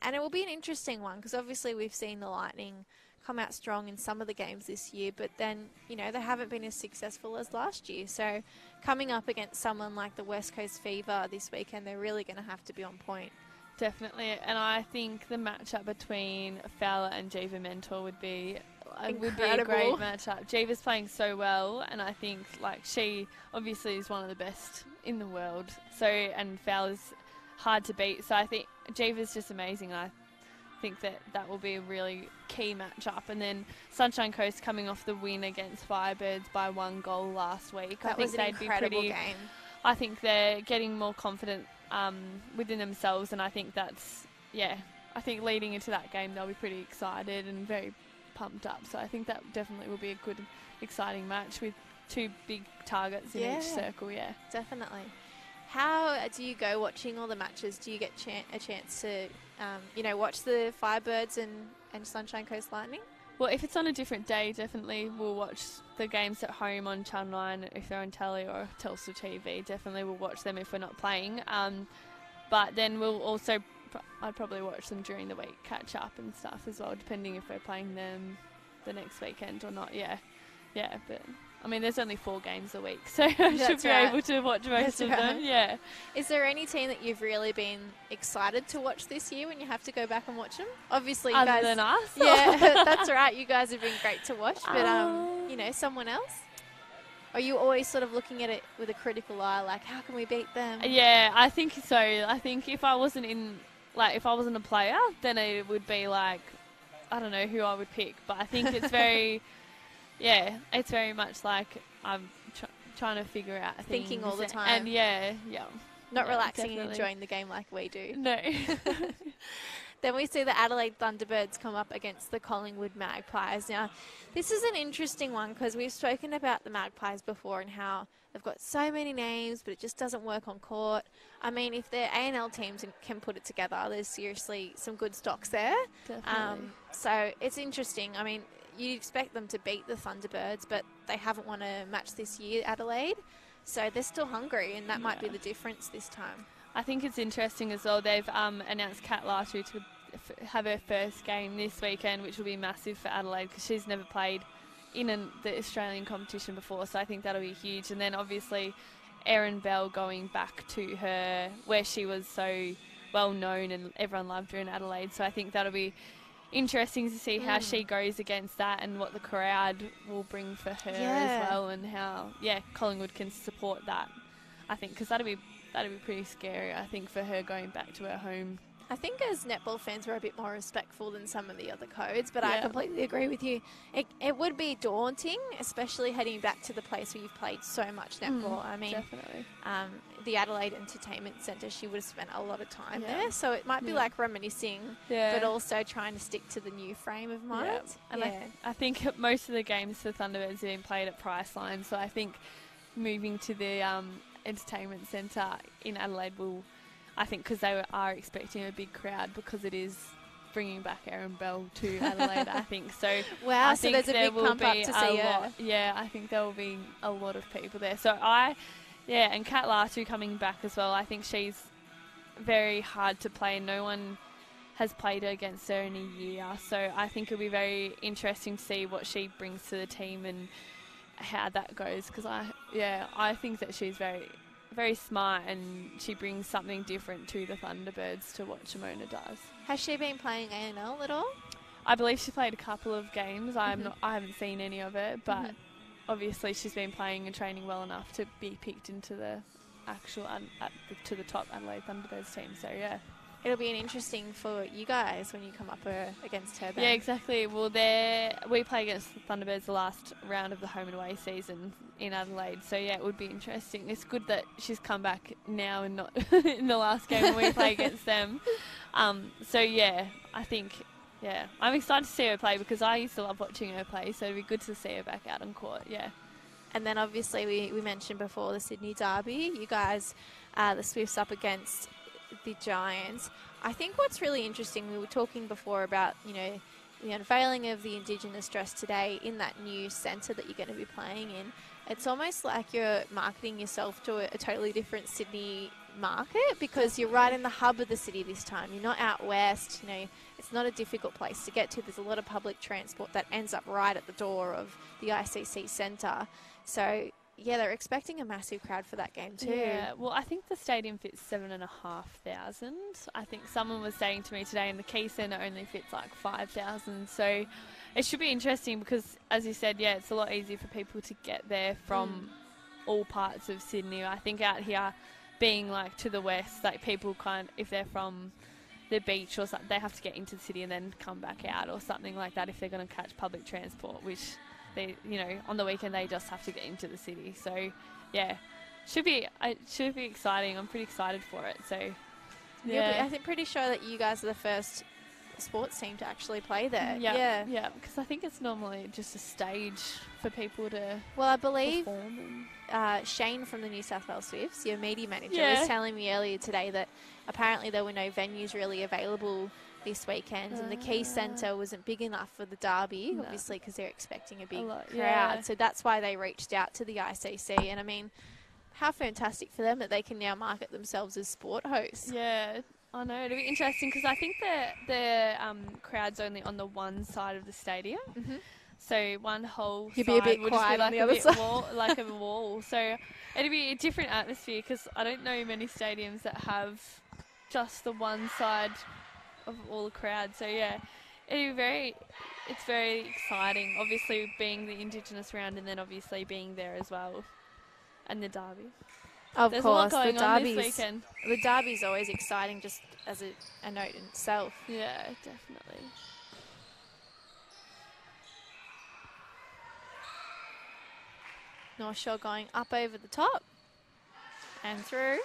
And it will be an interesting one because obviously we've seen the Lightning come out strong in some of the games this year, but then, you know, they haven't been as successful as last year. So coming up against someone like the West Coast Fever this weekend, they're really going to have to be on point. Definitely, and I think the matchup between Fowler and Jiva Mentor would be a great matchup. Jiva's playing so well, and I think she obviously is one of the best in the world. So, and Fowler's hard to beat. So I think Jiva's just amazing. I think that will be a really key matchup. And then Sunshine Coast coming off the win against Firebirds by 1 goal last week. That was an incredible game. I think they're getting more confident within themselves, and I think I think leading into that game they'll be pretty excited and very pumped up. So I think that definitely will be a good, exciting match with 2 big targets in each circle. Yeah, definitely. How do you go watching all the matches? Do you get a chance to, watch the Firebirds and Sunshine Coast Lightning? Well, if it's on a different day, definitely we'll watch the games at home on Channel 9 if they're on telly, or Telstra TV. Definitely we'll watch them if we're not playing. But then we'll also, I'd probably watch them during the week, catch up and stuff as well, depending if we're playing them the next weekend or not. Yeah, but I mean, there's only 4 games a week, so I should be able to watch most of them. Yeah. Is there any team that you've really been excited to watch this year when you have to go back and watch them? Obviously, you Other guys. than us? Yeah, that's right. You guys have been great to watch, but someone else? Are you always sort of looking at it with a critical eye, like how can we beat them? Yeah, I think so. I think if I wasn't a player, then it would be like, I don't know who I would pick. But I think it's very. Yeah, it's very much like I'm trying to figure out things. Thinking all the time. And yeah. Not relaxing definitely. and enjoying the game like we do. No. Then we see the Adelaide Thunderbirds come up against the Collingwood Magpies. Now, this is an interesting one because we've spoken about the Magpies before and how they've got so many names, but it just doesn't work on court. I mean, if their A&L teams can put it together, there's seriously some good stocks there. Definitely. So it's interesting. I mean, you'd expect them to beat the Thunderbirds, but they haven't won a match this year, Adelaide. So they're still hungry, and that might be the difference this time. I think it's interesting as well. They've announced Kat Larcher to have her first game this weekend, which will be massive for Adelaide because she's never played in the Australian competition before. So I think that'll be huge. And then obviously Erin Bell going back to her where she was so well known and everyone loved her in Adelaide. So I think that'll be interesting to see how she goes against that and what the crowd will bring for her as well, and how Collingwood can support that. I think because that'd be pretty scary. I think for her going back to her home I think as netball fans, we're a bit more respectful than some of the other codes, but I completely agree with you. It would be daunting, especially heading back to the place where you've played so much netball. I mean, definitely. The Adelaide Entertainment Centre, she would have spent a lot of time there, so it might be like reminiscing, but also trying to stick to the new frame of mind. And I think most of the games for Thunderbirds have been played at Priceline, so I think moving to the Entertainment Centre in Adelaide will... I think because they are expecting a big crowd because it is bringing back Erin Bell to Adelaide, I think. So wow, I so think there's a big pump up to see her. Yeah, I think there will be a lot of people there. So and Kat Lartu coming back as well. I think she's very hard to play. No one has played against her in a year. So I think it'll be very interesting to see what she brings to the team and how that goes. Because I think that she's very smart and she brings something different to the Thunderbirds to what Shimona does. Has she been playing ANL at all? I believe she played a couple of games. I haven't seen any of it, but obviously she's been playing and training well enough to be picked into the actual to the top Adelaide Thunderbirds team. So yeah. It'll be interesting for you guys when you come up against her then. Yeah, exactly. Well, we play against the Thunderbirds the last round of the home and away season in Adelaide. So, yeah, it would be interesting. It's good that she's come back now and not in the last game when we play against them. So, yeah, I think, I'm excited to see her play because I used to love watching her play. So, it'd be good to see her back out on court, yeah. And then, obviously, we mentioned before the Sydney Derby. You guys, the Swifts up against the Giants. I think what's really interesting, we were talking before about, the unveiling of the Indigenous dress today in that new centre that you're going to be playing in. It's almost like you're marketing yourself to a totally different Sydney market because you're right in the hub of the city this time. You're not out west, it's not a difficult place to get to. There's a lot of public transport that ends up right at the door of the ICC centre. So yeah, they're expecting a massive crowd for that game too. Yeah, well, I think the stadium fits 7,500. I think someone was saying to me today, and the Key Centre only fits like 5,000. So it should be interesting because, as you said, it's a lot easier for people to get there from all parts of Sydney. I think out here, being like to the west, like people if they're from the beach or something, they have to get into the city and then come back out or something like that if they're going to catch public transport, which they, on the weekend they just have to get into the city. So, yeah, it should be exciting. I'm pretty excited for it. So, yeah, I'm pretty sure that you guys are the first sports team to actually play there. Yeah, because I think it's normally just a stage for people to. Well, I believe Shane from the New South Wales Swifts, your media manager, was telling me earlier today that apparently there were no venues really available this weekend, and the Key Centre wasn't big enough for the Derby, obviously, because they're expecting a big crowd. So that's why they reached out to the ICC. And I mean, how fantastic for them that they can now market themselves as sport hosts. Yeah, I know. It'll be interesting because I think the crowd's only on the one side of the stadium. So one whole You'd side be a bit would quiet just be on like the other side. like a wall. So it'd be a different atmosphere because I don't know many stadiums that have just the one side of all the crowd. So yeah, it's very exciting. Obviously being the Indigenous round and then obviously being there as well, and the Derby. There's a lot going the on this weekend. The Derby's always exciting, just as a note in itself. Yeah, definitely. North Shore going up over the top and through.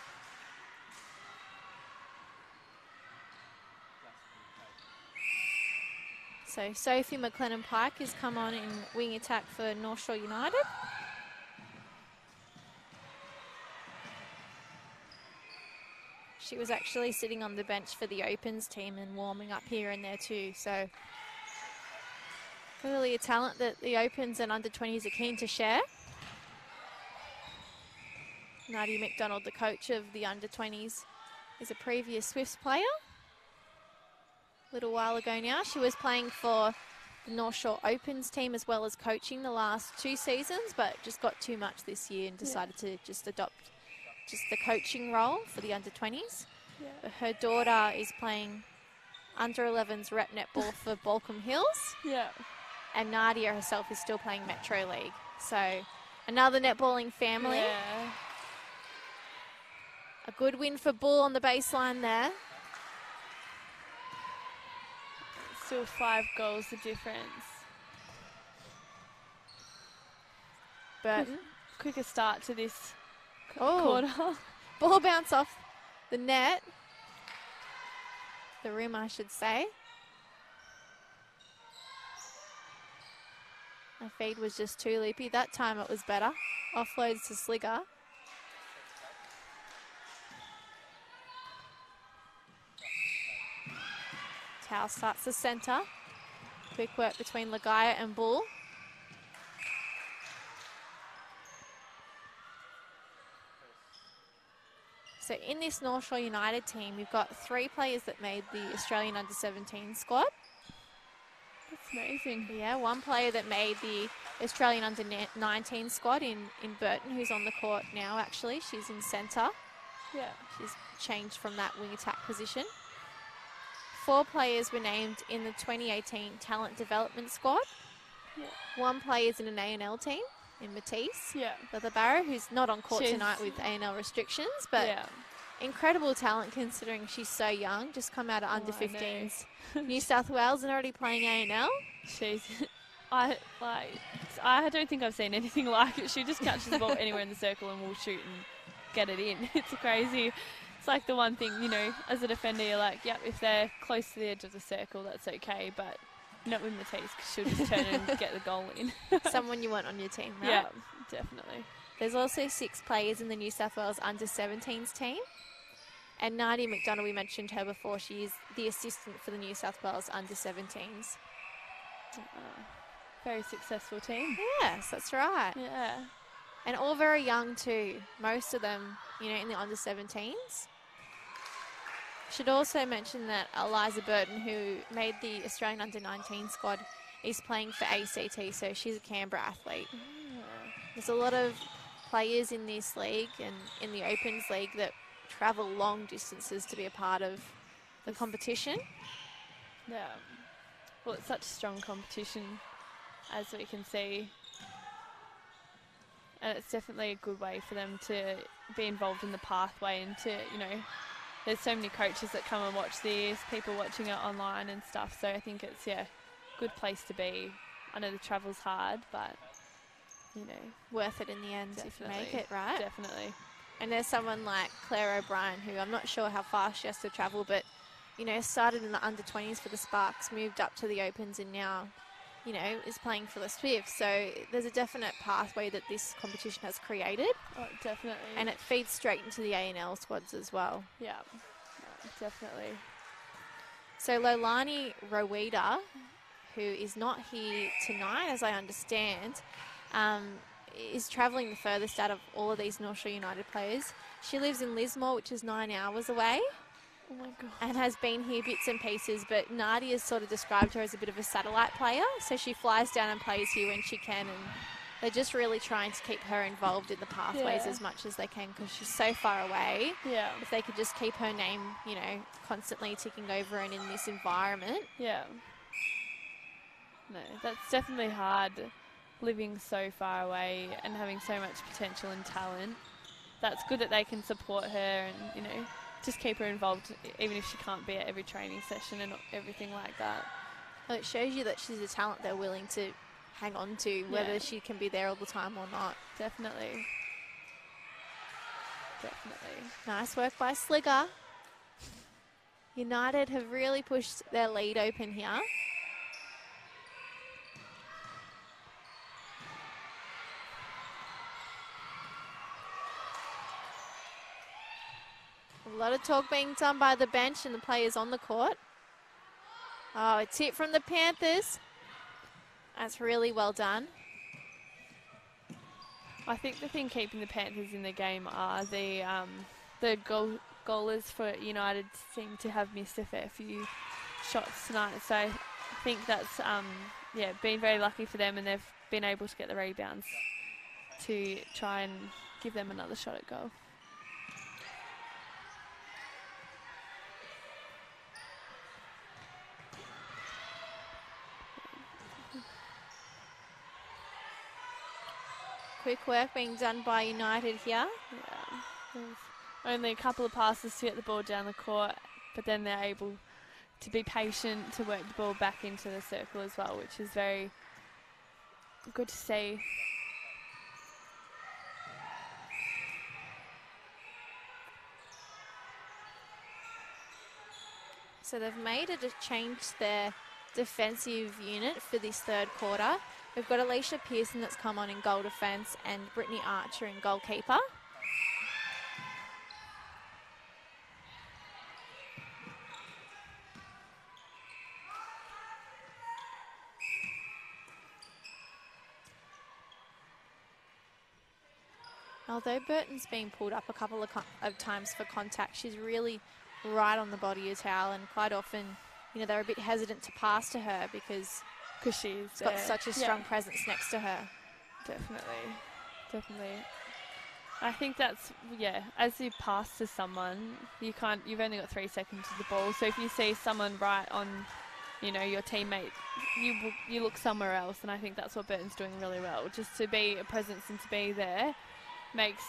So Sophie McLennan-Pike has come on in wing attack for North Shore United. She was actually sitting on the bench for the Opens team and warming up here and there too. So clearly a talent that the Opens and under-20s are keen to share. Nadia McDonald, the coach of the under-20s, is a previous Swifts player. A little while ago now. She was playing for the North Shore Opens team as well as coaching the last 2 seasons, but just got too much this year and decided to just adopt just the coaching role for the under-20s. Yeah. Her daughter is playing under-11s rep netball for Balcombe Hills. Yeah. And Nadia herself is still playing Metro League. So another netballing family. Yeah. A good win for Bull on the baseline there. Still 5 goals the difference. Burton. Quicker start to this Oh, quarter. ball bounce off the net. The rim, I should say. My feed was just too loopy. That time it was better. Offloads to Sligger. Tau starts the centre. Quick work between Lagaya and Bull. So in this North Shore United team, we've got 3 players that made the Australian Under-17 squad. That's amazing. Yeah, 1 player that made the Australian Under-19 squad in Burton, who's on the court now, actually. She's in centre. Yeah. She's changed from that wing attack position. 4 players were named in the 2018 Talent Development Squad. Yeah. 1 player's in an A&L team in Matisse. Yeah. The Barrow, who's not on court tonight with A&L restrictions, but yeah. incredible talent considering she's so young, just come out of under-15s. New South Wales and already playing A&L. I don't think I've seen anything like it. She just catches the ball anywhere in the circle and will shoot and get it in. It's crazy. It's like the one thing, you know, as a defender, you're like, yep, if they're close to the edge of the circle, that's okay, but not with Matisse because she'll just turn and get the goal in. Someone you want on your team, right? Yeah, definitely. There's also 6 players in the New South Wales under-17s team. And Nadia McDonald, we mentioned her before, she is the assistant for the New South Wales under-17s. Very successful team. Yes, that's right. Yeah. And all very young too. Most of them, you know, in the under-17s. Should also mention that Eliza Burton, who made the Australian under-19 squad, is playing for ACT, so she's a Canberra athlete. There's a lot of players in this league and in the Opens League that travel long distances to be a part of the competition. Yeah. Well, it's such strong competition, as we can see. And it's definitely a good way for them to be involved in the pathway and to, you know, there's so many coaches that come and watch these, people watching it online and stuff. So I think it's, yeah, good place to be. I know the travel's hard, but, you know. Worth it in the end if you make it, right? Definitely. And there's someone like Claire O'Brien, who I'm not sure how far she has to travel, but, you know, started in the under-20s for the Sparks, moved up to the Opens and now, you know, is playing for the Swifts. So there's a definite pathway that this competition has created. Oh, definitely. And it feeds straight into the A&L squads as well. Yeah, no, definitely. So Lolani Rowida, who is not here tonight, as I understand, is travelling the furthest out of all of these North Shore United players. She lives in Lismore, which is 9 hours away. Oh my God. And has been here bits and pieces, but Nadia's sort of described her as a bit of a satellite player, so she flies down and plays here when she can, and they're just really trying to keep her involved in the pathways as much as they can because she's so far away. Yeah. If they could just keep her name, you know, constantly ticking over and in this environment. Yeah. No, that's definitely hard, living so far away and having so much potential and talent. That's good that they can support her and, you know, just keep her involved even if she can't be at every training session and everything like that. Well, it shows you that she's a talent they're willing to hang on to, whether she can be there all the time or not. Definitely. Definitely. Nice work by Sligger. United have really pushed their lead open here. A lot of talk being done by the bench and the players on the court. Oh, it's hit from the Panthers. That's really well done. I think the thing keeping the Panthers in the game are the goalers for United seem to have missed a fair few shots tonight. So I think that's been very lucky for them, and they've been able to get the rebounds to try and give them another shot at goal. Quick work being done by United here. Yeah. There's only a couple of passes to get the ball down the court, but then they're able to be patient, to work the ball back into the circle as well, which is very good to see. So they've made it to change their defensive unit for this third quarter. We've got Alicia Pearson that's come on in goal defence and Brittany Archer in goalkeeper. Although Burton's been pulled up a couple of times for contact, she's really right on the body of Towel, and quite often, you know, they're a bit hesitant to pass to her because she's got such a strong presence next to her. Definitely. I think that's, as you pass to someone, you've only got 3 seconds of the ball, so if you see someone right on, you know, your teammate, you look somewhere else, and I think that's what Burton's doing really well. Just to be a presence and to be there makes,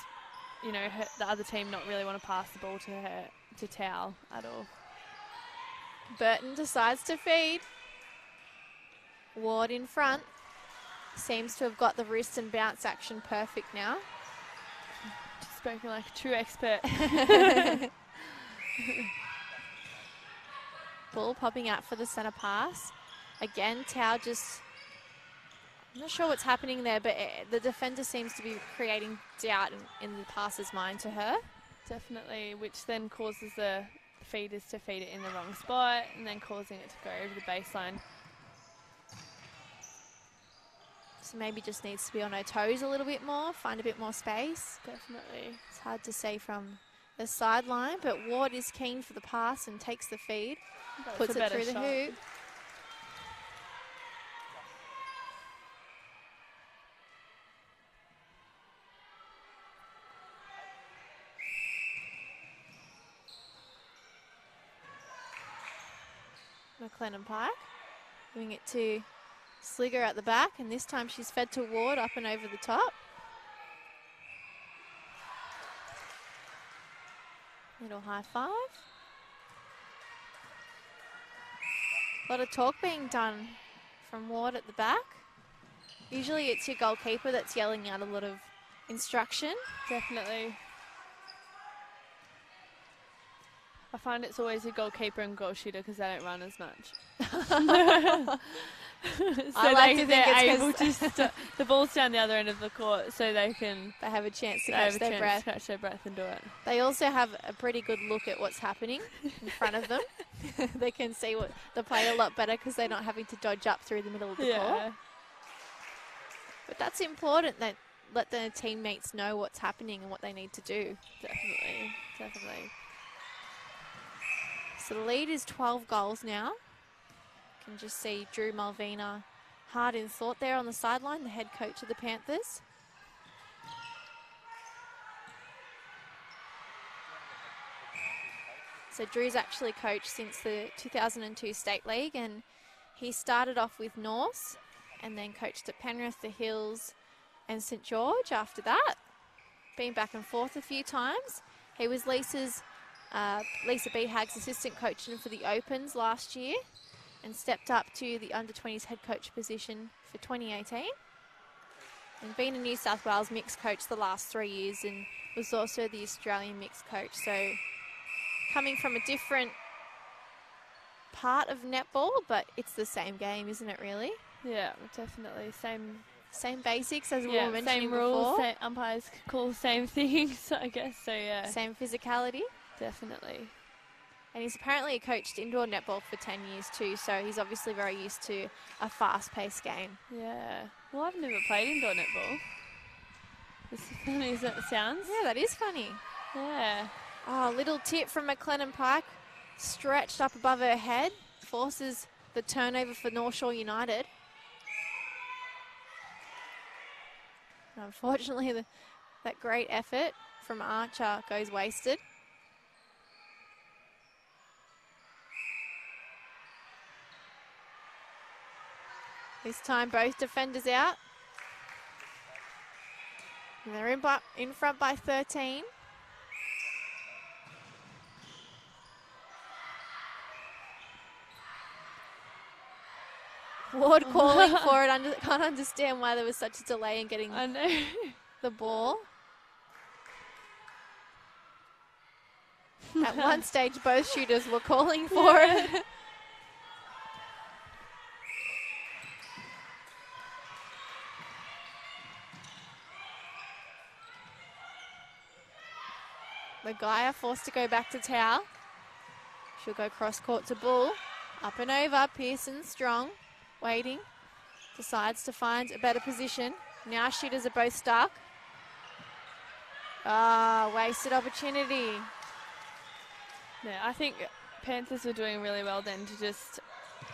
you know, the other team not really want to pass the ball to her, to Towel at all. Burton decides to feed. Ward in front. Seems to have got the wrist and bounce action perfect now. Just spoken like a true expert. Ball popping out for the centre pass. Again, Tao just... I'm not sure what's happening there, but the defender seems to be creating doubt in the passer's mind to her. Definitely, which then causes the feeders to feed it in the wrong spot and then causing it to go over the baseline. So maybe just needs to be on her toes a little bit more, find a bit more space. Definitely. It's hard to say from the sideline, but Ward is keen for the pass and takes the feed, puts it through the hoop. McLennan Pike giving it to Sligger at the back, and this time she's fed to Ward up and over the top. Little high five. A lot of talk being done from Ward at the back. Usually it's your goalkeeper that's yelling out a lot of instruction. Definitely. I find it's always a goalkeeper and goal shooter because they don't run as much. So I like to think it's able to the ball's down the other end of the court, so they have a chance to catch their breath. Catch their breath and do it. They also have a pretty good look at what's happening in front of them. They can see what the play a lot better because they're not having to dodge up through the middle of the court. But that's important, that let their teammates know what's happening and what they need to do. Definitely. So the lead is 12 goals now. You can just see Drew Malvina hard in thought there on the sideline, the head coach of the Panthers. So Drew's actually coached since the 2002 State League, and he started off with Norse and then coached at Penrith, the Hills and St George after that. Been back and forth a few times. He was Lisa Behag's assistant coach for the Opens last year and stepped up to the under-20s head coach position for 2018. And been a New South Wales mixed coach the last 3 years and was also the Australian mixed coach. So coming from a different part of netball, but it's the same game, isn't it really? Yeah, definitely. Same basics as we were mentioning same rules, before. umpires call the same things, I guess. So yeah. Same physicality. Definitely. And he's apparently coached indoor netball for 10 years too, so he's obviously very used to a fast-paced game. Yeah. Well, I've never played indoor netball. As funny as that sounds. Yeah, that is funny. Yeah. Oh, little tip from McLennan Pike. Stretched up above her head. Forces the turnover for North Shore United. Unfortunately, that great effort from Archer goes wasted. This time both defenders out. And they're in front by 13. Ward calling for it. Can't understand why there was such a delay in getting I know. the ball. At one stage, both shooters were calling for it. Magaya forced to go back to Tao. She'll go cross court to Bull. Up and over. Pearson strong. Waiting. Decides to find a better position. Now shooters are both stuck. Wasted opportunity. Yeah, I think Panthers were doing really well then to just,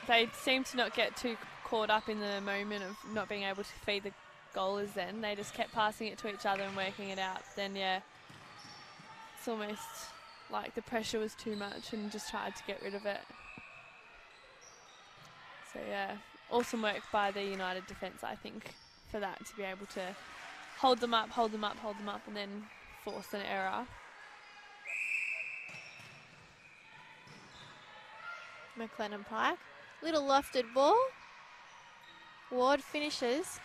they seemed to not get too caught up in the moment of not being able to feed the goalers then. They just kept passing it to each other and working it out. Then, yeah, it's almost like the pressure was too much and just tried to get rid of it. So, yeah, awesome work by the United defence, I think, for that, to be able to hold them up, and then force an error. McLennan Pike. Little lofted ball. Ward finishes.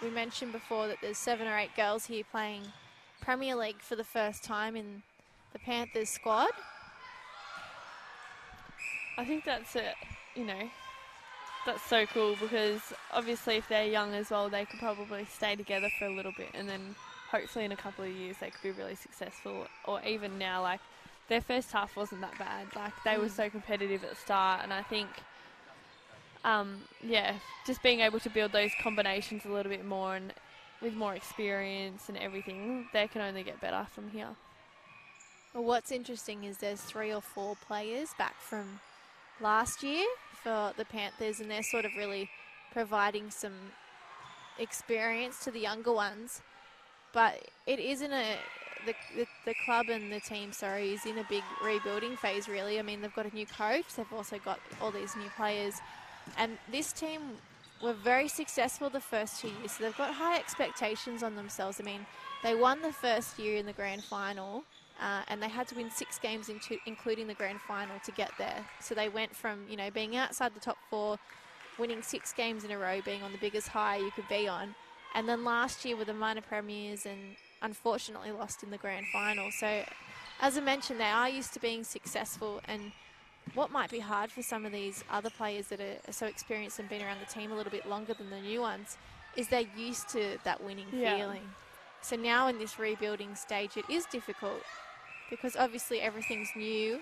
We mentioned before that there's 7 or 8 girls here playing Premier League for the first time in the Panthers squad. I think that's it, you know, that's so cool because obviously if they're young as well, they could probably stay together for a little bit and then hopefully in a couple of years they could be really successful. Or even now, like, their first half wasn't that bad. Like, they were so competitive at the start, and I think, yeah, just being able to build those combinations a little bit more and with more experience and everything, they can only get better from here. Well, what's interesting is there's 3 or 4 players back from last year for the Panthers, and they're sort of really providing some experience to the younger ones. But it isn't the club and the team, is in a big rebuilding phase, really. I mean, they've got a new coach. They've also got all these new players. And this team were very successful the first 2 years, so they've got high expectations on themselves. I mean, they won the first year in the grand final, and they had to win 6 games, including the grand final, to get there. So they went from, you know, being outside the top 4, winning 6 games in a row, being on the biggest high you could be on. And then last year were the minor premiers and unfortunately lost in the grand final. So, as I mentioned, they are used to being successful, and what might be hard for some of these other players that are so experienced and been around the team a little bit longer than the new ones is they're used to that winning feeling. So now in this rebuilding stage, it is difficult because obviously everything's new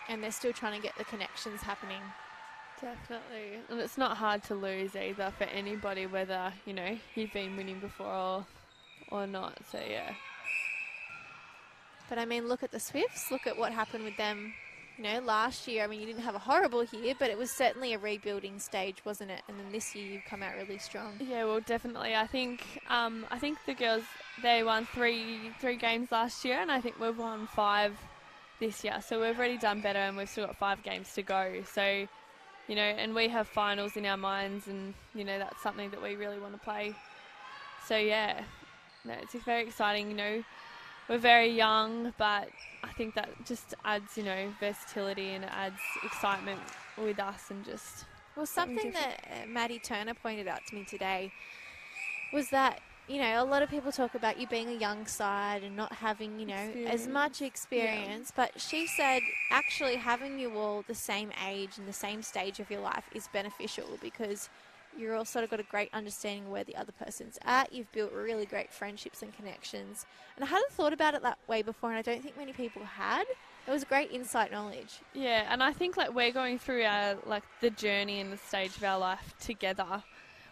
and they're still trying to get the connections happening. Definitely. And it's not hard to lose either for anybody, whether, you know, you've been winning before or not. So, yeah. But, I mean, look at the Swifts. Look at what happened with them, you know, last year. I mean, you didn't have a horrible year, but it was certainly a rebuilding stage, wasn't it? And then this year you've come out really strong. Yeah, well, definitely. I think the girls, they won three games last year, and I think we've won 5 this year. So we've already done better, and we've still got 5 games to go. So, you know, and we have finals in our minds, and, you know, that's something that we really want to play. So, yeah, no, it's very exciting. You know, we're very young, but I think that just adds, you know, versatility and it adds excitement with us and just... Well, something that Maddie Turner pointed out to me today was that, you know, a lot of people talk about you being a young side and not having, you know, as much experience. Yeah. But she said actually having you all the same age and the same stage of your life is beneficial because you're all sort of got a great understanding of where the other person's at. You've built really great friendships and connections. And I hadn't thought about it that way before, and I don't think many people had. It was great insight knowledge. Yeah, and I think, like, we're going through our, like, the journey and the stage of our life together,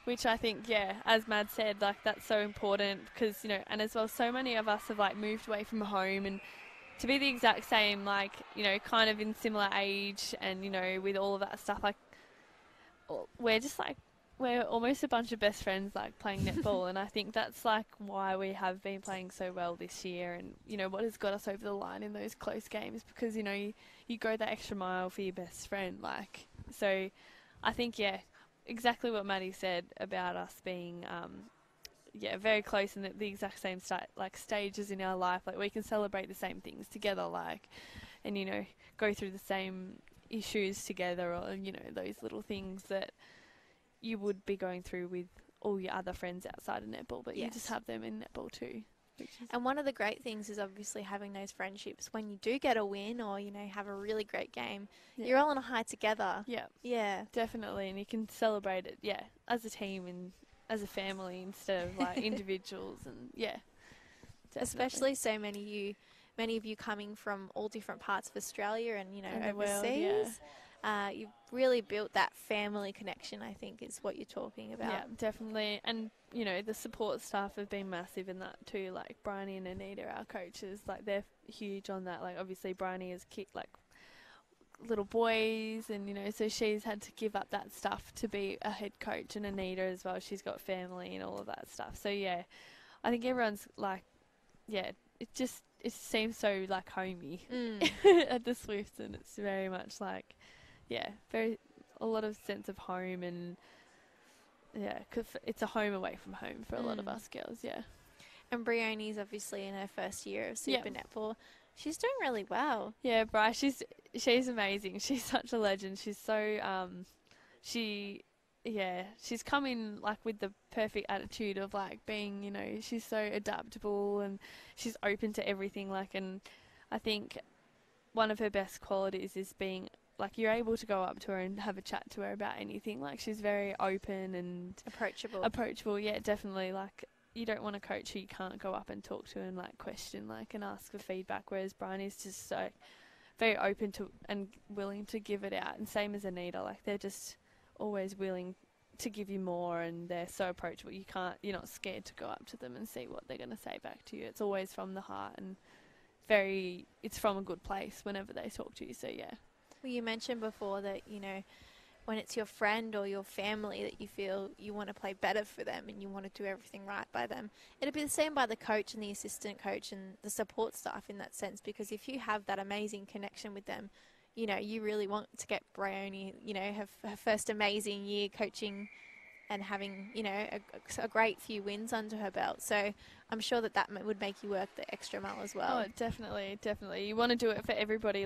which I think, yeah, as Mad said, like, that's so important because, you know, and as well, so many of us have, like, moved away from home, and to be the exact same, like, you know, kind of in similar age and, you know, with all of that stuff, like, we're just, like, we're almost a bunch of best friends, like, playing netball, and I think that's, like, why we have been playing so well this year and, you know, what has got us over the line in those close games because, you know, you go that extra mile for your best friend, like, so I think, yeah, exactly what Maddie said about us being, very close in the exact same stages in our life. Like we can celebrate the same things together, and go through the same issues together, or those little things that you would be going through with all your other friends outside of netball, but you just have them in netball too. And one of the great things is obviously having those friendships when you do get a win or, have a really great game. Yeah. You're all on a high together. Yeah. Yeah. Definitely. And you can celebrate it, as a team and as a family instead of individuals. And definitely. Especially so many of you coming from all different parts of Australia and, and overseas. You've really built that family connection, I think, is what you're talking about. Yeah, definitely. And, the support staff have been massive in that too. Like, Bryony and Anita, our coaches, they're huge on that. Like, obviously, Bryony has kicked, little boys and, so she's had to give up that stuff to be a head coach. And Anita as well, she's got family and all of that stuff. So, I think everyone's, it seems so, homey at the Swifts. And it's very much a lot of sense of home and, cause it's a home away from home for a lot of us girls, And Brioni's obviously in her first year of Super Netball. She's doing really well. Yeah, Bri, she's amazing. She's such a legend. She's so, she's come in, with the perfect attitude of, being, she's so adaptable and she's open to everything, and I think one of her best qualities is being you're able to go up to her and have a chat to her about anything. She's very open and approachable. Yeah, definitely. You don't want a coach who you can't go up and talk to and question and ask for feedback. Whereas Bryony's just so very open to and willing to give it out. And same as Anita. They're just always willing to give you more, and they're so approachable. You're not scared to go up to them and see what they're going to say back to you. It's always from the heart and it's from a good place whenever they talk to you. So yeah. Well, you mentioned before that, when it's your friend or your family that you feel you want to play better for them and you want to do everything right by them, it'll be the same by the coach and the assistant coach and the support staff in that sense, because if you have that amazing connection with them, you really want to get Bryony, have her first amazing year coaching and having, a great few wins under her belt. So I'm sure that would make you work the extra mile as well. Oh, definitely. You want to do it for everybody,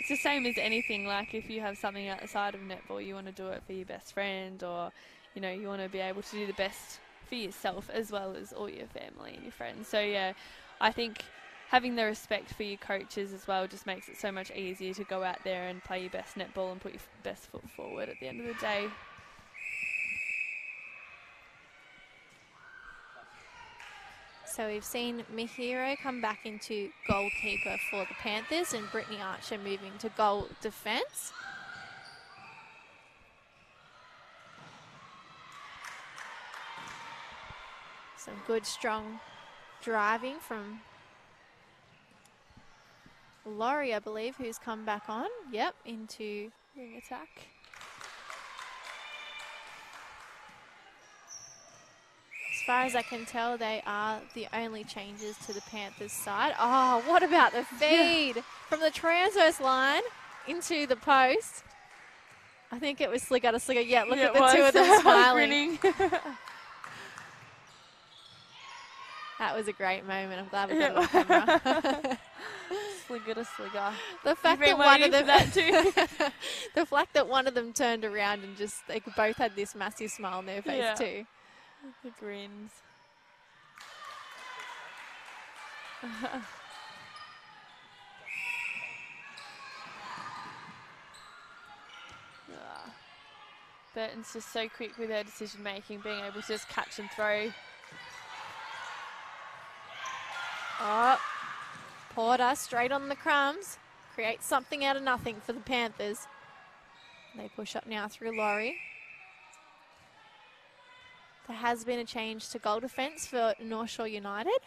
It's the same as anything. If you have something outside of netball, you want to do it for your best friend, or, you want to be able to do the best for yourself as well as all your family and your friends. So, I think having the respect for your coaches as well just makes it so much easier to go out there and play your best netball and put your best foot forward at the end of the day. So we've seen Mihiro come back into goalkeeper for the Panthers and Brittany Archer moving to goal defence. Some good, strong driving from Laurie, I believe, who's come back on. Yep, into wing attack. As far as I can tell, they are the only changes to the Panthers side. Oh, what about the feed from the transverse line into the post? I think it was Slicker to Slicker. Yeah, look at the two of them smiling. That was a great moment. I'm glad we got it on camera. Slicker to Slicker. The fact that one of them, the fact that one of them turned around and they both had this massive smile on their face too. The grins. Burton's just so quick with her decision making, being able to just catch and throw. Oh, Porter straight on the crumbs. Creates something out of nothing for the Panthers. They push up now through Laurie. There has been a change to goal defence for North Shore United.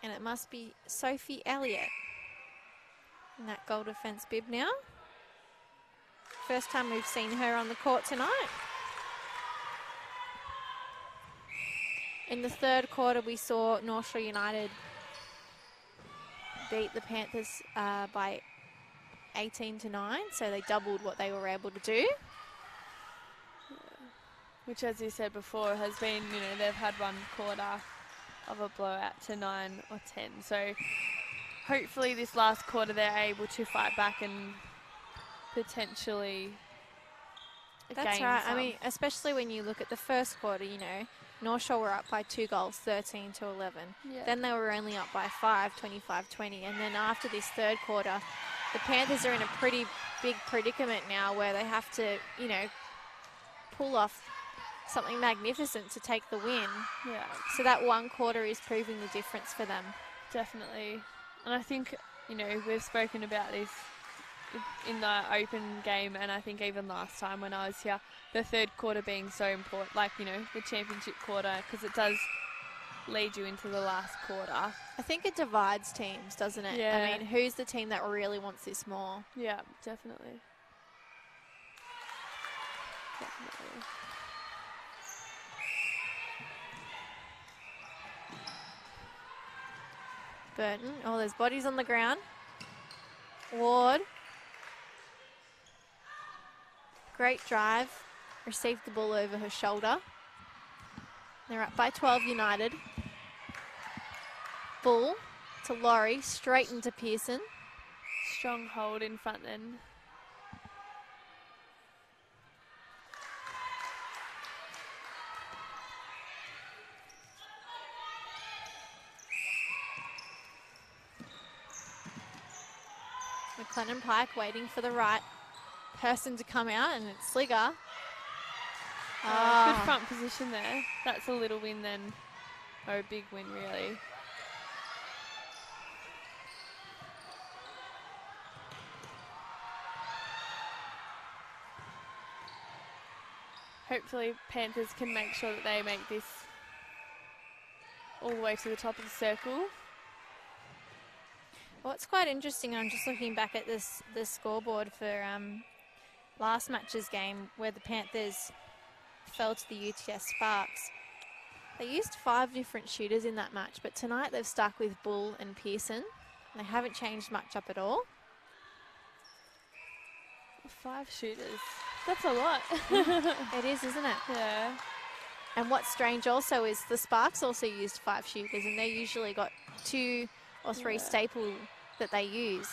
And it must be Sophie Elliott in that goal defence bib now. First time we've seen her on the court tonight. In the third quarter, we saw North Shore United beat the Panthers by 18-9, so they doubled what they were able to do. Which, as you said before, has been, they've had one quarter of a blowout to 9 or 10. So hopefully this last quarter they're able to fight back and potentially That's gain right. some. I mean, especially when you look at the first quarter, North Shore were up by 2 goals, 13-11. Yeah. Then they were only up by 5, 25-20. And then after this third quarter, the Panthers are in a pretty big predicament now where they have to, pull off something magnificent to take the win. Yeah. So that one quarter is proving the difference for them. Definitely. And I think, we've spoken about this in the open game, and I think even last time when I was here, the third quarter being so important, the championship quarter, because it does lead you into the last quarter. I think it divides teams, doesn't it? Yeah. I mean, who's the team that really wants this more? Yeah, definitely. Definitely. Burton. Oh, there's bodies on the ground. Ward. Great drive. Received the ball over her shoulder. They're up by 12 United. Bull to Laurie. Straight into Pearson. Strong hold in front then. McLennan Pike waiting for the right person to come out, and it's Sligger. Good front position there. That's a little win then, or a big win really. Hopefully Panthers can make sure that they make this all the way to the top of the circle. Well, it's quite interesting. I'm just looking back at the scoreboard for last match's game where the Panthers fell to the UTS Sparks. They used 5 different shooters in that match, but tonight they've stuck with Bull and Pearson. They haven't changed much up at all. 5 shooters. That's a lot. It is, isn't it? Yeah. And what's strange also is the Sparks also used 5 shooters, and they usually got 2 or 3 staple that they use.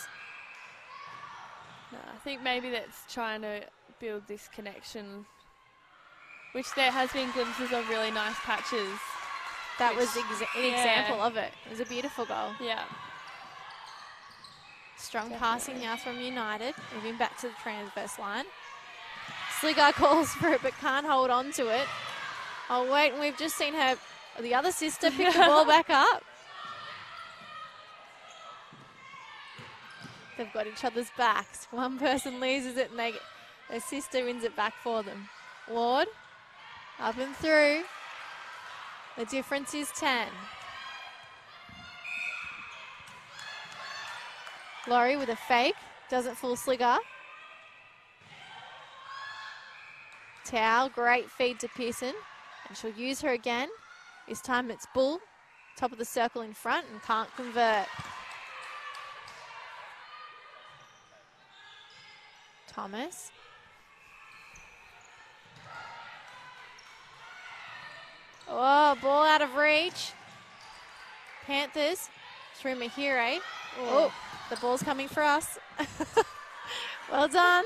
No, I think maybe that's trying to build this connection, which there has been glimpses of really nice patches. That was an example of it. It was a beautiful goal. Yeah. Strong passing now from United, moving back to the transverse line. Sligger calls for it but can't hold on to it. Oh wait, and we've just seen the other sister pick the ball back up. They've got each other's backs. One person loses it and their sister wins it back for them. Ward, up and through. The difference is 10. Laurie with a fake, doesn't fool Sligger. Towel, great feed to Pearson, and she'll use her again. This time it's Bull, top of the circle in front, and can't convert. Thomas. Oh, ball out of reach. Panthers through Mahire. Oh, the ball's coming for us. Well done.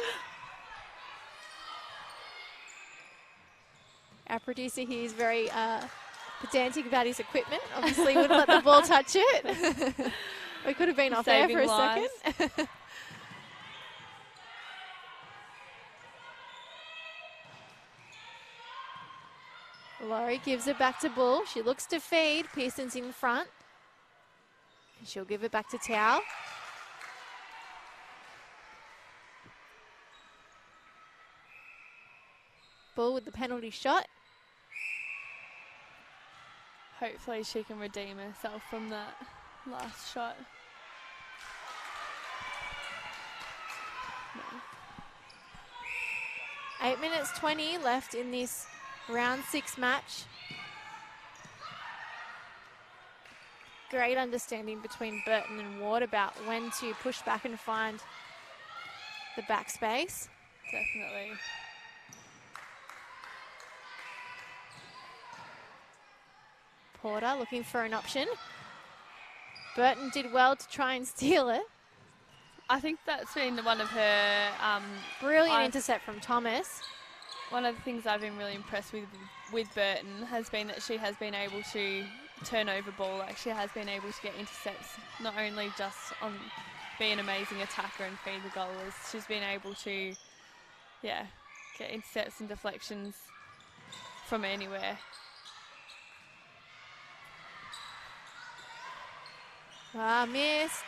Our producer here is very pedantic about his equipment. Obviously wouldn't let the ball touch it. We could have been off air for a second. Laurie gives it back to Bull. She looks to feed. Pearson's in front. And she'll give it back to Towel. Bull with the penalty shot. Hopefully she can redeem herself from that last shot. No. 8 minutes 20 left in this round 6 match. great understanding between Burton and Ward about when to push back and find the backspace. Definitely. Porter looking for an option. Burton did well to try and steal it. I think that's been one of her... Brilliant intercept from Thomas. One of the things I've been really impressed with Burton has been that she has been able to turn over ball. Like, she has been able to get intercepts, not only just on be an amazing attacker and feed the goalers. She's been able to, get intercepts and deflections from anywhere. Missed.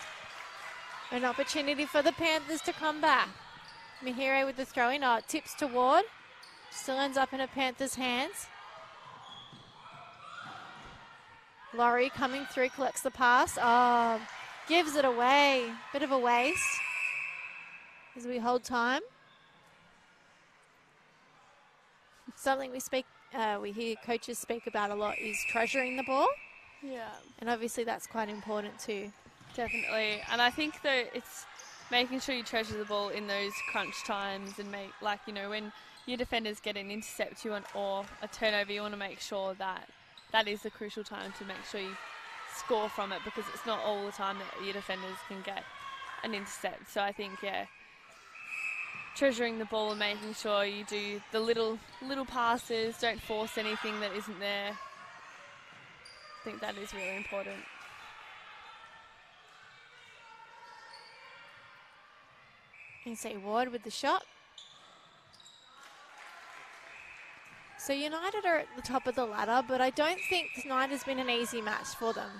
An opportunity for the Panthers to come back. Mahire with the throw-in. Tips to Ward. Still ends up in a Panthers' hands. Laurie coming through, collects the pass. Gives it away. Bit of a waste as we hold time. Something we hear coaches speak about a lot is treasuring the ball. Yeah. And obviously that's quite important too. Definitely. And I think that it's making sure you treasure the ball in those crunch times and when your defenders get an intercept or a turnover, you want to make sure that that is the crucial time to make sure you score from it, because it's not all the time that your defenders can get an intercept. So I think, treasuring the ball and making sure you do the little passes, don't force anything that isn't there. I think that is really important. You see Ward with the shot. So United are at the top of the ladder, but I don't think tonight has been an easy match for them.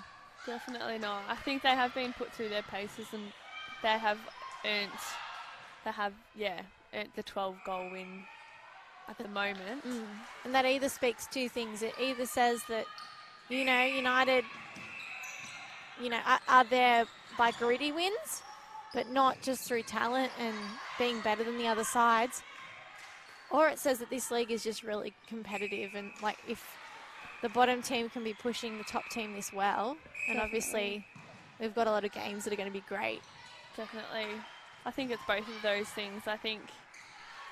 Definitely not. I think they have been put through their paces and they have earned the 12-goal win at the moment. And that either speaks two things. It either says that, United, are there by gritty wins, but not just through talent and being better than the other sides. Or it says that this league is just really competitive, and if the bottom team can be pushing the top team this well, and obviously we've got a lot of games that are going to be great. Definitely. I think it's both of those things. I think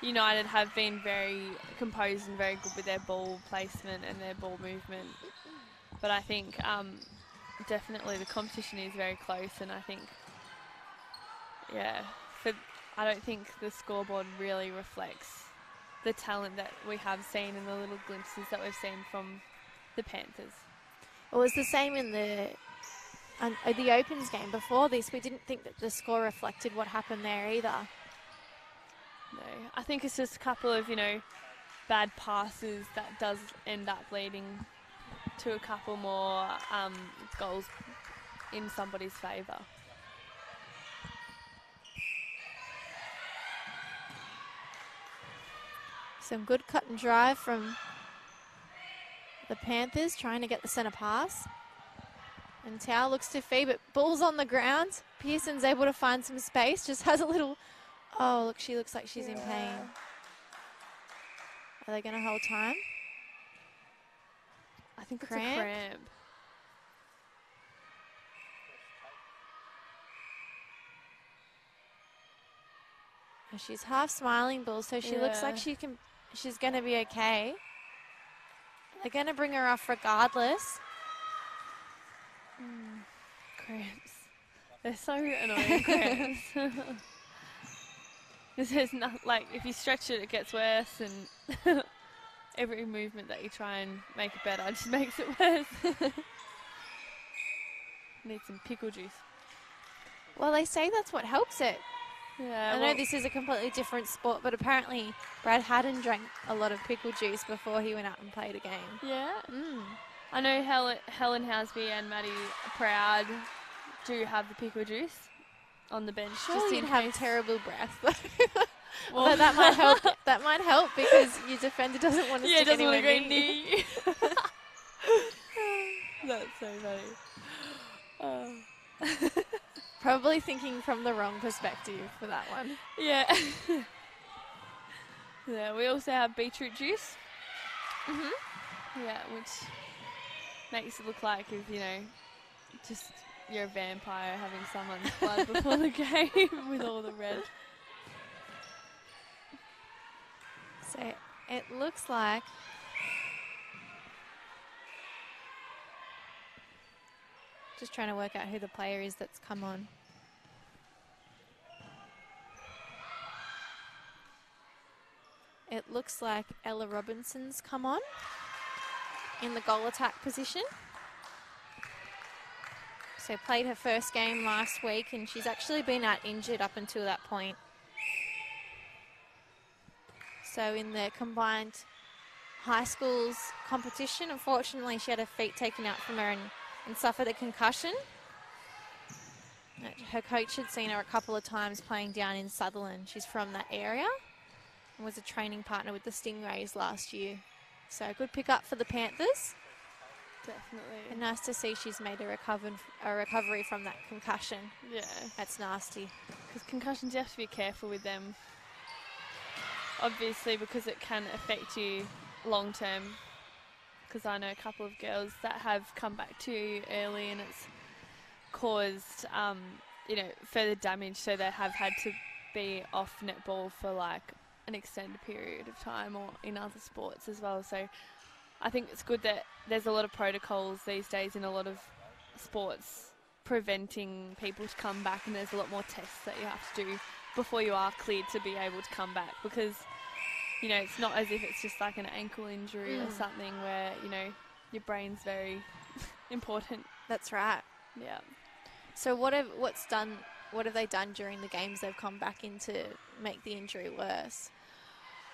United have been very composed and very good with their ball placement and their ball movement. But I think definitely the competition is very close, and I think, I don't think the scoreboard really reflects the talent that we have seen and the little glimpses that we've seen from the Panthers. It was the same in the Opens game before this. We didn't think that the score reflected what happened there either. No, I think it's just a couple of, bad passes that does end up leading to a couple more goals in somebody's favour. Some good cut and drive from the Panthers, trying to get the centre pass. And Tao looks to feed, but ball's on the ground. Pearson's able to find some space, just has a little... Oh, look, she looks like she's in pain. Are they going to hold time? I think it's a cramp. She's half smiling, Bull, so she looks like she's going to be okay. They're going to bring her off regardless. Cramps. They're so annoying, cramps. There's not, if you stretch it, it gets worse, and every movement that you try and make it better just makes it worse. Need some pickle juice. Well, they say that's what helps it. Yeah, I know this is a completely different sport, but apparently Brad Haddon drank a lot of pickle juice before he went out and played a game. Yeah. I know Helen Housby and Maddie Proud do have the pickle juice on the bench. Surely you'd have terrible breath. Well, that might help. That might help because your defender doesn't want to stick anywhere near you. That's so funny. Probably thinking from the wrong perspective for that one. Yeah. Yeah, we also have beetroot juice. Yeah, which makes it look like if, just you're a vampire having someone's blood before the game with all the red. So it looks like just trying to work out who the player is that's come on. It looks like Ella Robinson's come on in the goal attack position. So played her first game last week, and she's actually been out injured up until that point. So in the combined high schools competition, unfortunately she had her feet taken out from her and suffered a concussion. Her coach had seen her a couple of times playing down in Sutherland. She's from that area and was a training partner with the Stingrays last year. So a good pickup for the Panthers. Definitely. And nice to see she's made a recovery from that concussion. Yeah. That's nasty. Because concussions, you have to be careful with them. Obviously, because it can affect you long term. Because I know a couple of girls that have come back too early and it's caused, further damage. So they have had to be off netball for like an extended period of time, or in other sports as well. So I think it's good that there's a lot of protocols these days in a lot of sports preventing people to come back, and there's a lot more tests that you have to do before you are cleared to be able to come back, because, it's not as if it's just like an ankle injury or something where, your brain's very important. That's right. Yeah. So what have they done during the games they've come back in to make the injury worse?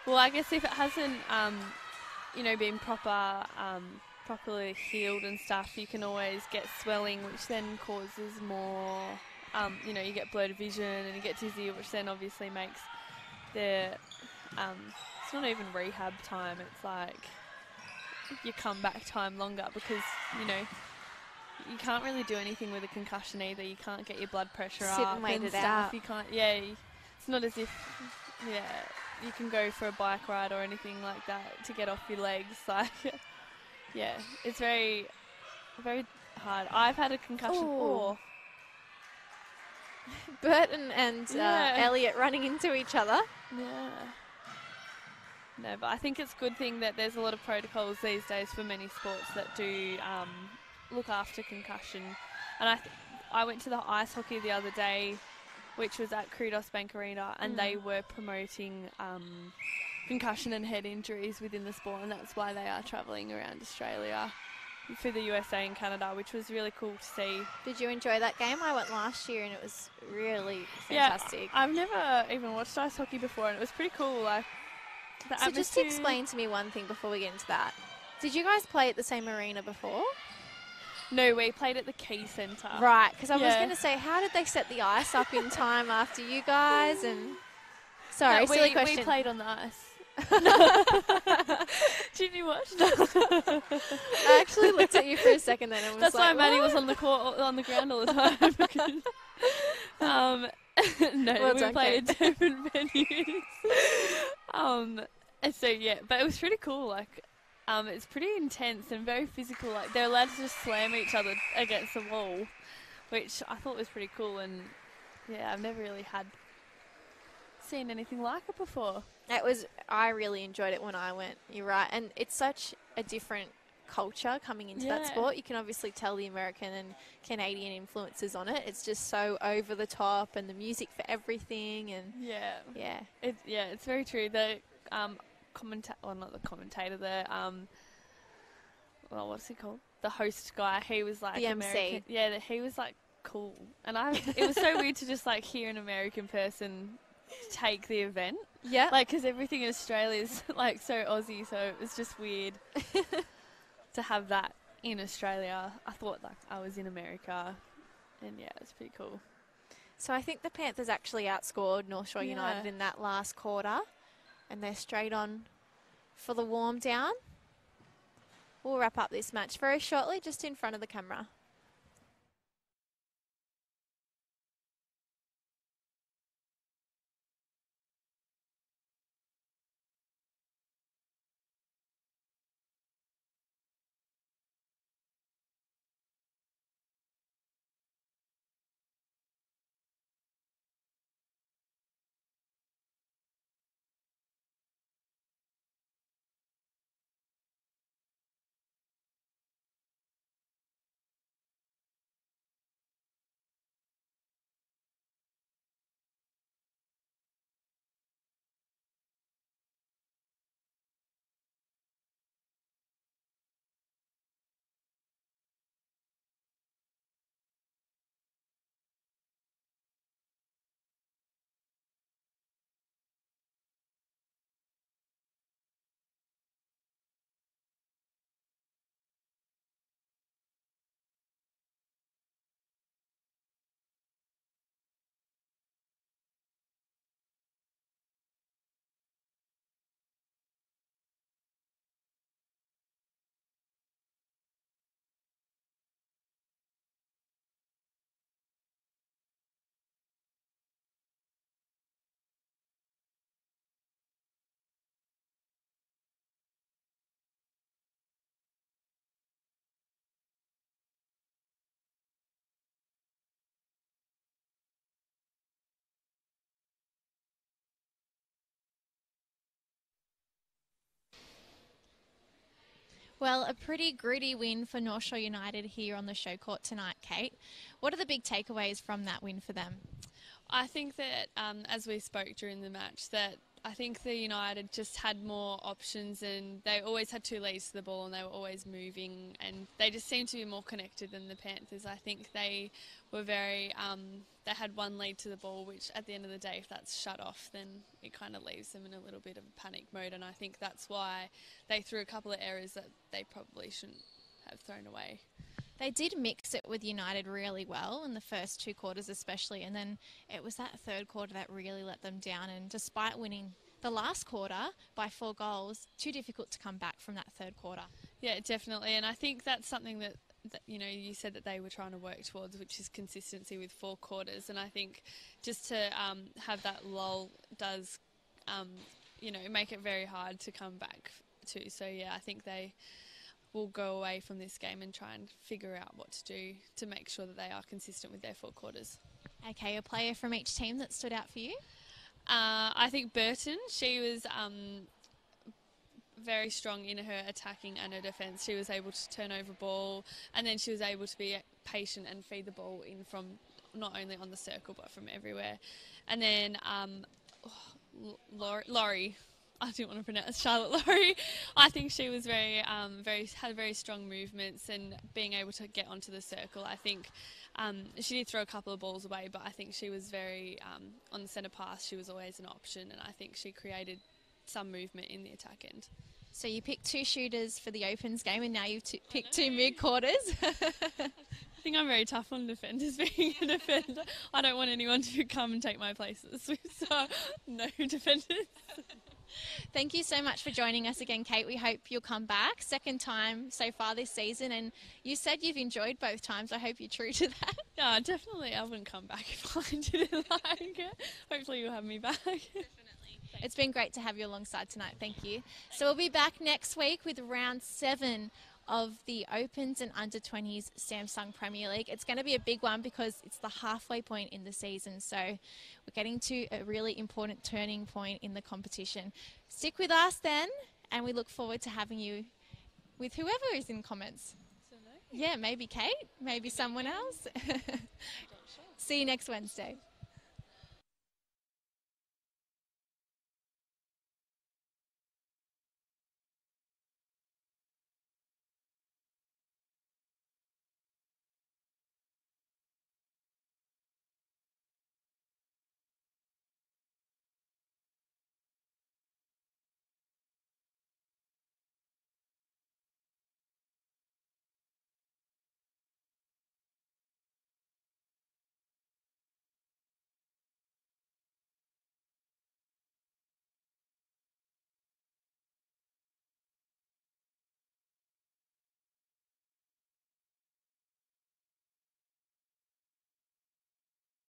Well, I guess if it hasn't, been properly healed and stuff, you can always get swelling, which then causes more, you get blurred vision and you get dizzy, which then obviously makes the, it's not even rehab time, it's like your comeback time longer, because, you can't really do anything with a concussion either. You can't get your blood pressure Sit up and wait and it stuff. out. You can't, it's not as if, you can go for a bike ride or anything like that to get off your legs. Like, it's very, very hard. I've had a concussion. Ooh. Burton and Elliot running into each other. Yeah. No, but I think it's a good thing that there's a lot of protocols these days for many sports that do look after concussion. And I went to the ice hockey the other day, which was at Kudos Bank Arena, and they were promoting concussion and head injuries within the sport, and that's why they are travelling around Australia for the USA and Canada, which was really cool to see. Did you enjoy that game? I went last year and it was really fantastic. Yeah, I've never even watched ice hockey before, and it was pretty cool. Like, the so atmosphere. Just explain to me one thing before we get into that. Did you guys play at the same arena before? No, we played at the Key Centre. Right, because I was going to say, how did they set the ice up in time after you guys? And sorry, silly question. We played on the ice. Did you watch? I actually looked at you for a second then and was That's like, why Maddie was on the court, on the ground all the time. Because, no, we played at different venues. But it was pretty cool. Like, it's pretty intense and very physical. Like, they're allowed to just slam each other against the wall, which I thought was pretty cool. And I've never really seen anything like it before. I really enjoyed it when I went. You're right, and it's such a different culture coming into that sport. You can obviously tell the American and Canadian influences on it. It's just so over the top, and the music for everything, and it's very true. The not the commentator, what's he called? The host guy. He was like the American. MC. Yeah, he was like cool, and it was so weird to just like hear an American person take the event. Yeah. Like, because everything in Australia is like so Aussie, so it was just weird to have that in Australia. I thought like I was in America, and it's pretty cool. So I think the Panthers actually outscored North Shore United in that last quarter, and they're straight on for the warm down. We'll wrap up this match very shortly, just in front of the camera. Well, a pretty gritty win for North Shore United here on the Showcourt tonight, Kate. What are the big takeaways from that win for them? I think that, as we spoke during the match, that I think the United just had more options, and they always had two leads to the ball and they were always moving, and they just seemed to be more connected than the Panthers. I think they were very, they had one lead to the ball, which at the end of the day, if that's shut off, then it kind of leaves them in a little bit of a panic mode, and I think that's why they threw a couple of errors that they probably shouldn't have thrown away. They did mix it with United really well in the first two quarters especially, and then it was that third quarter that really let them down, and despite winning the last quarter by 4 goals, too difficult to come back from that third quarter. Yeah, definitely, and I think that's something that you said that they were trying to work towards, which is consistency with 4 quarters, and I think just to have that lull does make it very hard to come back to. So yeah, I think they will go away from this game and try and figure out what to do to make sure that they are consistent with their 4 quarters. Okay, a player from each team that stood out for you? I think Burton, she was very strong in her attacking and her defence. She was able to turn over ball, and then she was able to be patient and feed the ball in from not only on the circle but from everywhere. And then Laurie. I didn't want to pronounce Charlotte Laurie. I think she was had very strong movements and being able to get onto the circle. I think she did throw a couple of balls away, but I think she was very on the centre pass. She was always an option, and I think she created some movement in the attack end. So you picked 2 shooters for the Opens game, and now you've picked 2 mid-quarters. I think I'm very tough on defenders, being a defender. I don't want anyone to come and take my places, so no defenders. Thank you so much for joining us again, Kate. We hope you'll come back. Second time so far this season, and you said you've enjoyed both times. I hope you're true to that. Yeah, definitely. I wouldn't come back if I didn't like it. Hopefully you'll have me back. Definitely. It's been great to have you alongside tonight. Thank you. So we'll be back next week with round 7 of the Opens and Under-20s Samsung Premier League. It's going to be a big one because it's the halfway point in the season, so we're getting to a really important turning point in the competition. Stick with us then, and we look forward to having you with whoever is in comments. Yeah, maybe Kate, maybe someone else. See you next Wednesday.